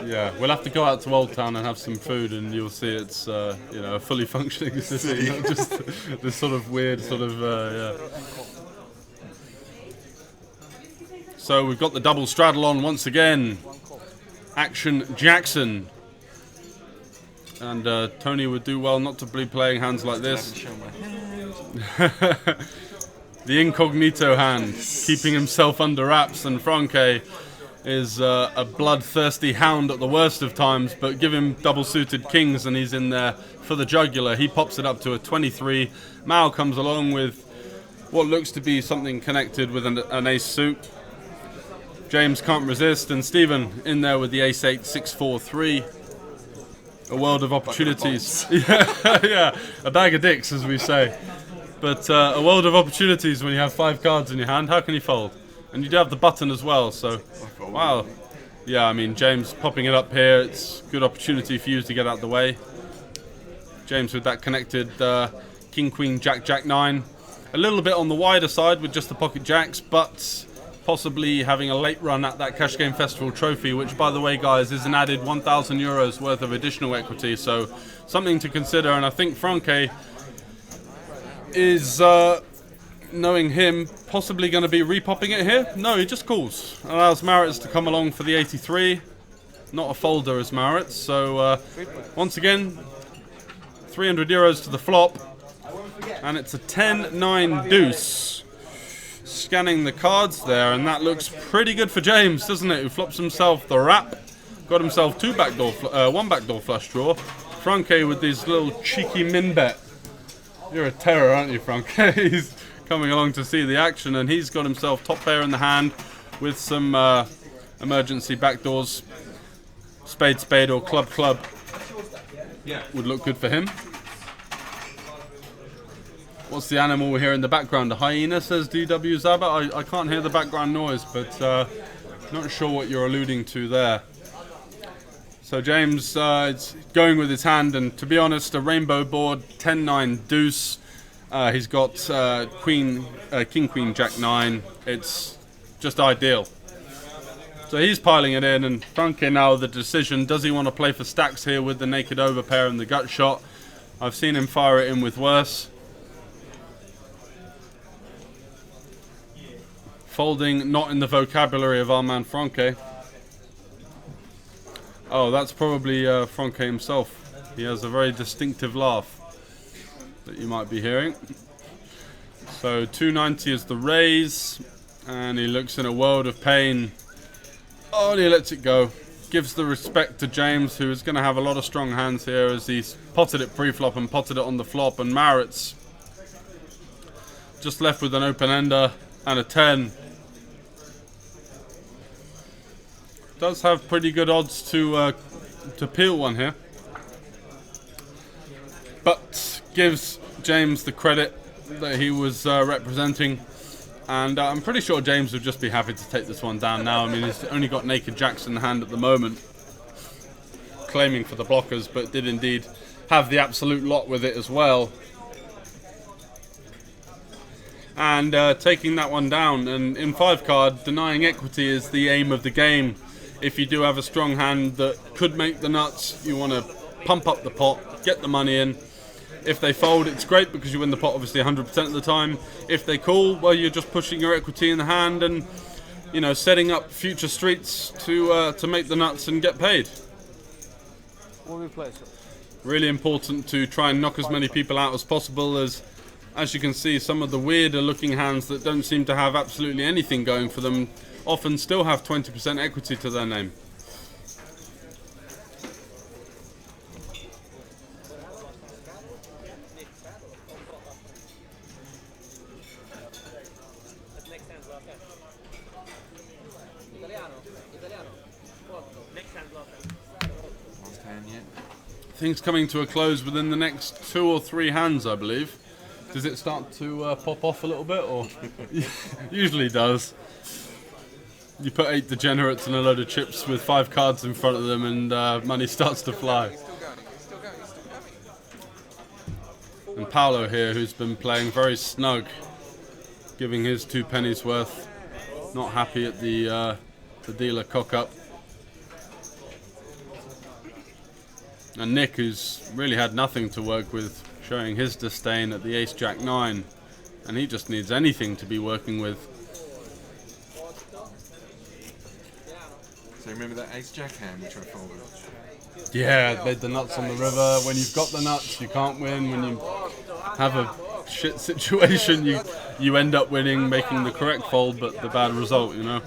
[SPEAKER 5] Yeah, we'll have to go out to Old Town and have some food, and you'll see it's a fully functioning city, not just this sort of weird yeah. So we've got the double straddle on once again. Action Jackson. And Tony would do well not to be playing hands like this. The incognito hand, keeping himself under wraps, and Franke is a bloodthirsty hound at the worst of times, but give him double-suited kings and he's in there for the jugular. He pops it up to a 23. Mao comes along with what looks to be something connected with an ace suit. James can't resist, and Stephen in there with the ace-8, 6-4-3. A world of opportunities. Yeah, a bag of dicks, as we say. But a world of opportunities when you have 5 cards in your hand. How can you fold? And you do have the button as well, so wow. Yeah, I mean, James popping it up here, it's a good opportunity for you to get out the way. James with that connected King, Queen, Jack, Jack 9. A little bit on the wider side with just the pocket jacks, but possibly having a late run at that Cash Game Festival trophy, which, by the way, guys, is an added 1,000 euros worth of additional equity, so something to consider. And I think Franke is, knowing him, possibly going to be repopping it here. No, he just calls. Allows Maritz to come along for the 83. Not a folder as Maritz, so once again, 300 euros to the flop, and it's a 10-9 deuce. Scanning the cards there, and that looks pretty good for James, doesn't it? Who flops himself the wrap, got himself one backdoor flush draw. Franke with these little cheeky min bet. You're a terror, aren't you, Franke? He's coming along to see the action, and he's got himself top pair in the hand with some emergency backdoors. Spade, spade, or club, club would look good for him. What's the animal we hear in the background? A hyena, says DW Zaba. I can't hear the background noise, but not sure what you're alluding to there. So James is going with his hand, and to be honest, a rainbow board, 10-9 deuce. He's got King, Queen, Jack 9. It's just ideal. So he's piling it in, and Franke now the decision. Does he want to play for stacks here with the naked overpair and the gut shot? I've seen him fire it in with worse. Folding not in the vocabulary of our man Franke. Oh, that's probably Franke himself. He has a very distinctive laugh that you might be hearing. So 290 is the raise, and he looks in a world of pain. Oh, and he lets it go. Gives the respect to James, who is going to have a lot of strong hands here, as he's potted it pre-flop and potted it on the flop, and Maritz just left with an open-ender and a 10. Does have pretty good odds to peel one here, but gives James the credit that he was representing, and I'm pretty sure James would just be happy to take this one down now. I mean, he's only got naked jacks in the hand at the moment, claiming for the blockers, but did indeed have the absolute lot with it as well. And taking that one down, and in 5 card, denying equity is the aim of the game. If you do have a strong hand that could make the nuts, you want to pump up the pot, get the money in. If they fold, it's great because you win the pot obviously 100% of the time. If they call, well, you're just pushing your equity in the hand and, you know, setting up future streets to make the nuts and get paid.
[SPEAKER 6] What will we play, sir?
[SPEAKER 5] Really important to try and knock as many people out as possible, as you can see, some of the weirder looking hands that don't seem to have absolutely anything going for them often still have 20% equity to their name. Things coming to a close within the next 2 or 3 hands, I believe. Does it start to pop off a little bit, or usually does? You put 8 degenerates and a load of chips with 5 cards in front of them, and money starts to fly. And Paolo here, who's been playing very snug, giving his 2 pennies worth. Not happy at the dealer cock up. And Nick, who's really had nothing to work with, showing his disdain at the Ace Jack 9, and he just needs anything to be working with.
[SPEAKER 9] So remember that Ace Jack hand which I folded?
[SPEAKER 5] Yeah, bed the nuts on the river. When you've got the nuts, you can't win. When you have a shit situation, you end up winning, making the correct fold, but the bad result, you know.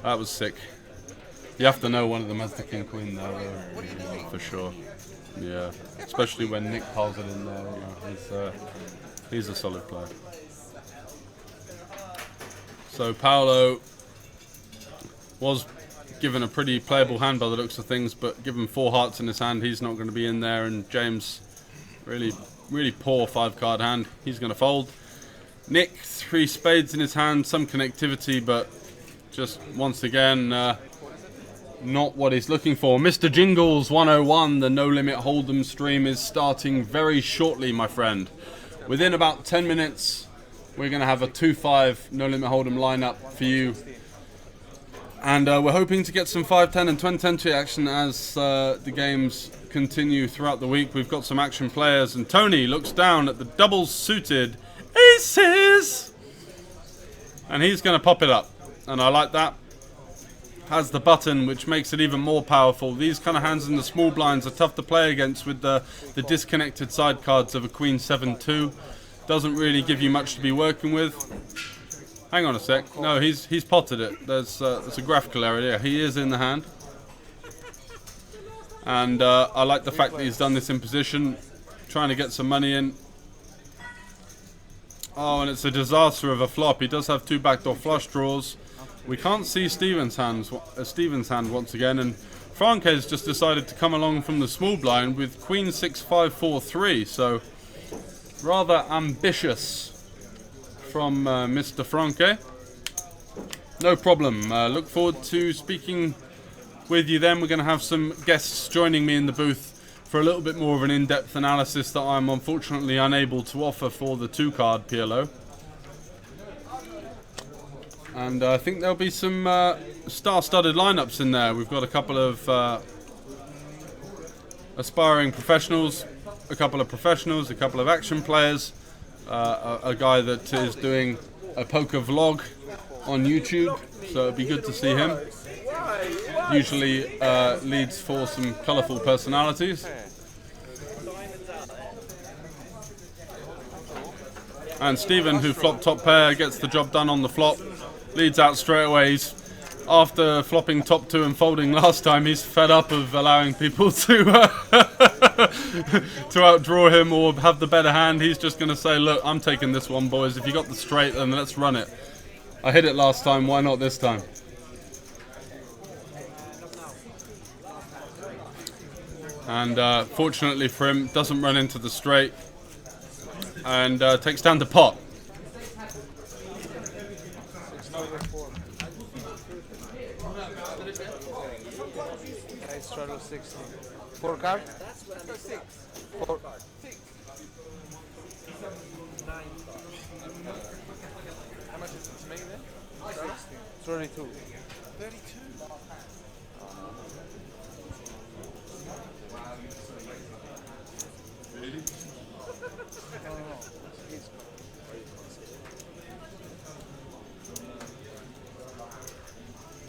[SPEAKER 5] That was sick. You have to know one of them has the king queen there, though, for sure. Yeah, especially when Nick piles it in there. You know, he's a solid player. So Paolo was given a pretty playable hand by the looks of things, but given 4 hearts in his hand, he's not going to be in there. And James, really poor 5-card hand. He's going to fold. Nick, 3 spades in his hand, some connectivity, but just once again, not what he's looking for. Mr. Jingles 101, the No Limit Hold'em stream is starting very shortly, my friend. Within about 10 minutes, we're going to have a 2-5 No Limit Hold'em lineup for you. And we're hoping to get some 5-10 and 20 entry action as the games continue throughout the week. We've got some action players, and Tony looks down at the doubles suited aces, and he's going to pop it up, and I like that. Has the button, which makes it even more powerful. These kind of hands in the small blinds are tough to play against with the disconnected side cards of a queen 7-2. Doesn't really give you much to be working with. Hang on a sec. No, he's potted it. There's a graphical error. Yeah, he is in the hand. And I like the fact that he's done this in position, trying to get some money in. Oh, and it's a disaster of a flop. He does have 2 backdoor flush draws. We can't see Stephen's hand once again, and Franke's just decided to come along from the small blind with queen 6-5-4-3. So rather ambitious from Mr. Franke. No problem. Look forward to speaking with you then. We're going to have some guests joining me in the booth for a little bit more of an in-depth analysis that I'm unfortunately unable to offer for the 2-card PLO. And I think there'll be some star-studded lineups in there. We've got a couple of aspiring professionals, a couple of professionals, a couple of action players, a guy that is doing a poker vlog on YouTube, so it'd be good to see him. Usually leads for some colourful personalities. And Stephen, who flopped top pair, gets the job done on the flop. Leads out straight away. After flopping top 2 and folding last time, he's fed up of allowing people to to outdraw him or have the better hand. He's just going to say, look, I'm taking this one, boys. If you got the straight, then let's run it. I hit it last time, why not this time? And fortunately for him, doesn't run into the straight and takes down the pot.
[SPEAKER 6] Straddle 16. 4 card? 4.
[SPEAKER 3] How much is it to me then?
[SPEAKER 6] 32.
[SPEAKER 3] 32.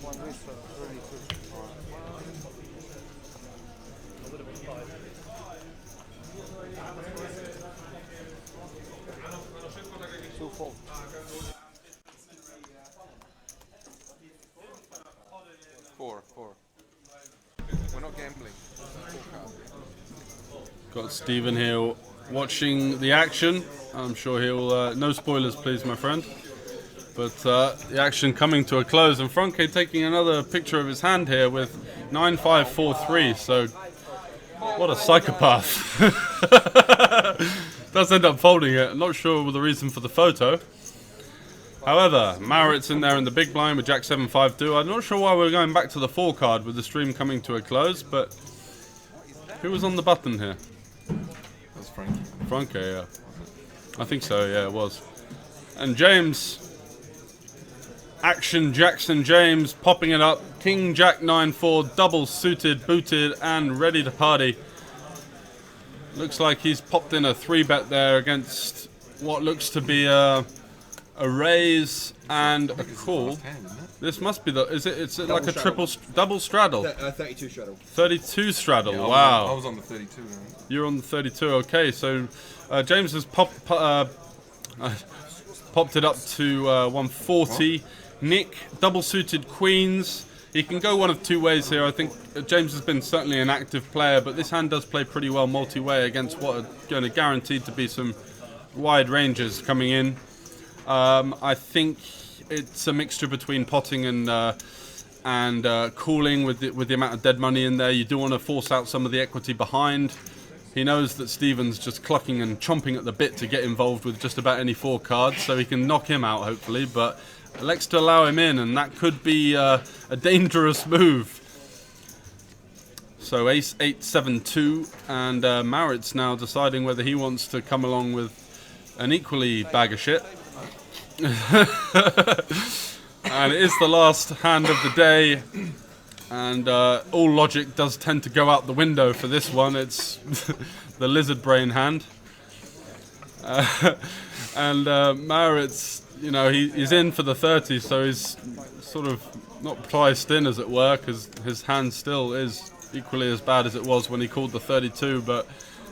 [SPEAKER 6] One wrist for 32. 2 fold.
[SPEAKER 3] 4. We're not gambling. 4 card.
[SPEAKER 5] Got Stephen here watching the action. I'm sure he'll... no spoilers, please, my friend. But the action coming to a close. And Franke taking another picture of his hand here with 9-5-4-3. So, what a psychopath. Does end up folding it. Not sure the reason for the photo. However, Marit's in there in the big blind with Jack 7-5-2. I'm not sure why we're going back to the 4 card with the stream coming to a close, but who was on the button here?
[SPEAKER 9] That's Frankie.
[SPEAKER 5] Franke, yeah. I think so, yeah, it was. And James, Action Jackson James, popping it up. King Jack 9-4, double suited, booted, and ready to party. Looks like he's popped in a 3-bet there against what looks to be a raise and a call. This must be the... Is it? It's like a triple... Double straddle.
[SPEAKER 7] 32 straddle.
[SPEAKER 5] 32 straddle,
[SPEAKER 9] Yeah,
[SPEAKER 5] wow.
[SPEAKER 9] I was on the 32. Right?
[SPEAKER 5] You're on the 32, okay. So James has popped it up to 140. Nick, double suited queens. he can go one of two ways here. I think James has been certainly an active player, but this hand does play pretty well multi-way against what are going to guaranteed to be some wide ranges coming in. I think it's a mixture between potting and cooling with the amount of dead money in there. You do want to force out some of the equity behind. He knows that Stephen's just clucking and chomping at the bit to get involved with just about any 4 cards, so he can knock him out hopefully, but elects to allow him in, and that could be a dangerous move. So ace 8-7-2, and Maritz now deciding whether he wants to come along with an equally bag of shit. And it is the last hand of the day, and all logic does tend to go out the window for this one. It's the lizard brain hand. And Maritz, you know, he's in for the 30, so he's sort of not priced in, as it were, because his hand still is equally as bad as it was when he called the 32, but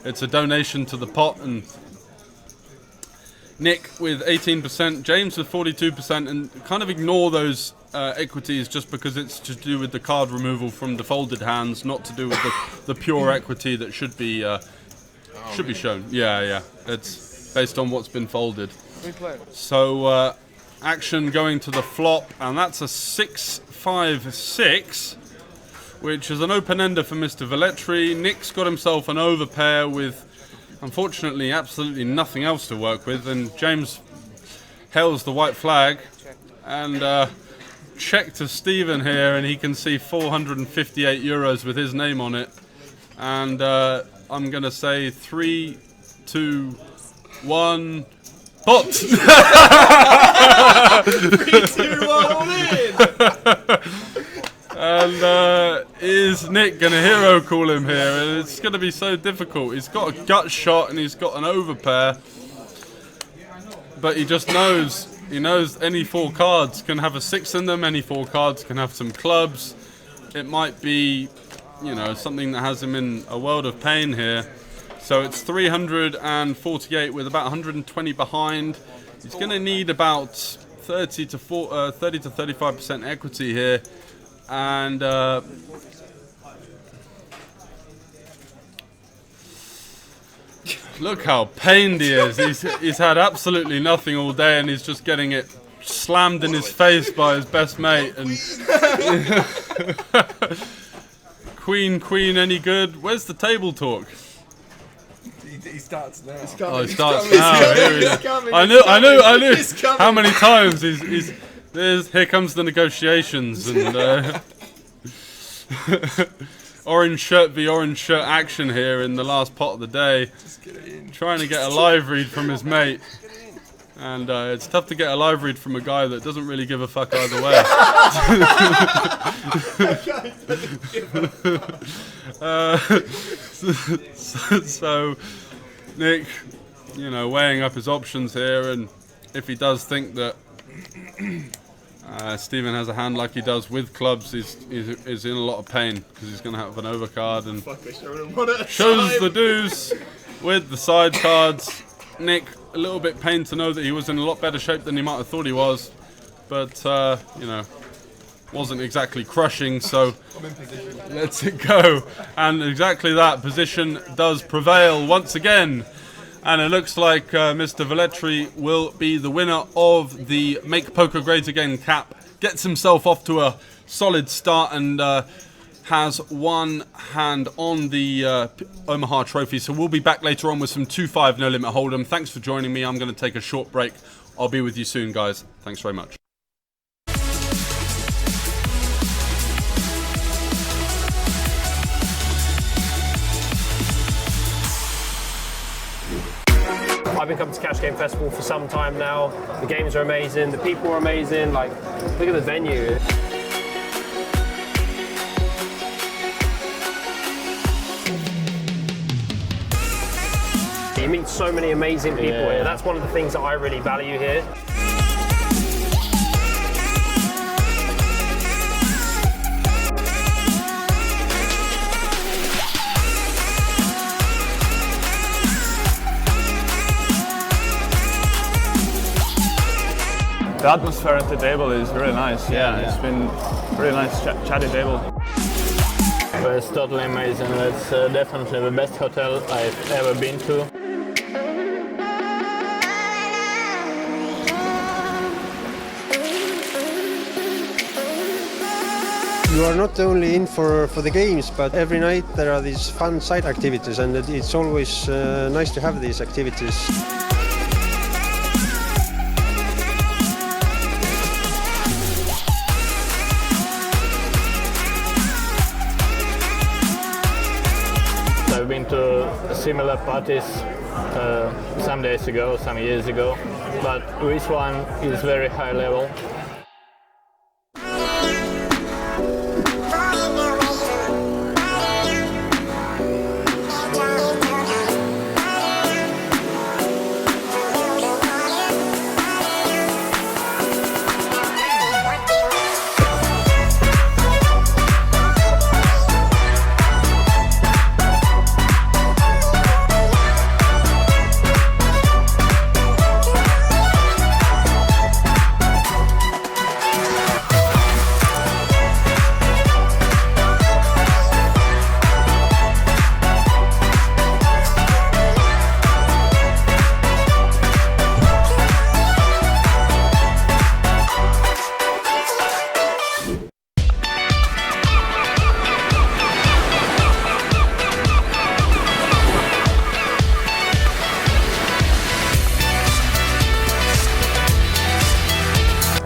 [SPEAKER 5] it's a donation to the pot. And Nick with 18%, James with 42%, and kind of ignore those equities just because it's to do with the card removal from the folded hands, not to do with the pure equity that should be shown. Yeah, it's based on what's been folded. So action going to the flop, and that's a 6-5-6, which is an open-ender for Mr. Velletri. Nick's got himself an overpair with, unfortunately, absolutely nothing else to work with, and James hails the white flag and check to Stephen here, and he can see 458 euros with his name on it. And I'm going to say 3, 2, 1, pot!
[SPEAKER 7] 3, 2, 1, all in!
[SPEAKER 5] And is Nick going to hero call him here? And it's going to be so difficult. He's got a gut shot and he's got an overpair, but he just knows. He knows any 4 cards can have a 6 in them. Any 4 cards can have some clubs. It might be, you know, something that has him in a world of pain here. So it's 348 with about 120 behind. He's going to need about 30 to 35% equity here. And look how pained he is. He's had absolutely nothing all day, and he's just getting it slammed in his face by his best mate. And Queen, any good? Where's the table talk?
[SPEAKER 9] He starts now.
[SPEAKER 5] Oh, he starts now. Here he is. I knew. How many times here comes the negotiations, and orange shirt v orange shirt action here in the last pot of the day. Trying to get a live read from his mate, and it's tough to get a live read from a guy that doesn't really give a fuck either way. So Nick, you know, weighing up his options here, and if he does think that Stephen has a hand like he does with clubs, he's in a lot of pain because he's going to have an overcard and shows the deuce with the side cards. Nick, a little bit pained to know that he was in a lot better shape than he might have thought he was, but you know, wasn't exactly crushing, so lets it go. And exactly that, position does prevail once again. And it looks like Mr. Velletri will be the winner of the Make Poker Great Again cap. Gets himself off to a solid start and has one hand on the Omaha Trophy. So we'll be back later on with some 2-5 No Limit Hold'em. Thanks for joining me. I'm going to take a short break. I'll be with you soon, guys. Thanks very much.
[SPEAKER 13] I've been coming to Cash Game Festival for some time now. The games are amazing, the people are amazing, like, look at the venue. You meet so many amazing people here. That's one of the things that I really value here.
[SPEAKER 2] The atmosphere at the table is really nice. Yeah, it's been
[SPEAKER 14] really nice chatty table. It's totally amazing. It's definitely the best hotel I've ever been to.
[SPEAKER 15] You are not only in for the games, but every night there are these fun side activities, and it's always nice to have these activities.
[SPEAKER 14] I've been to similar parties some days ago, some years ago, but this one is very high level.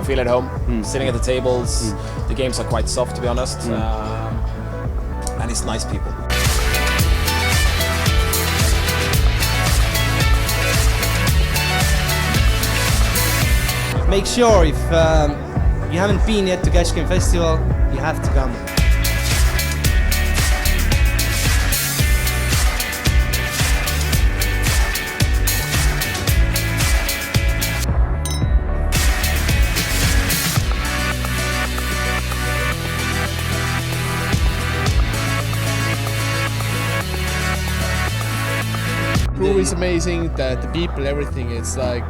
[SPEAKER 16] Feel at home, sitting at the tables. The games are quite soft, to be honest, and it's nice people.
[SPEAKER 1] Make sure if you haven't been yet to Cash Game Festival, you have to come.
[SPEAKER 17] Crew is amazing, the people, everything. It's like,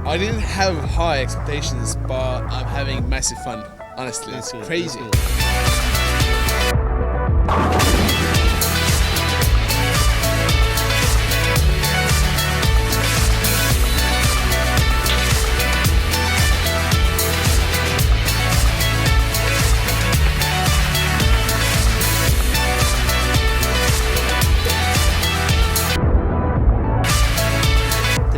[SPEAKER 17] I didn't have high expectations, but I'm having massive fun. Honestly, it's crazy.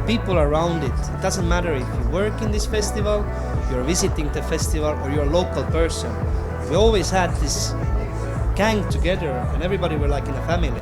[SPEAKER 1] People around it. It doesn't matter if you work in this festival, you're visiting the festival, or you're a local person. We always had this gang together and everybody were like in a family.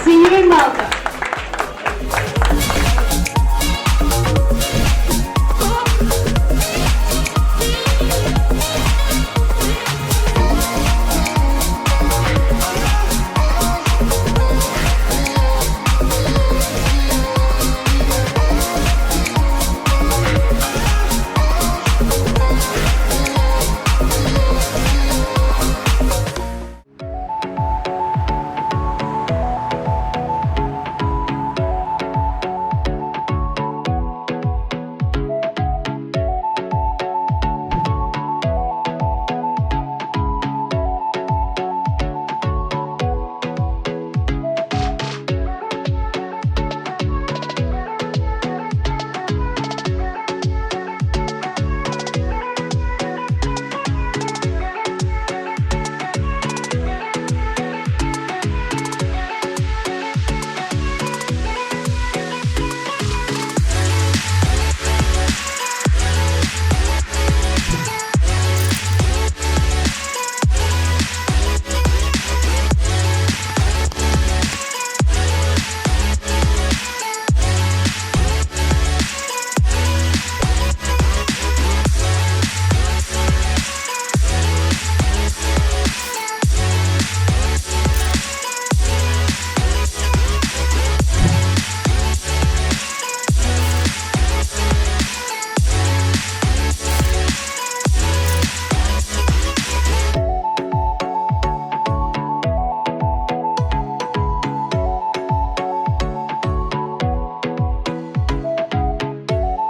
[SPEAKER 18] See you in Malta.